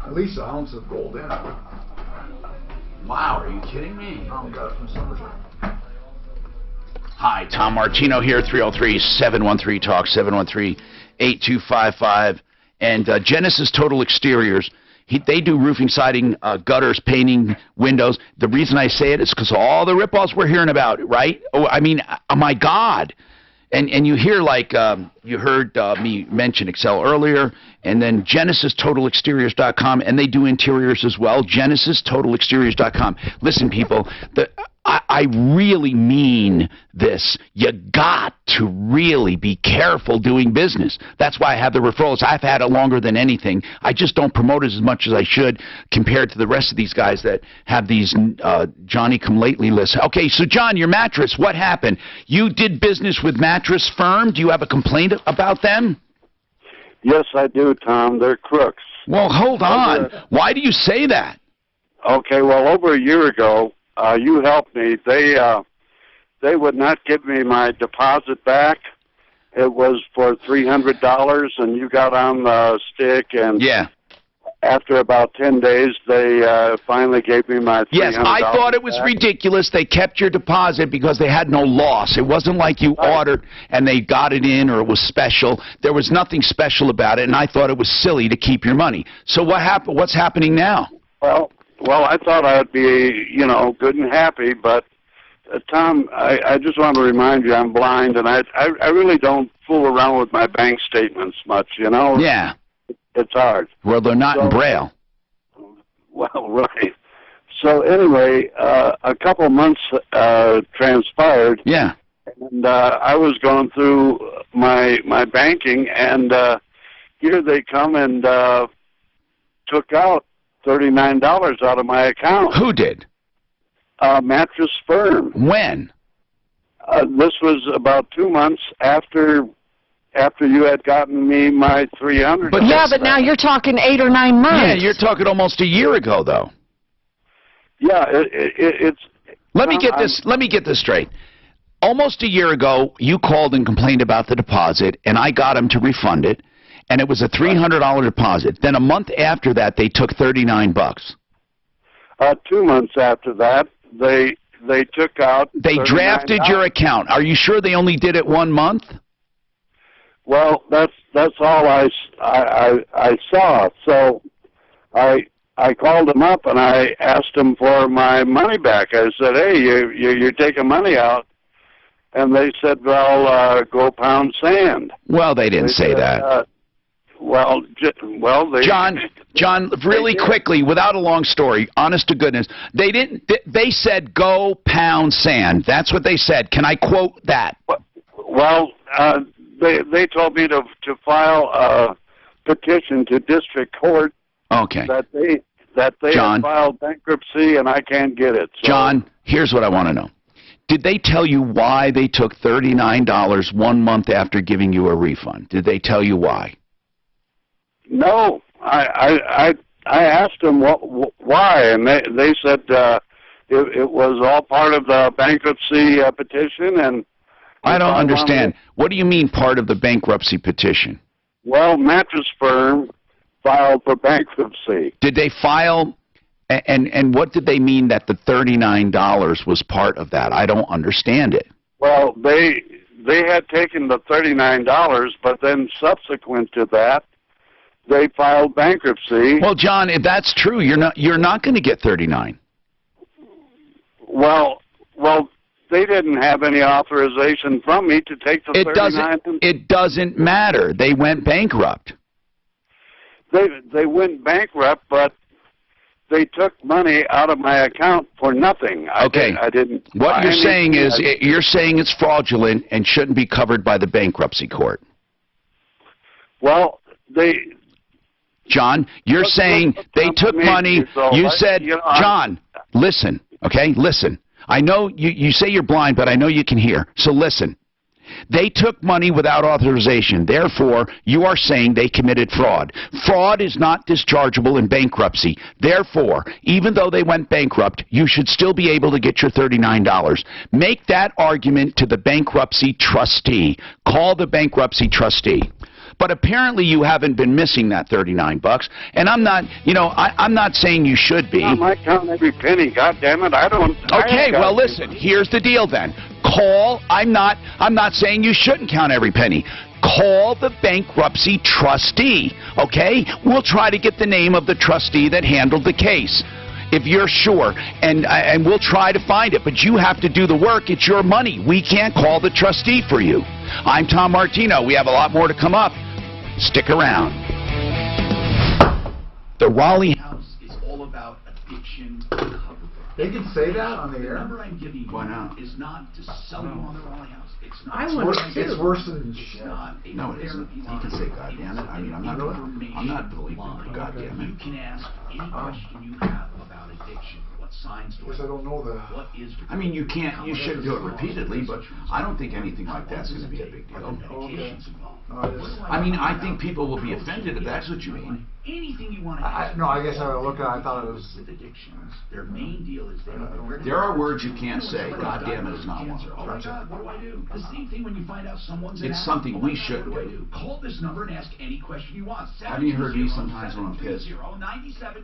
At least an ounce of gold in it. Wow, are you kidding me? I got it from Somerset. Hi, Tom Martino here, 303-713-TALK, 713-8255. And Genesis Total Exteriors, they do roofing, siding, gutters, painting, windows. The reason I say it is because all the ripoffs we're hearing about, right? Oh, I mean, oh my God. And you hear, like, you heard me mention Excel earlier, and then GenesisTotalExteriors.com, and they do interiors as well, GenesisTotalExteriors.com. Listen, people, I really mean this. You got to really be careful doing business. That's why I have the referrals. I've had it longer than anything. I just don't promote it as much as I should compared to the rest of these guys that have these Johnny-come-lately lists. Okay, so John, your mattress, what happened? You did business with Mattress Firm. Do you have a complaint about them? Yes, I do, Tom. They're crooks. Well, hold on. Why do you say that? Okay, well, over a year ago, you helped me. They would not give me my deposit back. It was for $300, and you got on the stick. And yeah. After about 10 days, they finally gave me my $300. Yes, I thought it was ridiculous. They kept your deposit because they had no loss. It wasn't like you ordered and they got it in or it was special. There was nothing special about it, and I thought it was silly to keep your money. So what happened? What's happening now? Well, I thought I'd be, good and happy, but Tom, I just want to remind you I'm blind, and I really don't fool around with my bank statements much, Yeah. It's hard. Well, they're not in Braille. Well, right. So anyway, a couple months transpired. Yeah. And I was going through my banking, and here they come and took out $39 out of my account. Who did? Mattress Firm. When? This was about 2 months after you had gotten me my $300. But now you're talking 8 or 9 months. Yeah, you're talking almost a year ago, though. Yeah, it's. Let me get this straight. Almost a year ago, you called and complained about the deposit, and I got them to refund it, and it was a $300 deposit. Then a month after that, they took $39. 2 months after that, they took out. They drafted your account. Are you sure they only did it 1 month? Well, that's all I saw. So I called them up and I asked them for my money back. I said, "Hey, you're taking money out," and they said, "Well, go pound sand." Well, they didn't say that. They. John, really quickly, without a long story, honest to goodness, they didn't. They said, "Go pound sand." That's what they said. Can I quote that? Well. They told me to file a petition to district court. Okay. That they have filed bankruptcy and I can't get it. So. John, here's what I want to know. Did they tell you why they took $39 1 month after giving you a refund? Did they tell you why? No. I asked them why, and they said it was all part of the bankruptcy petition. And I don't understand. What do you mean part of the bankruptcy petition? Well, Mattress Firm filed for bankruptcy. Did they file, and what did they mean that the $39 was part of that? I don't understand it. Well, they had taken the $39, but then subsequent to that, they filed bankruptcy. Well, John, if that's true, you're not going to get $39. Well. They didn't have any authorization from me to take the $39. It doesn't matter. They went bankrupt. They went bankrupt, but they took money out of my account for nothing. Okay. I didn't. What you're saying is you're saying it's fraudulent and shouldn't be covered by the bankruptcy court. Well, John, you're saying they took money. You said, John, listen, okay, listen. I know you say you're blind, but I know you can hear. So listen. They took money without authorization. Therefore, you are saying they committed fraud. Fraud is not dischargeable in bankruptcy. Therefore, even though they went bankrupt, you should still be able to get your $39. Make that argument to the bankruptcy trustee. Call the bankruptcy trustee. But apparently you haven't been missing that $39, and I'm not, I'm not saying you should be. I might count every penny. God damn it, I don't. Okay, well listen. Here's the deal then. Call. I'm not saying you shouldn't count every penny. Call the bankruptcy trustee. Okay? We'll try to get the name of the trustee that handled the case, if you're sure, and we'll try to find it. But you have to do the work. It's your money. We can't call the trustee for you. I'm Tom Martino. We have a lot more to come up. Stick around. The Raleigh House is all about addiction recovery. They can say that on the air? The number I'm giving you Why not? is not to sell you on the Raleigh House. It's not. I want to It's worse than It's not a No, it isn't. He can say goddamn it. I mean, I'm not believing the goddamn You it. can ask any question you have about addiction. What signs do Because I don't know that. What is I mean, you shouldn't do it repeatedly, but I don't think anything like that's going to be a big deal. medications involved? I mean, I think people will be offended if that's what you mean. Anything you want to No, I guess I would look at it, I thought it was... with addictions. Their main deal is There are words you can't say. God damn it is not one. Oh my God, what do I do? The same thing when you find out someone's an It's addict. something Oh my we God, should what do. Call this number and ask any question you want. Haven't you heard me sometimes when I'm pissed?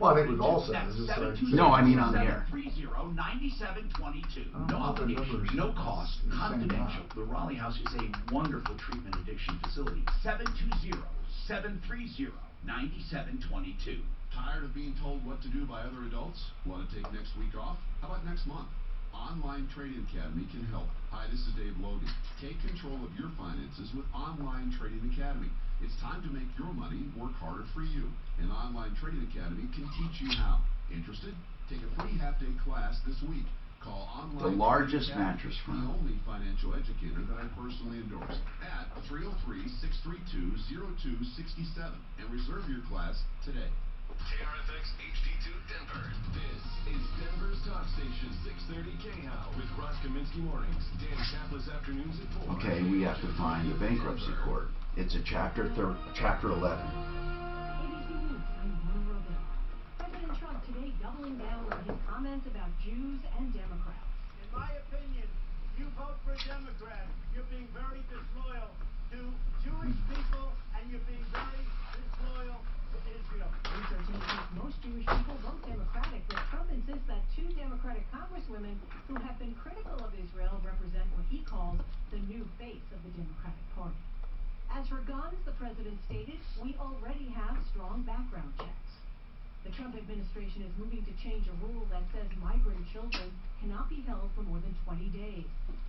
Well, I think we've all said this. No, I mean on the air. 9722. No Not the obligation, numbers. no cost, Same confidential. The Raleigh House is a wonderful treatment addiction facility. 720-730-9722. Tired of being told what to do by other adults? Want to take next week off? How about next month? Online Trading Academy can help. Hi, this is Dave Logan. Take control of your finances with Online Trading Academy. It's time to make your money work harder for you. And Online Trading Academy can teach you how. Interested? Take a free half-day class this week. Call Online The largest Trading mattress Academy, firm. the only financial educator that I personally endorse, at 303-632-0267 and reserve your class today. KRFX HD2 Denver. This is Denver's Talk Station, 630 KHOW with Ross Kaminsky mornings, Dan Kaplis afternoons at 4. Okay, we have to find the bankruptcy court. It's a chapter 11. President Trump today doubling down on his comments about Jews and Democrats. In my opinion, you vote for a Democrat, you're being very disloyal to Jewish people, and you're being very disloyal to Israel. Research indicates most Jewish people vote Democratic, but Trump insists that two Democratic congresswomen who have been critical of Israel represent what he calls the new face of the Democratic Party. As for guns, the president stated, we already have strong background checks. The Trump administration is moving to change a rule that says migrant children cannot be held for more than 20 days.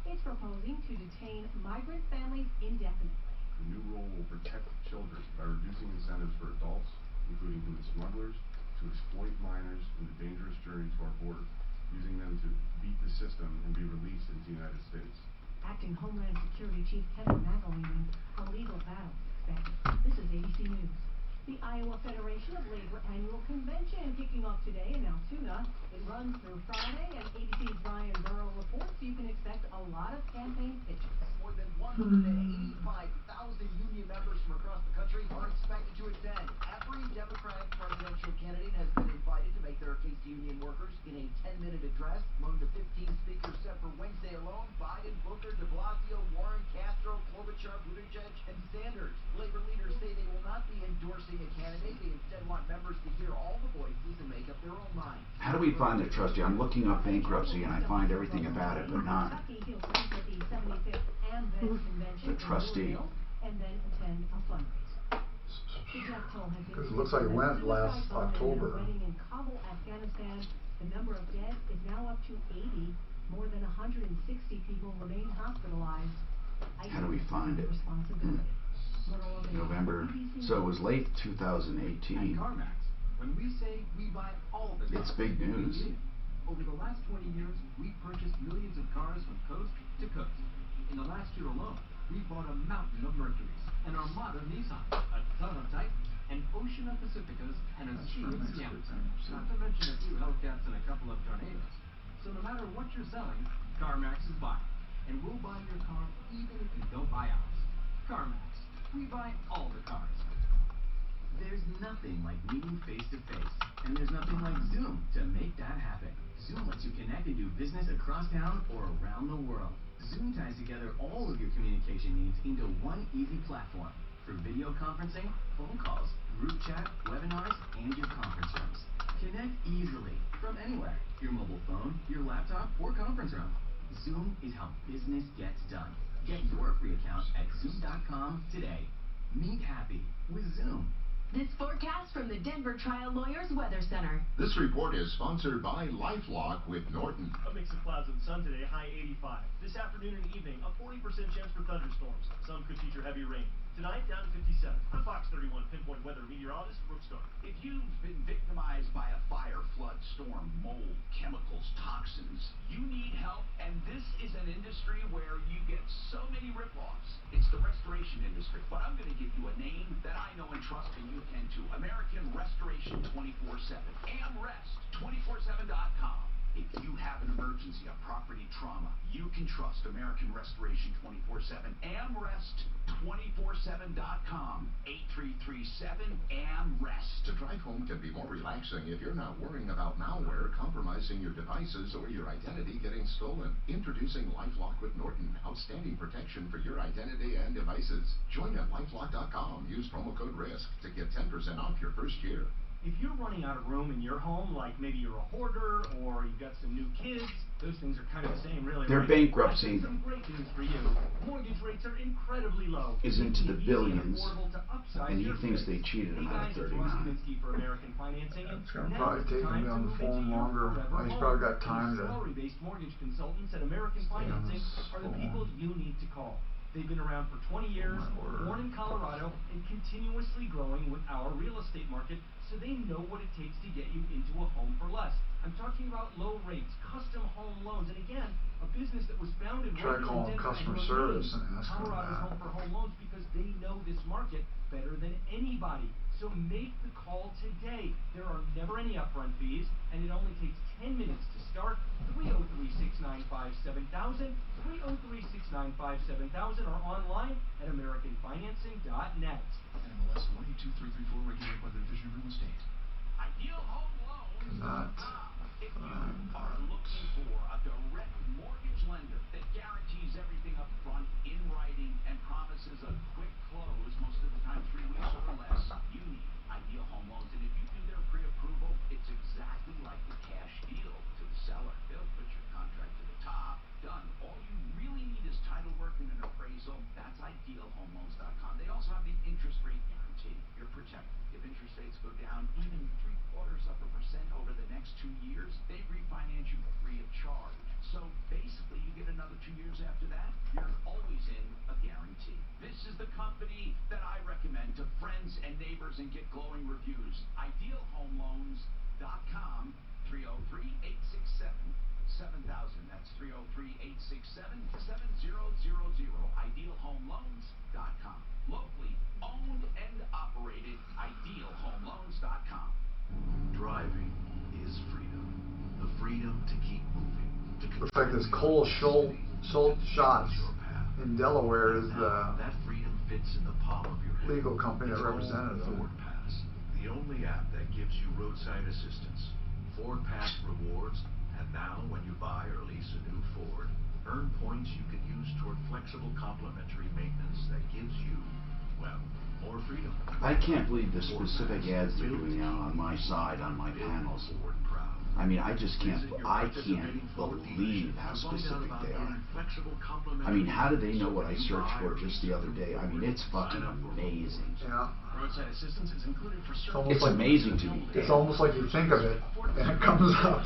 It's proposing to detain migrant families indefinitely. The new rule will protect children by reducing incentives for adults, including human smugglers, to exploit minors in the dangerous journey to our border, using them to beat the system and be released into the United States. Acting Homeland Security Chief Kevin McAleenan, a legal battle expected. This is ABC News. The Iowa Federation of Labor Annual Convention kicking off today in Altoona. It runs through Friday, and ABC's Brian Burrow reports you can expect a lot of campaign pitches. More than 185,000 union members from across the country are expected to attend. Every Democratic presidential candidate has been invited to make their case to union workers in a 10-minute address. Among the 15 speakers set for Wednesday alone, Biden, Booker, de Blasio, Warren, Castro, Klobuchar, Buttigieg, and Sanders. Labor leaders say they will not be endorsing a candidate. They instead want members to hear all the voices and make up their own mind. How do we find the trustee? I'm looking up bankruptcy and I find everything about it, but not the trustee. And then attend a fundraiser. The death toll has Because it looks like it went last October. In Kabul, Afghanistan, the number of dead is now up to 80. More than 160 people remain hospitalized. How do we find it? November. So it was late 2018. CarMax, when we say we buy all the It's big news. Over the last 20 years, we've purchased millions of cars from coast to coast. In the last year alone, we bought a mountain of Mercuries, an Armada Nissan, a ton of Titan, an Ocean of Pacificas, and a sea of Scammers. Not to mention a few Hellcats and a couple of Tornadoes. So no matter what you're selling, CarMax is buying. and we'll buy your car even if you don't buy ours. CarMax. We buy all the cars. There's nothing like meeting face-to-face, and there's nothing like Zoom to make that happen. Zoom lets you connect and do business across town or around the world. Zoom ties together all of your communication needs into one easy platform for video conferencing, phone calls, group chat, webinars, and your conference rooms. Connect easily from anywhere, your mobile phone, your laptop, or conference room. Zoom is how business gets done. Get your free account at Zoom.com today. Meet happy with Zoom. This forecast from the Denver Trial Lawyers Weather Center. This report is sponsored by LifeLock with Norton. A mix of clouds and sun today, high 85. This afternoon and evening, a 40% chance for thunderstorms. Some could feature heavy rain. Tonight, down to 57. I'm Fox 31 Pinpoint Weather Meteorologist Brooke Stark. If you've been victimized by a fire, flood, storm, mold, chemicals, toxins, you need help, and this is an industry where you get so many rip-offs. It's the restoration industry, but I'm going to give you a name that I know and trust, and you can too. American Restoration 24/7. AmRest247.com. If you have an emergency, a property trauma, you can trust American Restoration 24/7. AmRest247.com. 8337-AMREST. The drive home can be more relaxing if you're not worrying about malware compromising your devices or your identity getting stolen. Introducing LifeLock with Norton. Outstanding protection for your identity and devices. Join at LifeLock.com. Use promo code RISK to get 10% off your first year. If you're running out of room in your home, like maybe you're a hoarder or you've got some new kids, those things are kind of the same, really. Their bankruptcy Some great news for you. Mortgage rates are incredibly low. is into the billions, Affordable to upsize and he your thinks fix. they cheated him Hey out of guys, it's 39. Ross Kaminsky for American Financing. It's going to probably take me on the phone longer. He's probably got time to... Salary-based mortgage consultants at American Financing are the people you need to call. They've been around for 20 years, born in Colorado, and continuously growing with our real estate market, so they know what it takes to get you into a home for less. I'm talking about low rates, custom home loans, and again, a business that was founded Try calling customer service and ask them Colorado's that. Home for Home Loans because they know this market better than anybody. So make the call today. There are never any upfront fees, and it only takes 10 minutes to start. 303-695-7000, 303-695-7000, or online at AmericanFinancing.net. NMLS 182334, regulated by the Division of Real Estate. Ideal Home Loans. If you are looking for a direct mortgage lender that guarantees everything up front in writing and promises a quick close, most of the time 3 weeks or less, you need Ideal Home Loans. And if you do their pre-approval, it's exactly like the cash deal to the seller. They'll put your contract to the top, done. All you really need is title work and an appraisal. That's IdealHomeLoans.com. They also have the interest rate guarantee. You're protected. If interest rates go down even 0.75% over the next 2 years, they refinance you free of charge. So basically, you get another 2 years after that, you're always in a guarantee. This is the company that I recommend to friends and neighbors and get glowing reviews. IdealHomeLoans.com, 303-867-7000. That's 303-867-7000. IdealHomeLoans.com. Locally owned and operated. IdealHomeLoans.com. Driving is freedom. The freedom to keep moving. Looks like this Cole Schultz Shots in Delaware is the That freedom fits in the palm of your hand. legal company that It's called represented them. Ford Pass, the only app that gives you roadside assistance. Ford Pass rewards, and now when you buy or lease a new Ford, earn points you can use toward flexible complimentary maintenance that gives you, well, more freedom. I can't believe the specific ads they're doing out on my side, on my panels. I mean, I just can't believe how specific they are. I mean, how do they know what I searched for just the other day? I mean, it's fucking amazing. Yeah. Roadside assistance is included for It's amazing to me, Dan. It's almost like you think of it, and it comes up.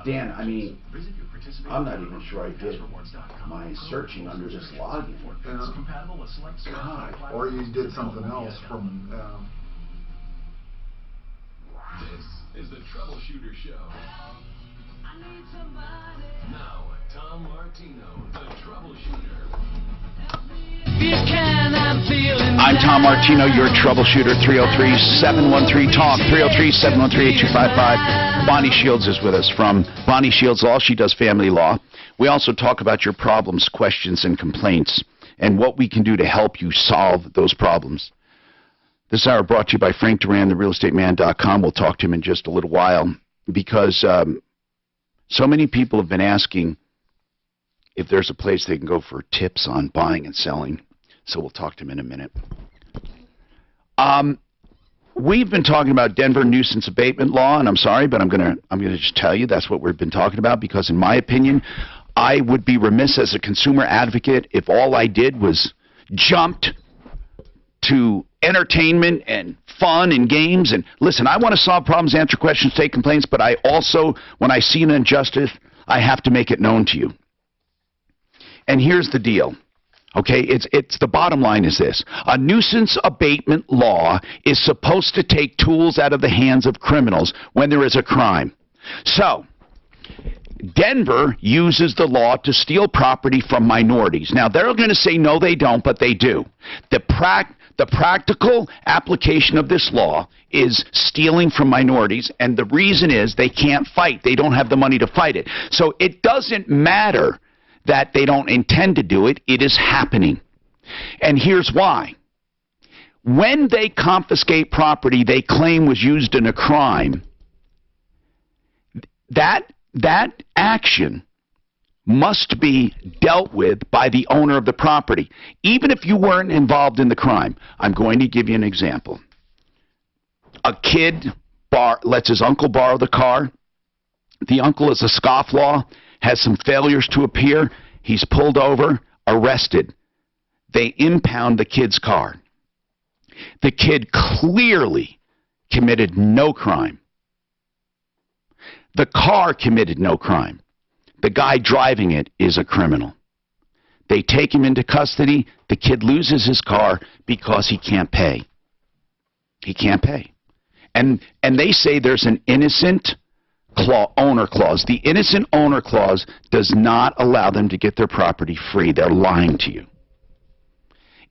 Dan, I mean, I'm not even sure I did my searching under this login. Yeah. God. Or you did something else from... This is the Troubleshooter Show. Now, Tom Martino, the Troubleshooter. I'm Tom Martino, your troubleshooter. 303-713-TALK, 303-713-8255. Bonnie Shields is with us from Bonnie Shields Law. She does family law. We also talk about your problems, questions, and complaints, and what we can do to help you solve those problems. This hour brought to you by Frank Duran, therealestateman.com. We'll talk to him in just a little while, because so many people have been asking if there's a place they can go for tips on buying and selling. So we'll talk to him in a minute. We've been talking about Denver nuisance abatement law, and I'm sorry, but I'm gonna just tell you that's what we've been talking about, because in my opinion, I would be remiss as a consumer advocate if all I did was jumped to entertainment and fun and games. And listen, I want to solve problems, answer questions, take complaints, but I also, when I see an injustice, I have to make it known to you. And here's the deal. Okay, it's the bottom line is this. A nuisance abatement law is supposed to take tools out of the hands of criminals when there is a crime. So, Denver uses the law to steal property from minorities. Now, they're going to say no, they don't, but they do. The practical application of this law is stealing from minorities, and the reason is they can't fight. They don't have the money to fight it. So it doesn't matter that they don't intend to do it. It is happening. And here's why. When they confiscate property they claim was used in a crime, that action must be dealt with by the owner of the property, even if you weren't involved in the crime. I'm going to give you an example. A kid lets his uncle borrow the car. The uncle is a scofflaw, has some failures to appear. He's pulled over, arrested. They impound the kid's car. The kid clearly committed no crime. The car committed no crime. The guy driving it is a criminal. They take him into custody. The kid loses his car because he can't pay. He can't pay. And they say there's an innocent owner clause. The innocent owner clause does not allow them to get their property free. They're lying to you.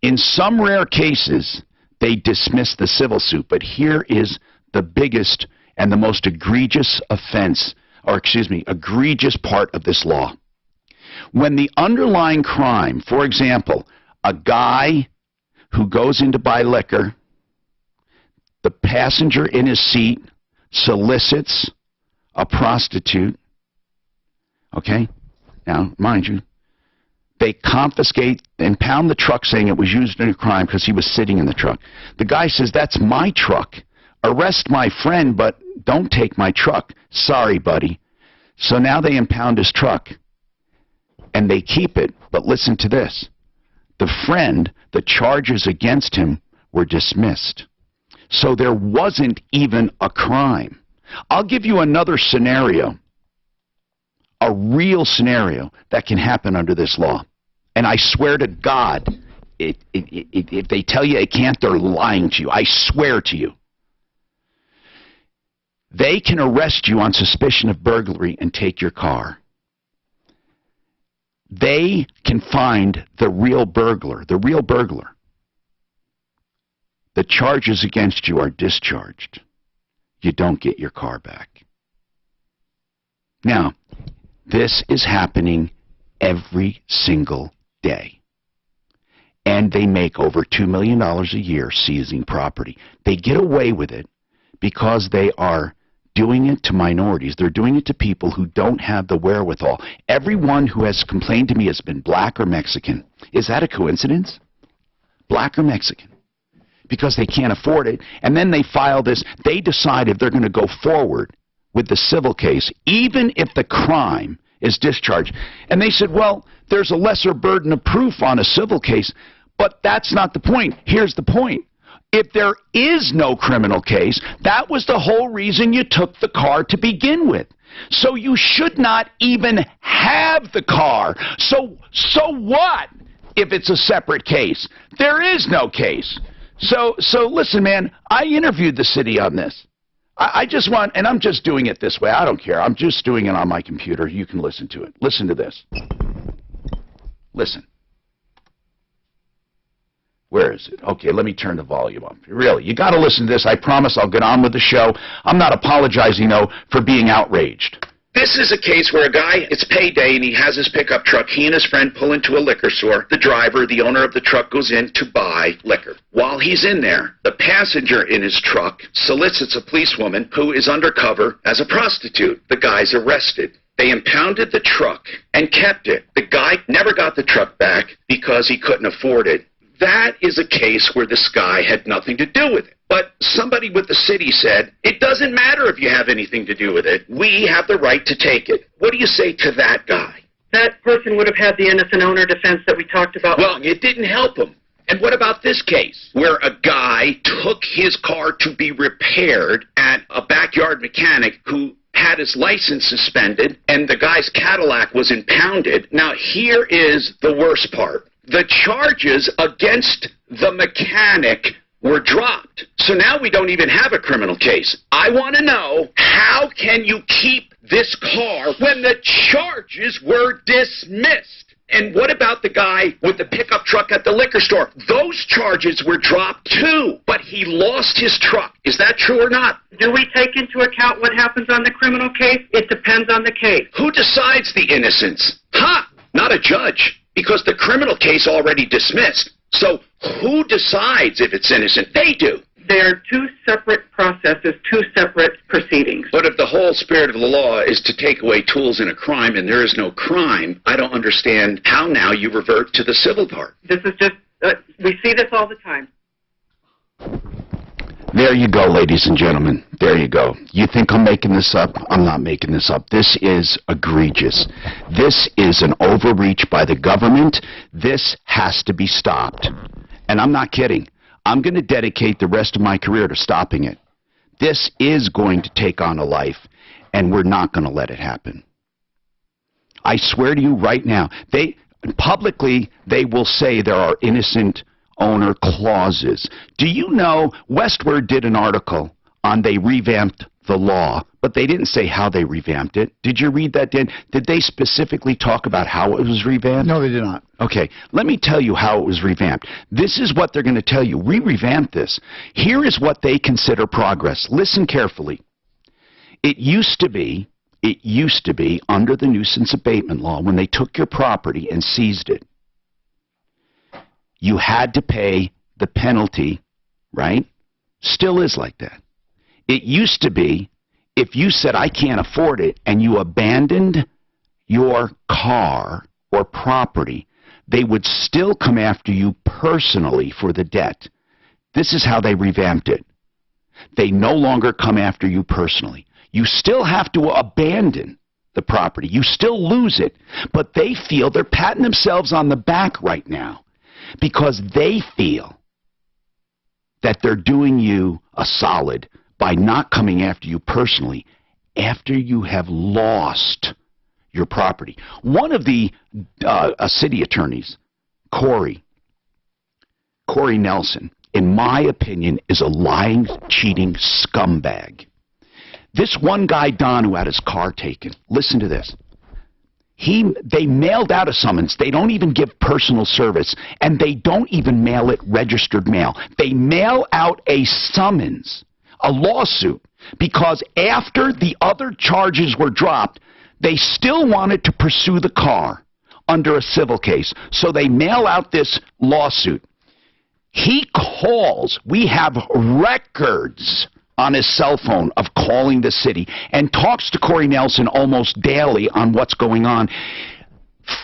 In some rare cases, they dismiss the civil suit, but here is the biggest and the most egregious offense, or excuse me, egregious part of this law. When the underlying crime, for example, a guy who goes in to buy liquor, the passenger in his seat solicits a prostitute, okay? Now, mind you, they confiscate, impound the truck saying it was used in a crime because he was sitting in the truck. The guy says, that's my truck. Arrest my friend, but don't take my truck. Sorry, buddy. So now they impound his truck, and they keep it. But listen to this. The friend, the charges against him were dismissed. So there wasn't even a crime. I'll give you another scenario, a real scenario that can happen under this law. And I swear to God, if they tell you it can't, they're lying to you. I swear to you. They can arrest you on suspicion of burglary and take your car. They can find the real burglar, The charges against you are discharged. You don't get your car back. Now, this is happening every single day. And they make over $2 million a year seizing property. They get away with it because they are doing it to minorities. They're doing it to people who don't have the wherewithal. Everyone who has complained to me has been black or Mexican. Is that a coincidence? Black or Mexican? Because they can't afford it. And then they file this. They decide if they're going to go forward with the civil case, even if the crime is discharged. And they said, well, there's a lesser burden of proof on a civil case. But that's not the point. Here's the point. If there is no criminal case, that was the whole reason you took the car to begin with. So you should not even have the car. So what if it's a separate case? There is no case. So listen, man, I interviewed the city on this. I just want, and I'm just doing it this way. I don't care. I'm just doing it on my computer. You can listen to it. Listen to this. Listen. Where is it? Okay, let me turn the volume up. Really, you got to listen to this. I promise I'll get on with the show. I'm not apologizing, though, for being outraged. This is a case where a guy, it's payday, and he has his pickup truck. He and his friend pull into a liquor store. The driver, the owner of the truck, goes in to buy liquor. While he's in there, the passenger in his truck solicits a policewoman who is undercover as a prostitute. The guy's arrested. They impounded the truck and kept it. The guy never got the truck back because he couldn't afford it. That is a case where this guy had nothing to do with it. But somebody with the city said, it doesn't matter if you have anything to do with it. We have the right to take it. What do you say to that guy? That person would have had the innocent owner defense that we talked about. Well, it didn't help him. And what about this case, where a guy took his car to be repaired at a backyard mechanic who had his license suspended, and the guy's Cadillac was impounded? Now, here is the worst part. The charges against the mechanic were dropped. So now we don't even have a criminal case. I want to know, how can you keep this car when the charges were dismissed? And what about the guy with the pickup truck at the liquor store? Those charges were dropped too, but he lost his truck. Is that true or not? Do we take into account what happens on the criminal case? It depends on the case. Who decides the innocence? Not a judge, because the criminal case already dismissed. So who decides if it's innocent? They do. They're two separate processes, two separate proceedings. But if the whole spirit of the law is to take away tools in a crime and there is no crime, I don't understand how now you revert to the civil part. This is just, we see this all the time. There you go, ladies and gentlemen. There you go. You think I'm making this up? I'm not making this up. This is egregious. This is an overreach by the government. This has to be stopped. And I'm not kidding. I'm going to dedicate the rest of my career to stopping it. This is going to take on a life, and we're not going to let it happen. I swear to you right now, publicly they will say there are innocent owner clauses. Do you know Westward did an article on they revamped the law, but they didn't say how they revamped it. Did you read that, Dan? Did they specifically talk about how it was revamped? No, they did not. Okay, let me tell you how it was revamped. This is what they're going to tell you. We revamped this. Here is what they consider progress. Listen carefully. It used to be under the nuisance abatement law, when they took your property and seized it, you had to pay the penalty, right? Still is like that. It used to be, if you said, I can't afford it, and you abandoned your car or property, they would still come after you personally for the debt. This is how they revamped it. They no longer come after you personally. You still have to abandon the property. You still lose it. But they feel they're patting themselves on the back right now because they feel that they're doing you a solid by not coming after you personally after you have lost your property. One of the city attorneys, Corey Nelson, in my opinion, is a lying, cheating scumbag. This one guy, Don, who had his car taken, listen to this. They mailed out a summons. They don't even give personal service, and they don't even mail it registered mail. They mail out a summons, a lawsuit, because after the other charges were dropped, they still wanted to pursue the car under a civil case. So they mail out this lawsuit. He calls, we have records on his cell phone of calling the city, and talks to Corey Nelson almost daily on what's going on.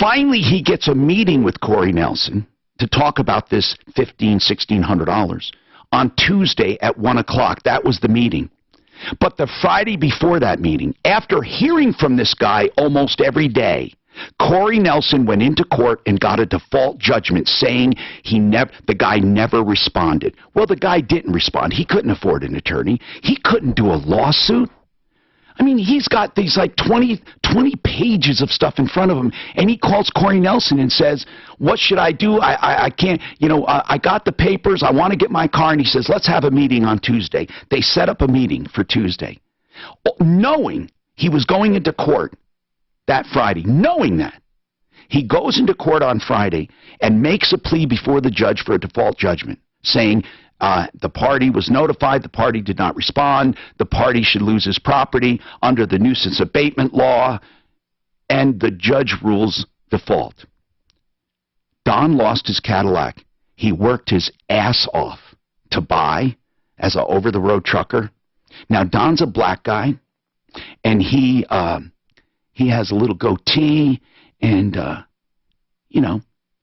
Finally, he gets a meeting with Corey Nelson to talk about this $1,600 on Tuesday at 1 o'clock. That was the meeting. But the Friday before that meeting, after hearing from this guy almost every day, Corey Nelson went into court and got a default judgment saying the guy never responded. Well, the guy didn't respond. He couldn't afford an attorney. He couldn't do a lawsuit. I mean, he's got these like 20 pages of stuff in front of him, and he calls Corey Nelson and says, what should I do? I can't, I got the papers. I want to get my car. And he says, let's have a meeting on Tuesday. They set up a meeting for Tuesday, knowing he was going into court that Friday. Knowing that, he goes into court on Friday and makes a plea before the judge for a default judgment, saying, The party was notified. The party did not respond. The party should lose his property under the nuisance abatement law, and the judge rules default. Don lost his Cadillac. He worked his ass off to buy as an over-the-road trucker. Now, Don's a black guy, and he has a little goatee and,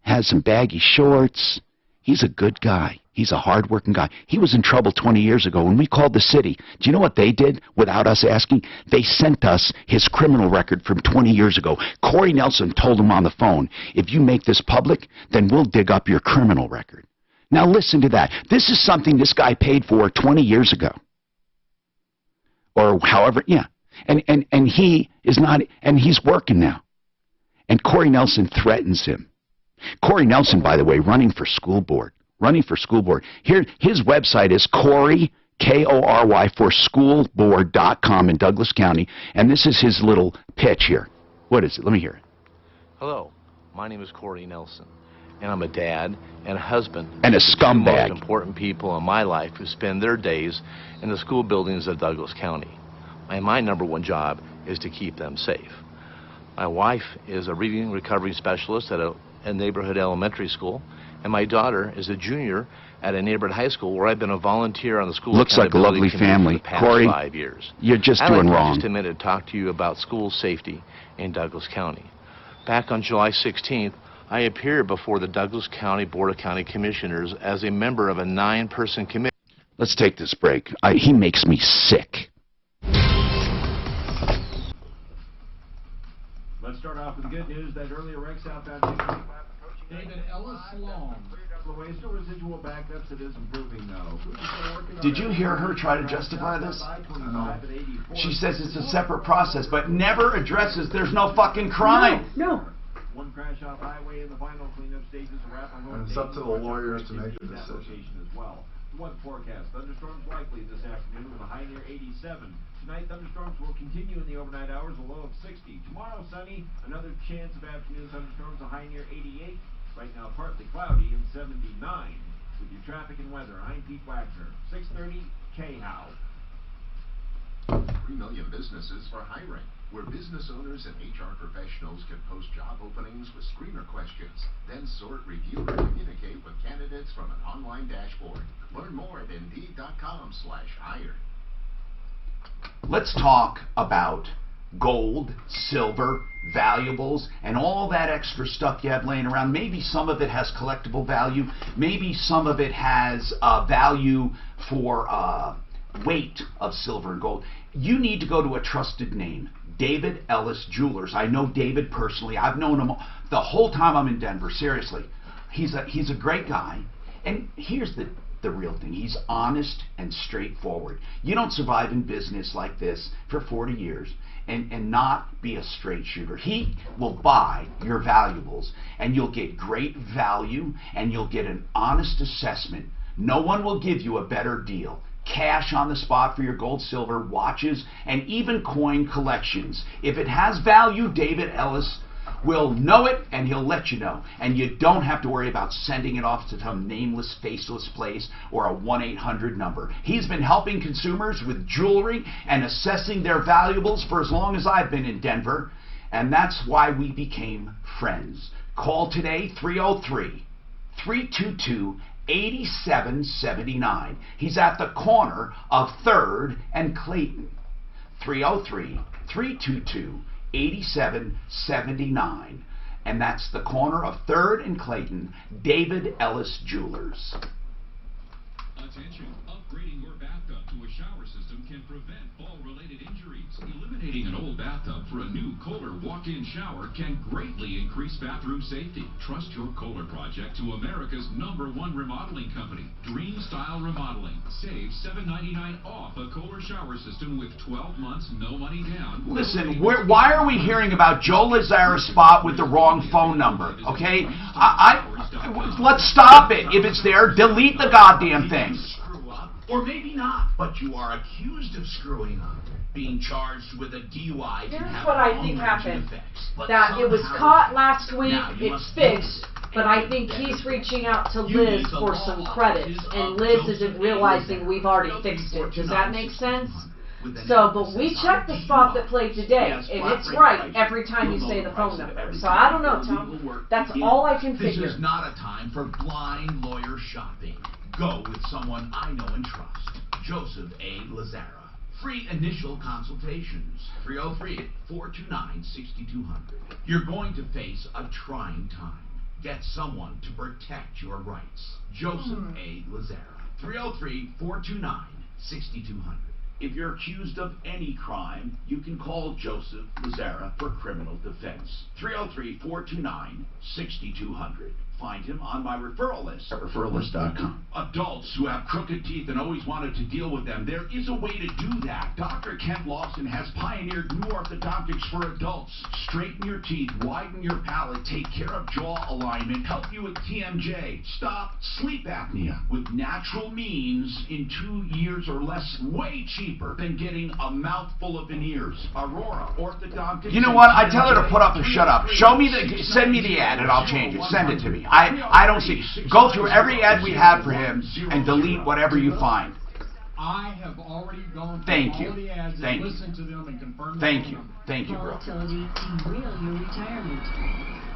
has some baggy shorts. He's a good guy. He's a hard-working guy. He was in trouble 20 years ago. When we called the city, do you know what they did without us asking? They sent us his criminal record from 20 years ago. Corey Nelson told him on the phone, if you make this public, then we'll dig up your criminal record. Now listen to that. This is something this guy paid for 20 years ago. Or however, yeah. And he is not, and he's working now. And Corey Nelson threatens him. Corey Nelson, by the way, running for school board. Here, his website is Corey, K-O-R-Y, for schoolboard.com in Douglas County. And this is his little pitch here. What is it? Let me hear it. Hello, my name is Corey Nelson, and I'm a dad and a husband. And a scumbag. The most important people in my life who spend their days in the school buildings of Douglas County. And my number one job is to keep them safe. My wife is a reading and recovery specialist at a neighborhood elementary school, and my daughter is a junior at a neighborhood high school where I've been a volunteer on the school Looks like a lovely family. For the past Corey, 5 years. You're just I'd doing like wrong. Just a minute to talk to you about school safety in Douglas County. Back on July 16th, I appeared before the Douglas County Board of County Commissioners as a member of a 9-person committee. Let's take this break. He makes me sick. Let's start off with the good news that earlier wreck southbound David Ellis Long. Still residual backups. It is improving though. Did you hear her try to justify this? She says it's a separate process, but never addresses there's no fucking crime. No. One crash off highway in the final cleanup stages. And it's up to the lawyers to make the decision. As well. The weather forecast: thunderstorms likely this afternoon with a high near 87. Tonight, thunderstorms will continue in the overnight hours, a low of 60. Tomorrow, sunny. Another chance of afternoon thunderstorms, a high near 88. Right now, partly cloudy and 79. With your traffic and weather, I'm Pete Wagner, 630 K-How. 3 million businesses for hiring, where business owners and HR professionals can post job openings with screener questions, then sort, review, and communicate with candidates from an online dashboard. Learn more at Indeed.com/hire. Let's talk about gold, silver, valuables, and all that extra stuff you have laying around. Maybe some of it has collectible value. Maybe some of it has value for weight of silver and gold. You need to go to a trusted name, David Ellis Jewelers. I know David personally. I've known him the whole time I'm in Denver. Seriously, he's a great guy. And here's the real thing. He's honest and straightforward. You don't survive in business like this for 40 years and not be a straight shooter. He will buy your valuables, and you'll get great value, and you'll get an honest assessment. No one will give you a better deal. Cash on the spot for your gold, silver, watches, and even coin collections. If it has value, David Ellis will know it, and he'll let you know. And you don't have to worry about sending it off to some nameless, faceless place or a 1-800 number. He's been helping consumers with jewelry and assessing their valuables for as long as I've been in Denver, and that's why we became friends. Call today, 303-322-8779. He's at the corner of 3rd and Clayton. 303-322-8779. And that's the corner of 3rd and Clayton. David Ellis Jewelers. Attention, upgrading your bathtub to a shower system can prevent fall-related injuries. Eliminating an old bathtub for a new Kohler walk-in shower can greatly increase bathroom safety. Trust your Kohler project to America's #1 remodeling company, Dream Style Remodeling. Save $7.99 off a Kohler shower system with 12 months, no money down. Listen, why are we hearing about Joe Lazara's spot with the wrong phone number? Okay? Let's stop it. If it's there, delete the goddamn thing. Or maybe not, but you are accused of screwing up. Being charged with a DUI can Here's have what I think long-ranging happened. effects. But That it was somehow- caught last week, Now, you it's must fixed, But I think he's reaching out to Liz for some credits, and Liz isn't realizing we've already fixed it. Does that make sense? So, but we checked the spot that played today, and it's right every time you say the phone number. So I don't know, Tom. That's all I can figure. This is not a time for blind lawyer shopping. Go with someone I know and trust. Joseph A. Lazara. Free initial consultations. 303-429-6200. You're going to face a trying time. Get someone to protect your rights. Joseph A. Lazara. 303-429-6200. If you're accused of any crime, you can call Joseph Lazara for criminal defense. 303-429-6200. Find him on my referral list at referrallist.com. Adults who have crooked teeth and always wanted to deal with them, there is a way to do that. Dr. Kent Lawson has pioneered new orthodontics for adults. Straighten your teeth, widen your palate, take care of jaw alignment, help you with TMJ, stop sleep apnea with natural means in 2 years or less. Way cheaper than getting a mouthful of veneers. Aurora Orthodontics. You know what? I tell her to put up or shut up. Send me the ad and I'll change it. Send it to me. I don't see. Go through every ad we have for him and delete whatever you find. I have already gone through all the ads and listened to them and confirmed. Thank you, bro. Volatility derail your retirement.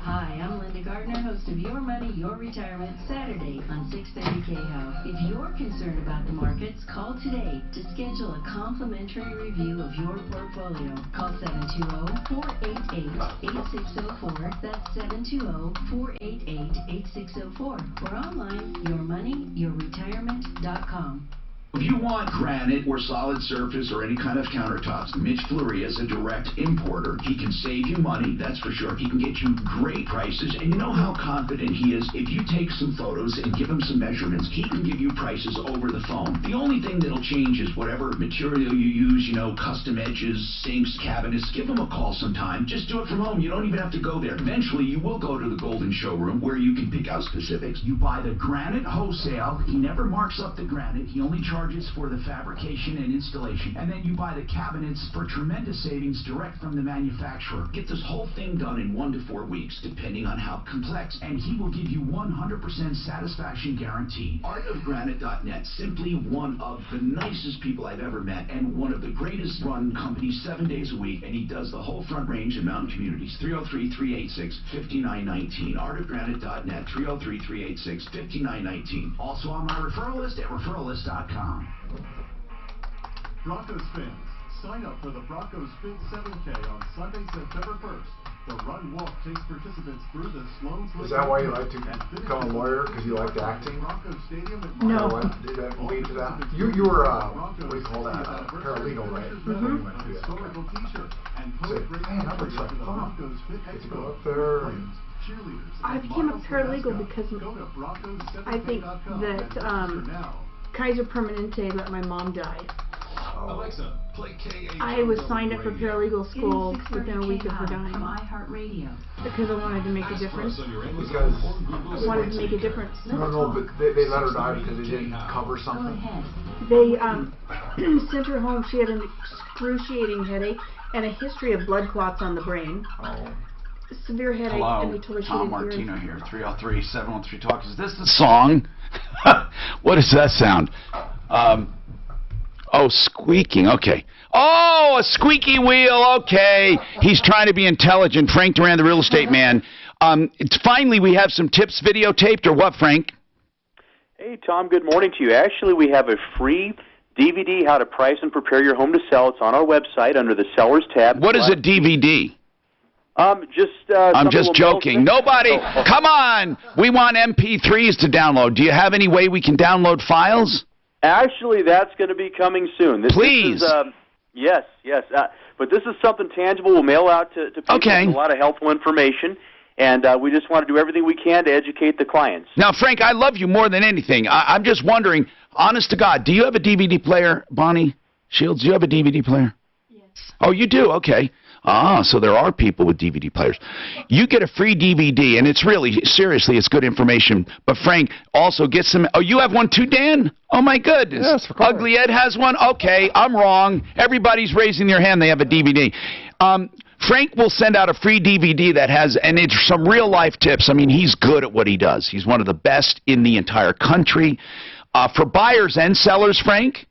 Hi, I'm Linda Gardner, host of Your Money, Your Retirement, Saturday on 630 KHO. If you're concerned about the markets, call today to schedule a complimentary review of your portfolio. Call 720-488-8604. That's 720-488-8604. Or online, yourmoneyyourretirement.com. If you want granite or solid surface or any kind of countertops, Mitch Fleury is a direct importer. He can save you money, that's for sure. He can get you great prices, and you know how confident he is. If you take some photos and give him some measurements, he can give you prices over the phone. The only thing that'll change is whatever material you use, you know, custom edges, sinks, cabinets. Give him a call sometime. Just do it from home. You don't even have to go there. Eventually, you will go to the Golden Showroom where you can pick out specifics. You buy the granite wholesale. He never marks up the granite. He only charges for the fabrication and installation, and then you buy the cabinets for tremendous savings direct from the manufacturer. Get this whole thing done in 1 to 4 weeks, depending on how complex, and he will give you 100% satisfaction guarantee. Artofgranite.net, simply one of the nicest people I've ever met, and one of the greatest run companies 7 days a week, and he does the whole Front Range and mountain communities. 303-386-5919. Artofgranite.net, 303-386-5919. Also on my referral list at referrallist.com. Broncos fans, sign up for the Broncos Fit 7K on Sunday, September 1st. The run walk takes participants through the Sloan's Is that why you like to become a lawyer? Because you liked acting? No. Did that lead to that? You were, what do you call that? Paralegal, right? Mm-hmm. Man, that looks like fun. Get to go up there and... I became a paralegal because I think that Kaiser Permanente let my mom die. Alexa, play K-A-H-O-W I was signed up for paralegal school within a week of her dying. Because I wanted to make a difference. I wanted to make a difference. No, but they let her die because they didn't cover something? They sent her home. She had an excruciating headache and a history of blood clots on the brain. Severe headache. Hello, and they told her she Tom didn't Martino here, 303-713-TALK. Is this the song? What does that sound? Oh, squeaking, okay. Oh, a squeaky wheel, okay. He's trying to be intelligent. Frank Duran, the real estate man. Finally, we have some tips videotaped, or what, Frank? Hey, Tom, good morning to you. Actually, we have a free DVD, How to Price and Prepare Your Home to Sell. It's on our website under the Sellers tab. What is a DVD? I'm just joking. Nobody, come on. We want MP3s to download. Do you have any way we can download files? Actually, that's going to be coming soon. Please. Yes. But this is something tangible we'll mail out to people with a lot of helpful information. And we just want to do everything we can to educate the clients. Now, Frank, I love you more than anything. I'm just wondering, honest to God, do you have a DVD player, Bonnie Shields? Do you have a DVD player? Yes. Oh, you do? Okay. So there are people with DVD players. You get a free DVD, and it's really, seriously, it's good information. But Frank, also get some, oh, you have one too, Dan? Oh, my goodness. Yes, for Ugly Ed has one? Okay, I'm wrong. Everybody's raising their hand. They have a DVD. Frank will send out a free DVD that has, and it's some real-life tips. I mean, he's good at what he does. He's one of the best in the entire country. For buyers and sellers, Frank?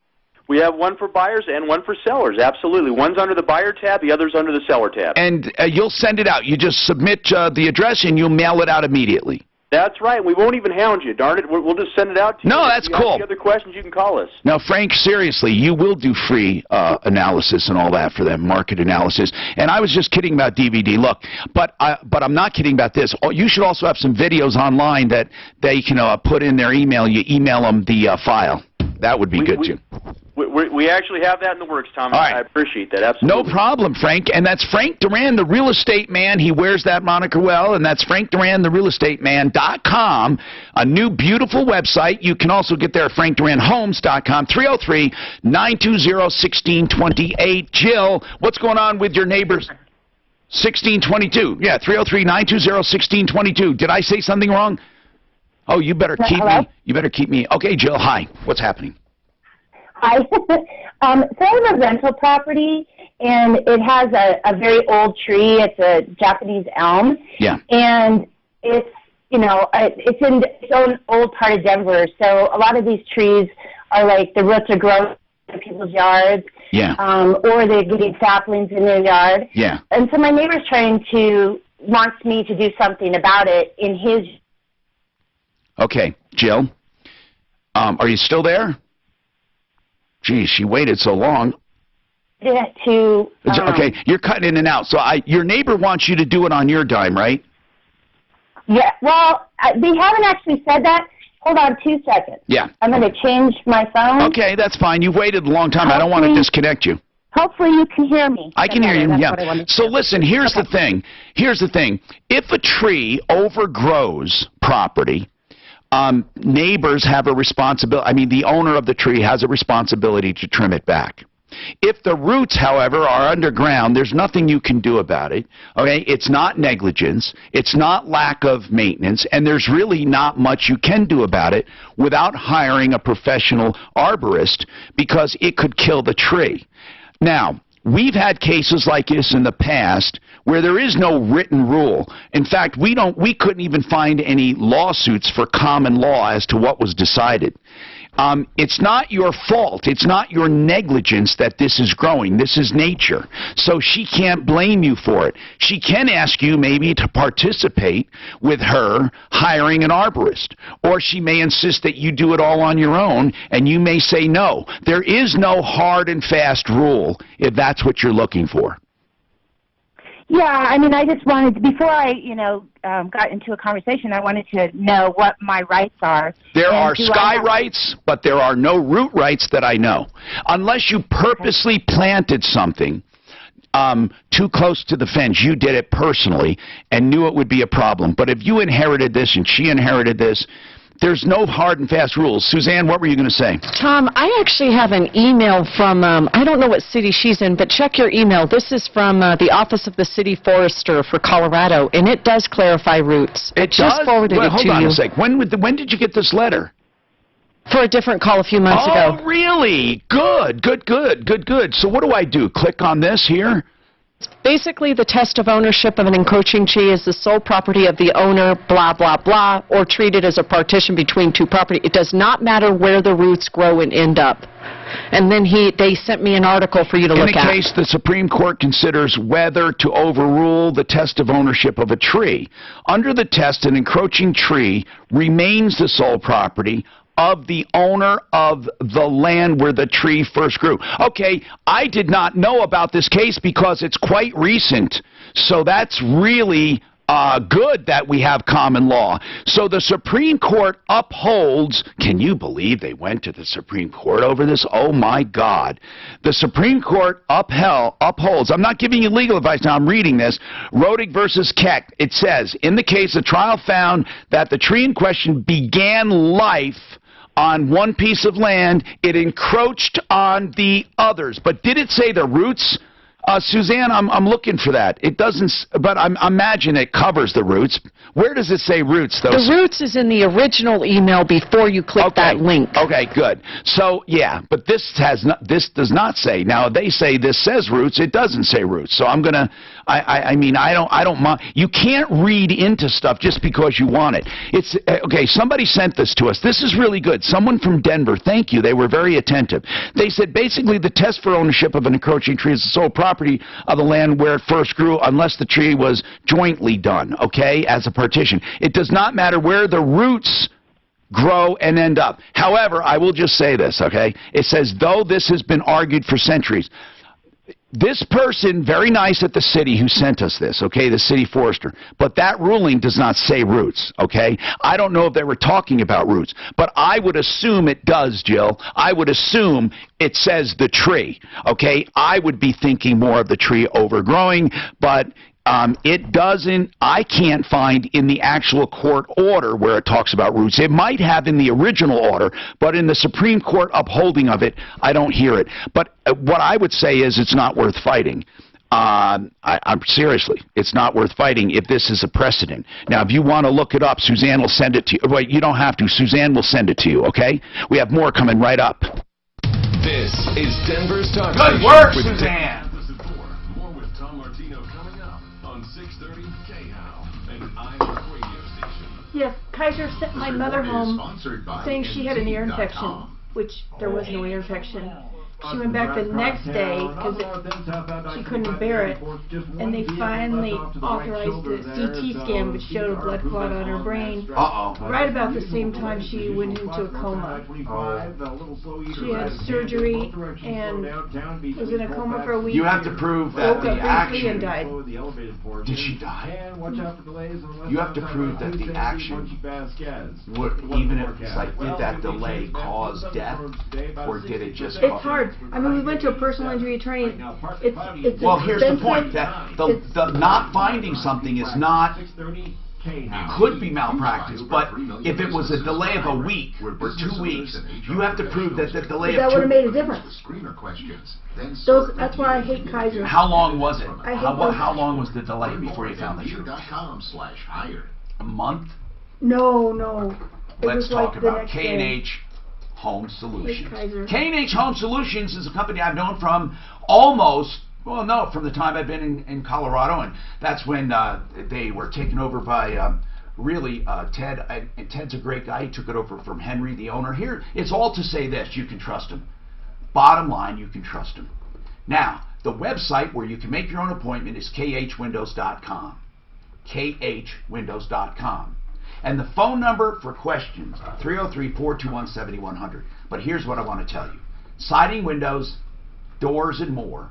We have one for buyers and one for sellers, absolutely. One's under the buyer tab, the other's under the seller tab. And you'll send it out. You just submit the address, and you'll mail it out immediately. That's right. We won't even hound you, darn it. We'll just send it out to you. No, that's cool. If you have any other questions, you can call us. Now, Frank, seriously, you will do free analysis and all that for them, market analysis. And I was just kidding about DVD. Look, but I'm not kidding about this. You should also have some videos online that they can put in their email. You email them the file. That would be good, too. We actually have that in the works, Tom. Right. I appreciate that. Absolutely. No problem, Frank. And that's Frank Duran, the real estate man. He wears that moniker well, and that's FrankDuranTheRealEstateMan.com, a new, beautiful website. You can also get there at FrankDuranHomes.com, 303-920-1628. Jill, what's going on with your neighbors? 1622. Yeah, 303-920-1622. Did I say something wrong? Oh, you better keep me. You better keep me. Okay, Jill, hi. What's happening? Hi. So I have a rental property, and it has a very old tree. It's a Japanese elm. Yeah. And it's, it's in its own old part of Denver. So a lot of these trees are like the roots are growing in people's yards. Yeah. Or they're getting saplings in their yard. Yeah. And so my neighbor's wants me to do something about it in his. Okay, Jill. Are you still there? Gee, she waited so long. Okay, you're cutting in and out. So your neighbor wants you to do it on your dime, right? Yeah, well, they haven't actually said that. Hold on 2 seconds. Yeah. I'm going to change my phone. Okay, that's fine. You've waited a long time. I don't want to disconnect you. Hopefully you can hear me. I can hear you, yeah. So listen, here's the thing. Here's the thing. If a tree overgrows property, neighbors have a responsibility. I mean, the owner of the tree has a responsibility to trim it back. If the roots, however, are underground, there's nothing you can do about it. Okay, it's not negligence, it's not lack of maintenance, and there's really not much you can do about it without hiring a professional arborist, because it could kill the tree. Now, we've had cases like this in the past where there is no written rule. In fact, we couldn't even find any lawsuits for common law as to what was decided. It's not your fault. It's not your negligence that this is growing. This is nature. So she can't blame you for it. She can ask you maybe to participate with her hiring an arborist. Or she may insist that you do it all on your own, and you may say no. There is no hard and fast rule if that's what you're looking for. Yeah, I mean, I just wanted, before I, got into a conversation, I wanted to know what my rights are. There are sky rights, but there are no root rights that I know. Unless you purposely planted something too close to the fence, you did it personally and knew it would be a problem. But if you inherited this and she inherited this, there's no hard and fast rules. Suzanne, what were you going to say? Tom, I actually have an email from, I don't know what city she's in, but check your email. This is from the Office of the City Forester for Colorado, and it does clarify roots. It just does? forwarded it to you. Hold on a sec. When did you get this letter? For a different call a few months ago. Oh, really? Good. So what do I do? Click on this here? Basically, the test of ownership of an encroaching tree is the sole property of the owner, blah, blah, blah, or treated as a partition between two property. It does not matter where the roots grow and end up. And then they sent me an article for you to look at. In the case, the Supreme Court considers whether to overrule the test of ownership of a tree. Under the test, an encroaching tree remains the sole property of the owner of the land where the tree first grew. Okay, I did not know about this case because it's quite recent. So that's really good that we have common law. So the Supreme Court upholds, can you believe they went to the Supreme Court over this? Oh my God. The Supreme Court upholds, I'm not giving you legal advice now, I'm reading this, Rodig versus Keck. It says, in the case, the trial found that the tree in question began life on one piece of land, it encroached on the others. But did it say the roots Suzanne, I'm looking for that. It doesn't, but I imagine it covers the roots. Where does it say roots, though? The roots is in the original email before you click that link. Okay, good. So, yeah, but this does not say. Now, they say this says roots. It doesn't say roots. So I'm going to, I mean, I don't mind. You can't read into stuff just because you want it. It's, okay, somebody sent this to us. This is really good. Someone from Denver, thank you. They were very attentive. They said, basically, the test for ownership of an encroaching tree is the sole property of the land where it first grew unless the tree was jointly done, okay, as a partition. It does not matter where the roots grow and end up. However, I will just say this, okay? It says, though this has been argued for centuries. This person, very nice at the city who sent us this, okay, the city forester, but that ruling does not say roots, okay? I don't know if they were talking about roots, but I would assume it does, Jill. I would assume it says the tree, okay? I would be thinking more of the tree overgrowing, but it doesn't, I can't find in the actual court order where it talks about roots. It might have in the original order, but in the Supreme Court upholding of it, I don't hear it. But what I would say is it's not worth fighting. I'm seriously, it's not worth fighting if this is a precedent. Now, if you want to look it up, Suzanne will send it to you. Wait, you don't have to. Suzanne will send it to you, okay? We have more coming right up. This is Denver's Talk Good Station work, with Suzanne. Listen for more with Tom Martino coming up on 630 KHOW, an Iowa radio station. Yes, Kaiser sent my mother home Sponsored by saying she had an ear NC.com. infection, which there was no ear infection. She went back the next day because she couldn't bear it, and they finally authorized the CT scan, which showed a blood clot on her brain. Right about the same time she went into a coma. She had surgery and was in a coma for a week. You have to prove that Woke the up briefly action... and died. Did she die? You have to prove that the action, even if it's like, did that delay cause death, or did it just cause... It's hard. I mean, we went to a personal injury attorney. It's well, here's the expensive. point. That the not finding something is not... could be malpractice, but if it was a delay of a week or 2 weeks, you have to prove that the delay that of 2 would have made a difference. That's why I hate Kaiser. How long was it? I hate those. How long was the delay before you found the truth? A month? No. It Let's was talk like the about next day. K&H Home Solutions. Kaiser. K&H Home Solutions is a company I've known from almost, well, no, from the time I've been in Colorado, and that's when they were taken over by really Ted. And Ted's a great guy. He took it over from Henry, the owner. Here, it's all to say this: you can trust him. Bottom line, you can trust him. Now, the website where you can make your own appointment is khwindows.com. khwindows.com. And the phone number for questions, 303-421-7100. But here's what I want to tell you. Siding, windows, doors, and more.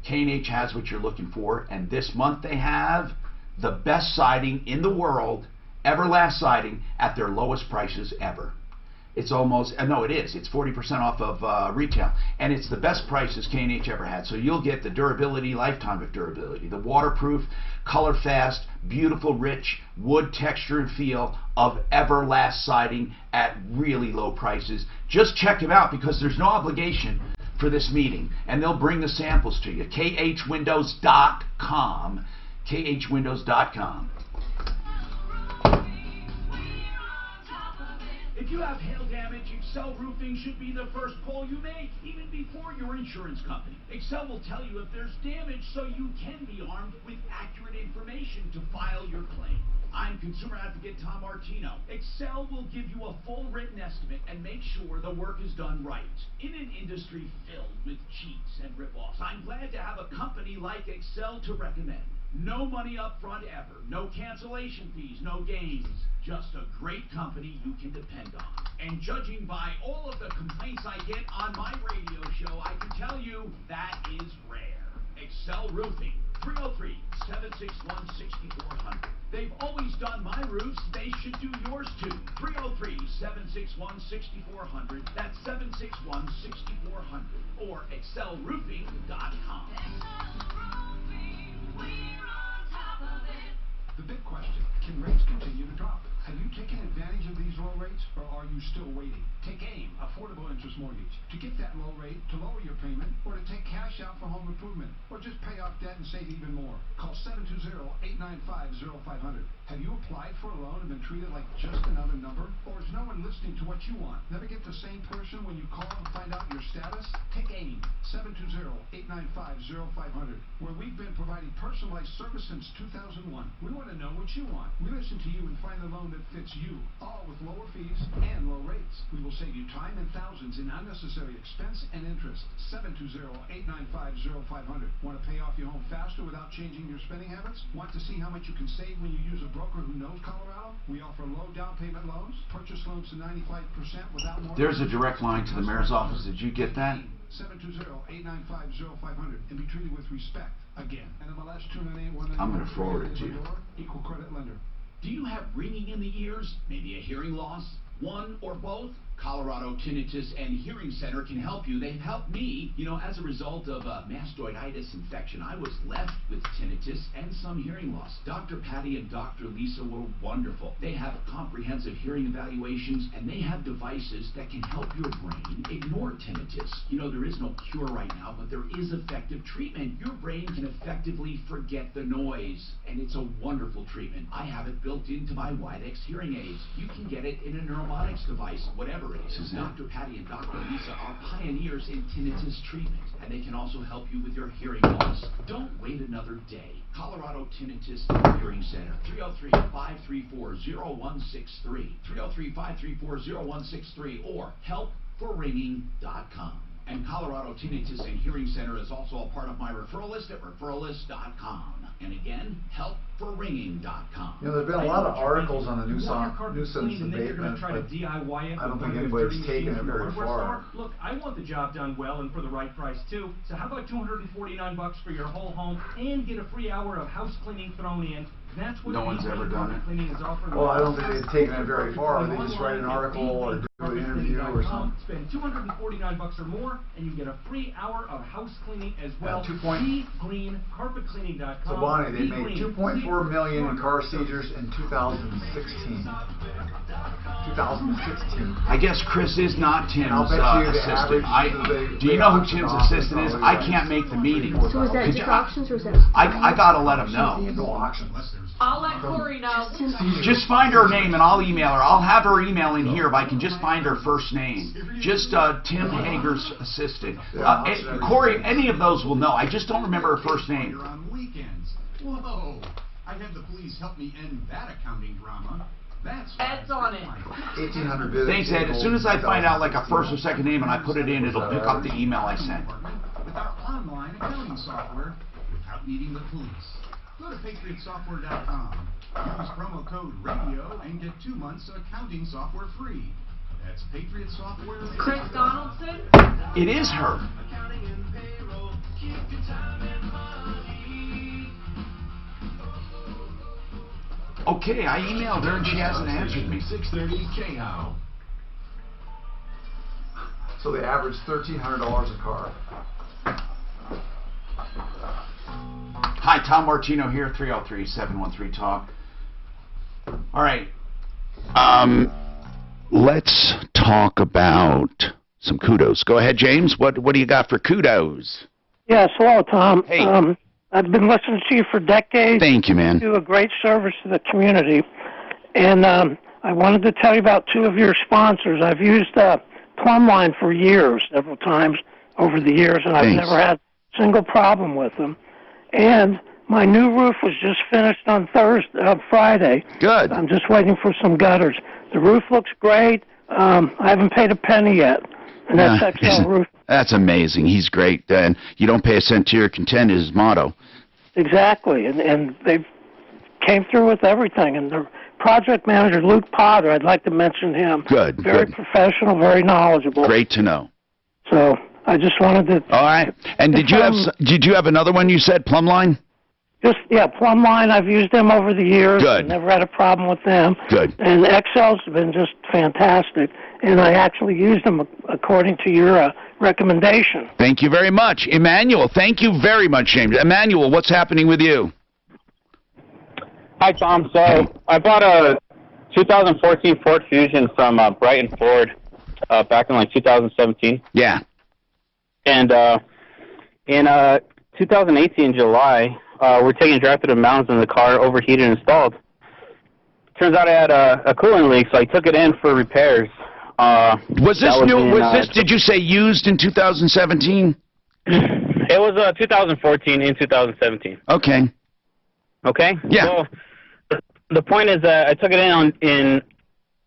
K&H has what you're looking for. And this month they have the best siding in the world, Everlast Siding, at their lowest prices ever. It's almost, no, it is. It's 40% off of retail. And it's the best prices K&H ever had. So you'll get the durability, lifetime of durability, the waterproof, color fast, beautiful, rich wood texture and feel of Everlast Siding at really low prices. Just check them out because there's no obligation for this meeting. And they'll bring the samples to you. khwindows.com. khwindows.com. If you have hail damage, Excel Roofing should be the first call you make, even before your insurance company. Excel will tell you if there's damage so you can be armed with accurate information to file your claim. I'm consumer advocate Tom Martino. Excel will give you a full written estimate and make sure the work is done right. In an industry filled with cheats and ripoffs, I'm glad to have a company like Excel to recommend. No money up front ever, no cancellation fees, no games. Just a great company you can depend on. And judging by all of the complaints I get on my radio show, I can tell you that is rare. Excel Roofing, 303-761-6400. They've always done my roofs, they should do yours too. 303-761-6400. That's 761-6400. Or excelroofing.com. The big question, can rates continue to drop? Have you taken advantage of these low rates, or are you still waiting? Take AIM, Affordable Interest Mortgage. To get that low rate, to lower your payment, or to take cash out for home improvement, or just pay off debt and save even more. Call 720-895-0500. Have you applied for a loan and been treated like just another number? Or is no one listening to what you want? Never get the same person when you call and find out your status? Take AIM, 720-895-0500, where we've been providing personalized service since 2001. We want to know what you want. We listen to you and find the loan that fits you, all with lower fees and low rates. We will save you time and thousands in unnecessary expense and interest. 720-895-0500. Want to pay off your home faster without changing your spending habits? Want to see how much you can save when you use a broker who knows Colorado? We offer low down payment loans, purchase loans to 95% without more. There's a direct line to the mayor's office. Did you get that? 720-895-0500 and be treated with respect. Again, NMLS 29819. I'm going to forward it to you. Equal credit lender. Do you have ringing in the ears? Maybe a hearing loss? One or both? Colorado Tinnitus and Hearing Center can help you. They've helped me. You know, as a result of a mastoiditis infection, I was left with tinnitus and some hearing loss. Dr. Patty and Dr. Lisa were wonderful. They have comprehensive hearing evaluations, and they have devices that can help your brain ignore tinnitus. You know, there is no cure right now, but there is effective treatment. Your brain can effectively forget the noise, and it's a wonderful treatment. I have it built into my Widex hearing aids. You can get it in a neuromonics device, whatever it is. Dr. Patty and Dr. Lisa are pioneers in tinnitus treatment, and they can also help you with your hearing loss. Don't wait another day. Colorado Tinnitus and Hearing Center, 303-534-0163, 303-534-0163, or helpforringing.com. And Colorado Tinnitus and Hearing Center is also a part of my referral list at referrallist.com. And again, helpforringing.com. You know, there's been a lot of articles on the nuisance abatement, but I don't think anybody's taken it very far. Look, I want the job done well and for the right price too. So how about $249 for your whole home and get a free hour of house cleaning thrown in? That's what no one's ever done it. Well, I don't think they've taken it very far. They just write an article or do an interview or something. Spend $249 or more, and you get a free hour of house cleaning as well. Greencarpetcleaning.com. So Bonnie, they made $2.4 million in car seizures in 2016. 2016. I guess Chris is not Tim's assistant. Do you do know who Tim's assistant is? I can't make the meeting. So was that Dick Auctions or was that? I gotta let him know. No auctions. I'll let Corey know. Just find her name and I'll email her. I'll have her email in here if I can just find her first name. Just Tim Hager's assistant. Corey, any of those will know. I just don't remember her first name. On weekends. Whoa! I'd have the police help me end that accounting drama. That's Ed's on it. 1,800 visits. Thanks, Ed. As soon as I find out like a first or second name and I put it in, it'll pick up the email I sent. With our online accounting software without needing the police. Go to patriotsoftware.com. Use promo code RADIO and get 2 months of accounting software free. That's Patriot Software. Chris Donaldson? It is her. Okay, I emailed her and she hasn't answered me. 630 KHOW. So they average $1,300 a car. Hi, Tom Martino here, 303-713-TALK. All right. Let's talk about some kudos. Go ahead, James. What do you got for kudos? Yes, hello, Tom. Hey. I've been listening to you for decades. Thank you, man. You do a great service to the community. And I wanted to tell you about 2 of your sponsors. I've used Plumbline for years, several times over the years, and I've never had a single problem with them. And my new roof was just finished on Friday. Good. I'm just waiting for some gutters. The roof looks great. I haven't paid a penny yet. And that's XL Roof. That's amazing. He's great. And you don't pay a cent to your content is his motto. Exactly. And they came through with everything. And the project manager, Luke Potter, I'd like to mention him. Good. Very professional, very knowledgeable. Great to know. So I just wanted to... All right. And did you have another one you said, Plumbline? Plumbline. I've used them over the years. Good. Never had a problem with them. Good. And XL's been just fantastic. And I actually used them according to your recommendation. Thank you very much. Emmanuel, thank you very much, James. Emmanuel, what's happening with you? Hi, Tom. So I bought a 2014 Ford Fusion from Brighton Ford back in like 2017. Yeah. And in 2018 July, we're taking a drive through the mountains and the car overheated and stalled. Turns out I had a coolant leak, so I took it in for repairs. Was this new? Did you say used in 2017? It was 2014 in 2017. Okay. Okay. Yeah. So the point is that I took it in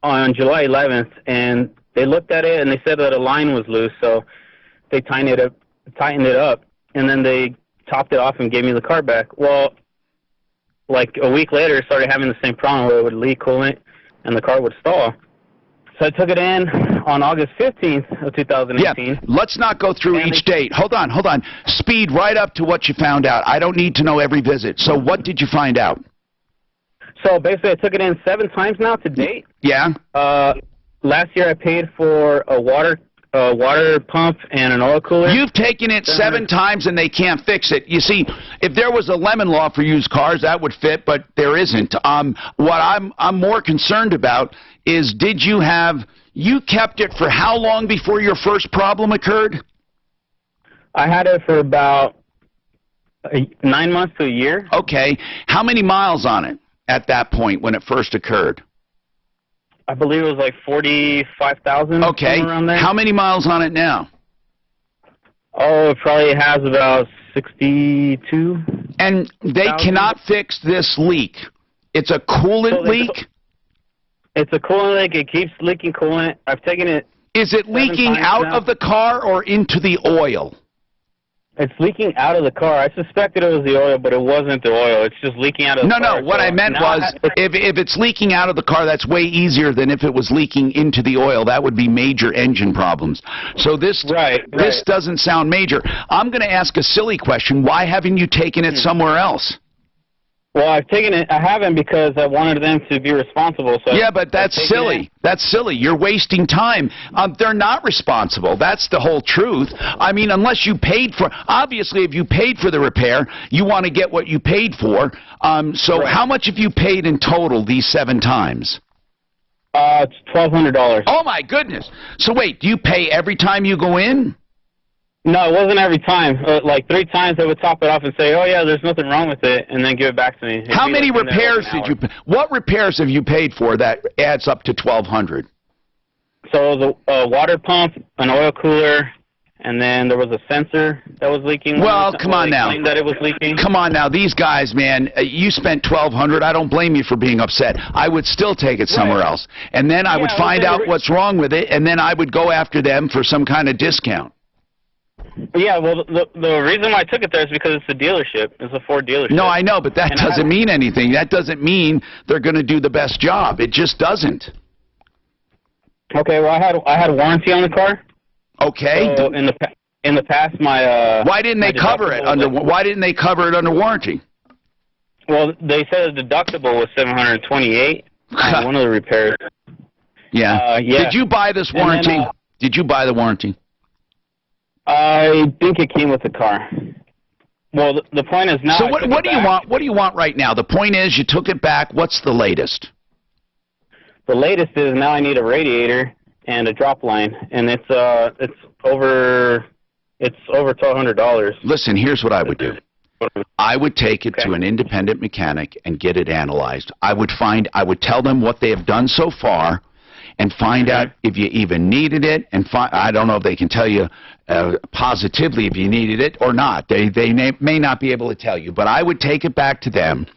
on July 11th, and they looked at it and they said that a line was loose, so they tightened it up, and then they topped it off and gave me the car back. Well, like a week later, I started having the same problem where it would leak coolant and the car would stall. So I took it in on August 15th of 2018. Yeah, let's not go through each date. Hold on. Speed right up to what you found out. I don't need to know every visit. So what did you find out? So basically, I took it in 7 times now to date. Yeah. Last year, I paid for a water pump and an oil cooler. You've taken it 7 times and they can't fix it. You see, if there was a lemon law for used cars, that would fit, but there isn't. What I'm more concerned about is you kept it for how long before your first problem occurred? I had it for about 9 months to a year. Okay. How many miles on it at that point when it first occurred? I believe it was like 45,000. Okay. Around there. How many miles on it now? Oh, it probably has about 62. And they cannot fix this leak. It's a coolant leak? It's a coolant leak. It keeps leaking coolant. I've taken it. Is it leaking out of the car or into the oil? It's leaking out of the car. I suspected it was the oil, but it wasn't the oil. It's just leaking out of the car. No, what I meant was, if it's leaking out of the car, that's way easier than if it was leaking into the oil. That would be major engine problems. So this doesn't sound major. I'm going to ask a silly question. Why haven't you taken it somewhere else? Well, I've taken it. I haven't because I wanted them to be responsible. So yeah, but that's silly. That's silly. You're wasting time. They're not responsible. That's the whole truth. I mean, unless you paid for. Obviously, if you paid for the repair, you want to get what you paid for. So how much have you paid in total these 7 times? It's $1,200. Oh my goodness. So wait, do you pay every time you go in? No, it wasn't every time. Like 3 times they would top it off and say, oh, yeah, there's nothing wrong with it, and then give it back to me. How many repairs did you – what repairs have you paid for that adds up to $1,200? So the water pump, an oil cooler, and then there was a sensor that was leaking. Well, come on now. That it was leaking. Come on now. These guys, man, you spent $1,200. I don't blame you for being upset. I would still take it somewhere else. And then I would find out what's wrong with it, and then I would go after them for some kind of discount. Yeah, well, the reason why I took it there is because it's a dealership. It's a Ford dealership. No, I know, but that doesn't mean anything. That doesn't mean they're going to do the best job. It just doesn't. Okay, well, I had warranty on the car. Okay. So in the past, my why didn't they cover it under warranty? Well, they said the deductible was $728 on one of the repairs. Yeah. Did you buy this warranty? Did you buy the warranty? I think it came with the car. Well, the point is now. So what do you want? What do you want right now? The point is, you took it back. What's the latest? The latest is now I need a radiator and a drop line, and it's over $1,200. Listen, here's what I would do. I would take it to an independent mechanic and get it analyzed. I would tell them what they have done so far, and find out if you even needed it, and I don't know if they can tell you positively if you needed it or not. They may not be able to tell you, but I would take it back to them.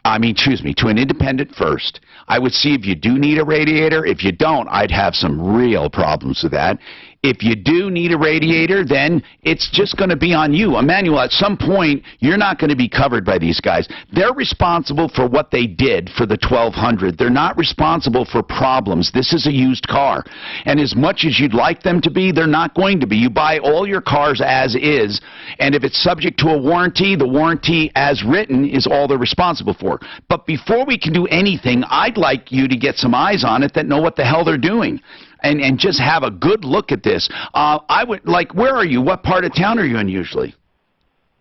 To an independent first. I would see if you do need a radiator. If you don't, I'd have some real problems with that. If you do need a radiator, then it's just going to be on you. Emmanuel, at some point, you're not going to be covered by these guys. They're responsible for what they did for the $1,200. They're not responsible for problems. This is a used car. And as much as you'd like them to be, they're not going to be. You buy all your cars as is, and if it's subject to a warranty, the warranty as written is all they're responsible for. But before we can do anything, I'd like you to get some eyes on it that know what the hell they're doing. And just have a good look at this. I would where are you? What part of town are you in usually?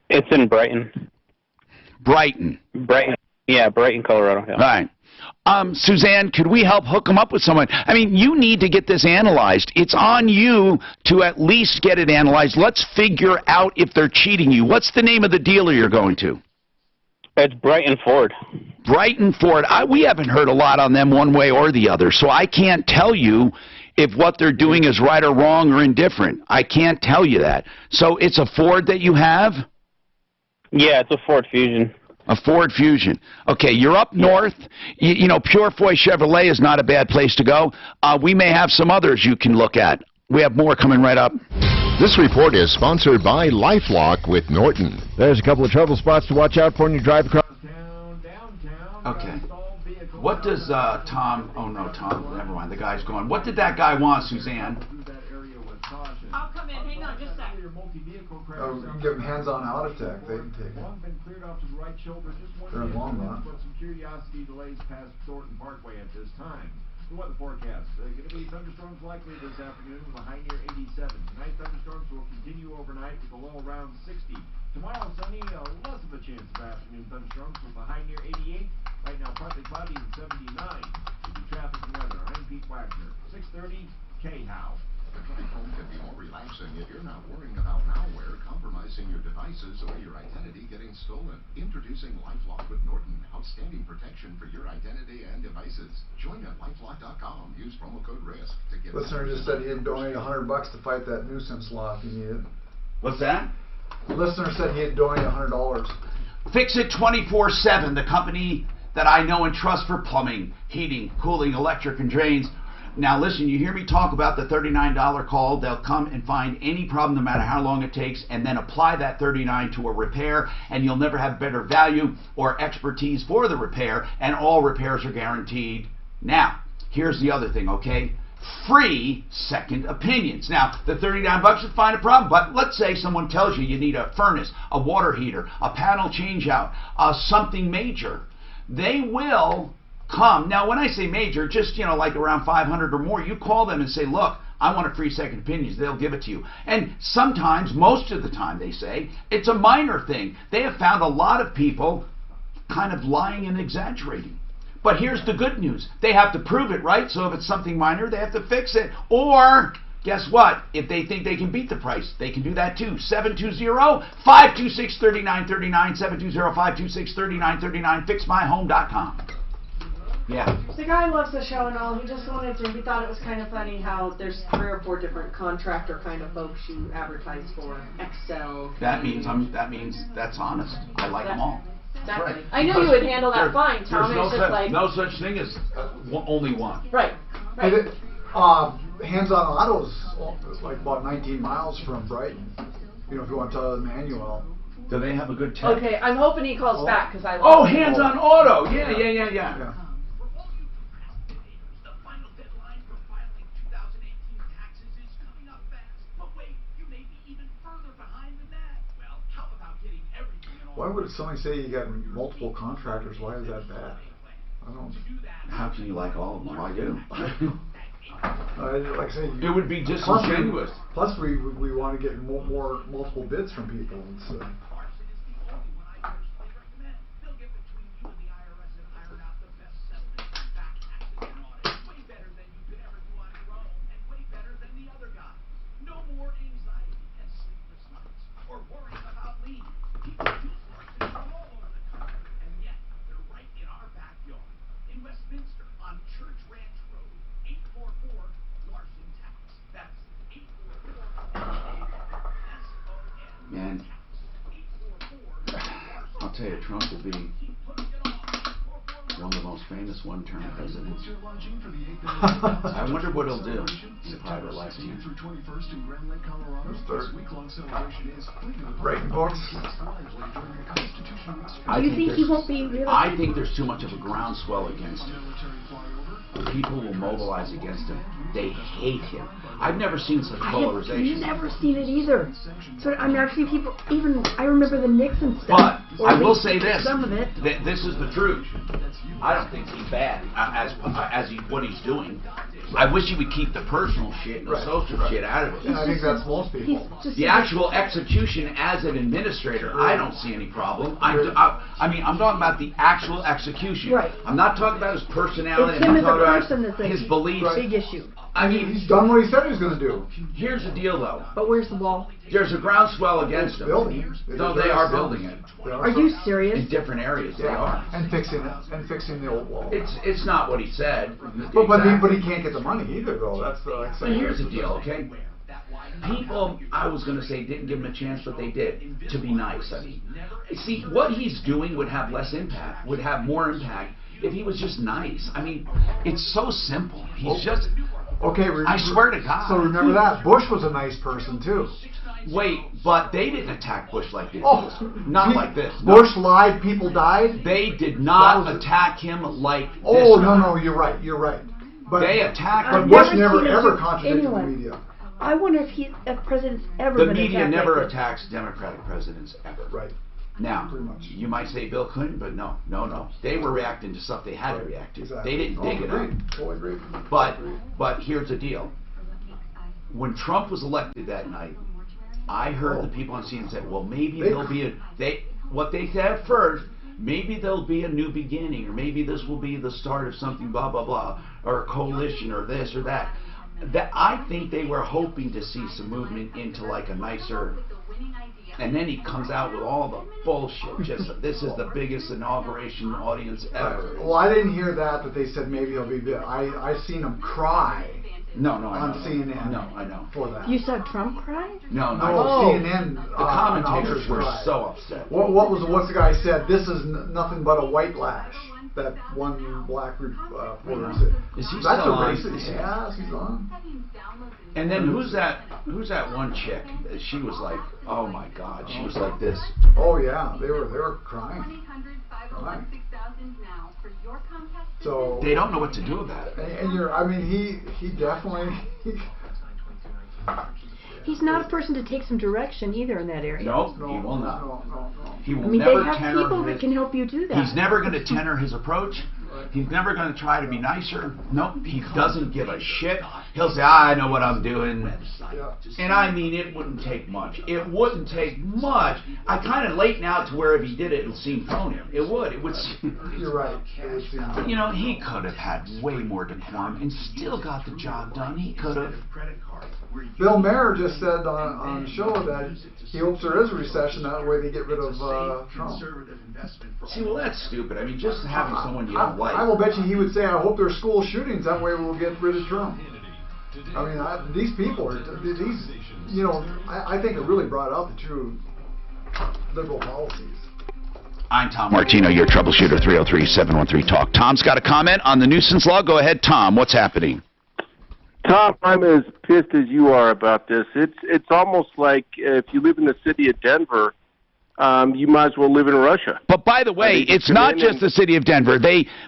It's in Brighton. Brighton. Yeah, Brighton, Colorado. Yeah. All right. Suzanne, could we help hook them up with someone? I mean, you need to get this analyzed. It's on you to at least get it analyzed. Let's figure out if they're cheating you. What's the name of the dealer you're going to? It's Brighton Ford. Brighton Ford. We haven't heard a lot on them one way or the other, so I can't tell you if what they're doing is right or wrong or indifferent. I can't tell you that. So it's a Ford that you have? Yeah, it's a Ford Fusion. A Ford Fusion. Okay, you're up north. You know, Purefoy Chevrolet is not a bad place to go. We may have some others you can look at. We have more coming right up. This report is sponsored by LifeLock with Norton. There's a couple of trouble spots to watch out for when you drive across. Okay. What does Tom, oh no, Tom, never mind, the guy's gone. What did that guy want, Suzanne? I'll come in. Hang on just a sec. Oh, you can give them hands-on audit tech. They can take it. They're in long run. Some curiosity delays past Thornton Parkway at this time. The weather forecast. Going to be thunderstorms likely this afternoon with a high near 87. Tonight, thunderstorms will continue overnight with a low around 60. Tomorrow, sunny, less of a chance of afternoon thunderstorms with a high near 88. Right now, partly cloudy and 79. With the traffic and weather, I'm Pete Wagner. 6:30, K-How. The drive home can be more relaxing if you're not worrying about malware compromising your devices or your identity getting stolen. Introducing LifeLock with Norton. Outstanding protection for your identity and devices. Join at LifeLock.com. Use promo code RISK to get... Listener just said he'd donate $100 to fight that nuisance law if he needed. What's that? Listener said he'd donate $100. Fix It 24/7, the company that I know and trust for plumbing, heating, cooling, electric, and drains. Now listen, you hear me talk about the $39 call. They'll come and find any problem no matter how long it takes and then apply that $39 to a repair, and you'll never have better value or expertise for the repair, and all repairs are guaranteed. Now, here's the other thing, okay? Free second opinions. Now, the $39 would find a problem, but let's say someone tells you you need a furnace, a water heater, a panel change out, something major. They will come. Now, when I say major, just, you know, like around 500 or more, you call them and say, look, I want a free second opinion. They'll give it to you. And sometimes, most of the time, they say, it's a minor thing. They have found a lot of people kind of lying and exaggerating. But here's the good news. They have to prove it, right? So if it's something minor, they have to fix it. Or, guess what? If they think they can beat the price, they can do that too. 720-526-3939, 720-526-3939, fixmyhome.com. Yeah. The guy loves the show and all. He just wanted to. He thought it was kind of funny how there's 3 or 4 different contractor kind of folks you advertise for. Excel. That means that's honest. I like them all. Exactly. Right. I knew you would handle that fine, Tom. There's It's just like no such thing as only one. Right. Right. Hands-on Autos is like about 19 miles from Brighton. You know, if you want to tell the manual. Do they have a good tech? Okay, I'm hoping he calls back because I. Oh, Hands-on Auto. Yeah. Why would somebody say you got multiple contractors? Why is that bad? I don't. How can you like all of them? I do. Like I say, it would be disingenuous. Plus, we want to get more multiple bids from people. And so. Man, I'll tell you, Trump will be one of the most famous one-term presidents. I wonder what he'll do if I were elected. Writing books. Do you think he won't be reelected? I think there's too much of a groundswell against him. People will mobilize against him. They hate him. I've never seen such polarization. I've never seen it either. So I've never seen people, even, I remember the Nixon stuff. But I will say this. Some of it. This is the truth. I don't think he's bad as what he's doing. I wish he would keep the personal shit and the social shit out of it. And I think that's most people. The actual execution as an administrator, I don't see any problem. I mean, I'm talking about the actual execution. Right. I'm not talking about his personality. It's him I'm as a talking person about that's his a beliefs. big issue. I mean, he's done what he said he was going to do. Here's the deal, though. But where's the wall? There's a groundswell against him. Building. No, they are building it. Are you serious? In different areas, they are. And fixing it, and fixing the old wall. It's not what he said. But he can't get the money either, though. That's the like. But here's the deal, okay? People, I was going to say, didn't give him a chance, but they did. To be nice, I mean. See, what he's doing would have less impact, would have more impact if he was just nice. I mean, it's so simple. He's just. Okay, I swear to God. So remember that Bush was a nice person too. Wait, but they didn't attack Bush like this. Oh, not like this. Bush lied, people died. They did not attack him like this. Oh no, you're right. But they attacked. But Bush never ever contradicted the media. I wonder if presidents ever. The media never attacks Democratic presidents ever. Right. Now, you might say Bill Clinton, but no. They were reacting to stuff they had to react to. Exactly. They didn't dig it up. Totally agree. But here's the deal. When Trump was elected that night, I heard the people on CNN say, well, maybe there'll be what they said first, maybe there'll be a new beginning, or maybe this will be the start of something, blah, blah, blah, or a coalition, or this or that. I think they were hoping to see some movement into like a nicer. And then he comes out with all the bullshit. Just this is the biggest inauguration audience ever. Well, I didn't hear that, but they said maybe he'll be there. I seen him cry. No, on CNN. No, I know. For that. You saw Trump cry? No. CNN. The commentators were so upset. What's the guy said? This is nothing but a white lash. That one black reporter said. Is he That's still a on? racist. Yeah, he's on. And then who's that one chick? She was like, oh my God, she was like this. Oh yeah, they were crying. So they don't know what to do about it. And he definitely. He's not a person to take some direction either in that area. No, he will not. No. He will they never have tenor people that can help you do that. He's never going to tenor his approach. He's never going to try to be nicer. Nope, he doesn't give a shit. He'll say, I know what I'm doing. And I mean, it wouldn't take much. It wouldn't take much. I kind of late now to where if he did it, it would seem phony. It would. You're right. You know, he could have had way more decorum and still got the job done. He could have. Bill Maher just said on the show that he hopes there is a recession. That way they get rid of Trump. See, well, that's stupid. I mean, just having someone you don't like. I will bet you he would say, I hope there's school shootings. That way we'll get rid of Trump. I mean, these people are, I think it really brought out the true liberal policies. I'm Tom Martino, your troubleshooter, 303-713-TALK. Tom's got a comment on the nuisance law. Go ahead, Tom. What's happening? Tom, I'm as pissed as you are about this. It's almost like if you live in the city of Denver, you might as well live in Russia. But by the way, it's not just the city of Denver.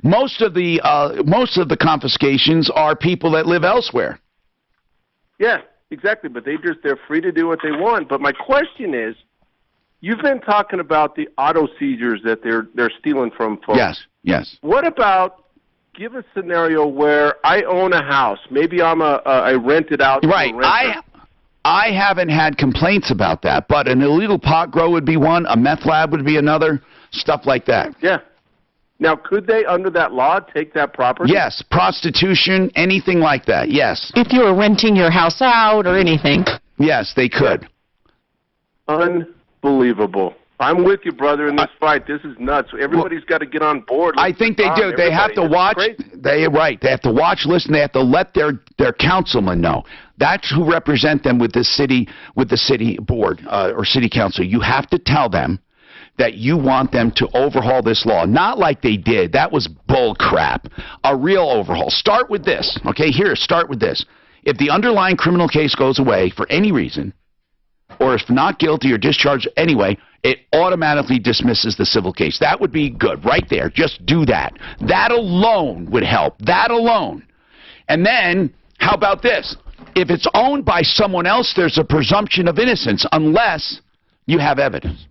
Most of the confiscations are people that live elsewhere. Yeah, exactly. But they're free to do what they want. But my question is, you've been talking about the auto seizures that they're stealing from folks. Yes. What about? Give a scenario where I own a house. Maybe I rent it out. Right. I haven't had complaints about that, but an illegal pot grow would be one. A meth lab would be another. Stuff like that. Yeah. Now, could they, under that law, take that property? Yes. Prostitution, anything like that. Yes. If you were renting your house out or anything. Yes, they could. Unbelievable. I'm with you, brother, in this fight. This is nuts. Everybody's got to get on board. I think they do. They have to watch. They have to watch, listen. They have to let their councilmen know. That's who represent them with the city board or city council. You have to tell them that you want them to overhaul this law. Not like they did. That was bull crap. A real overhaul. Start with this. Okay, start with this. If the underlying criminal case goes away for any reason, or if not guilty or discharged anyway, it automatically dismisses the civil case. That would be good right there. Just do that. That alone would help. That alone. And then, how about this? If it's owned by someone else, there's a presumption of innocence unless you have evidence.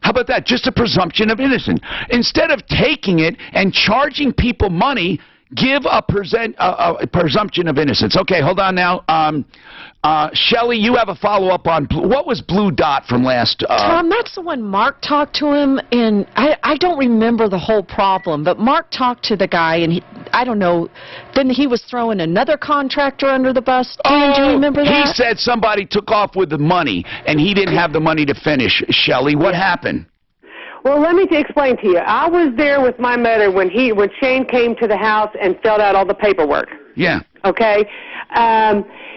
How about that? Just a presumption of innocence. Instead of taking it and charging people money, give a presumption of innocence. Okay, hold on now. Shelley, you have a follow-up on what was Blue Dot from last... Tom, that's the one Mark talked to him, and I don't remember the whole problem, but Mark talked to the guy, and I don't know, then he was throwing another contractor under the bus. Dan, do you remember that? He said somebody took off with the money, and he didn't have the money to finish. Shelley, what happened? Well, let me explain to you. I was there with my mother when Shane came to the house and filled out all the paperwork. Yeah. Okay?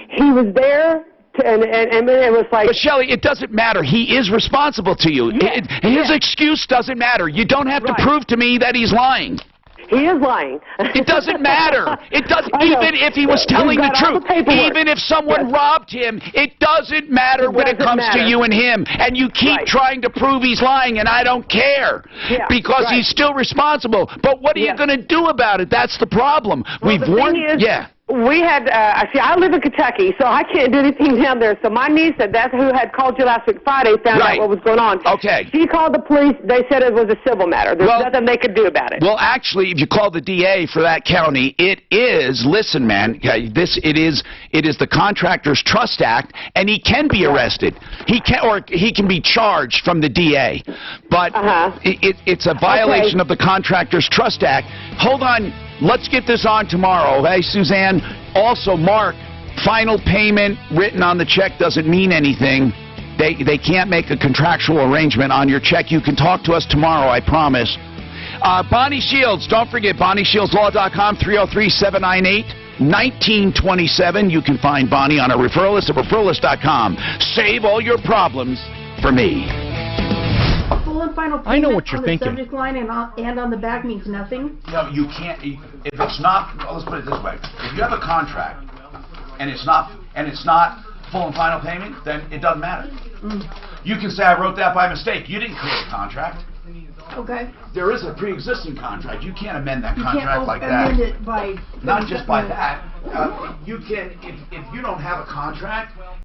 He was there, and it was like... But, Shelley, it doesn't matter. He is responsible to you. Yes, His excuse doesn't matter. You don't have to prove to me that he's lying. He is lying. It doesn't matter. It doesn't. Even if he was telling the truth, even if someone robbed him, it doesn't matter when it comes to you and him. And you keep trying to prove he's lying, and I don't care because he's still responsible. But what are you going to do about it? That's the problem. Well, We've warned. We had, I live in Kentucky, so I can't do anything down there. So my niece, that's who had called you last week Friday, found out what was going on. Okay. She called the police. They said it was a civil matter. There's nothing they could do about it. Well, actually, if you call the DA for that county, it is, listen, man, it is the Contractor's Trust Act, and he can be arrested. He can be charged from the DA. But it's a violation of the Contractor's Trust Act. Hold on. Let's get this on tomorrow, okay, Suzanne? Also, Mark, final payment written on the check doesn't mean anything. They can't make a contractual arrangement on your check. You can talk to us tomorrow, I promise. Bonnie Shields, don't forget, BonnieShieldsLaw.com, 303-798-1927. You can find Bonnie on a referral list at referrallist.com. Save all your problems for me. Full and final payment I know what you're on thinking. The subject line and on the back means nothing. No, you can't. If it's not, let's put it this way: if you have a contract and it's not full and final payment, then it doesn't matter. You can say I wrote that by mistake. You didn't create a contract. Okay. There is a pre-existing contract. You can't amend that You contract can't like amend that. it by Not just by that. You can, if you don't have a contract.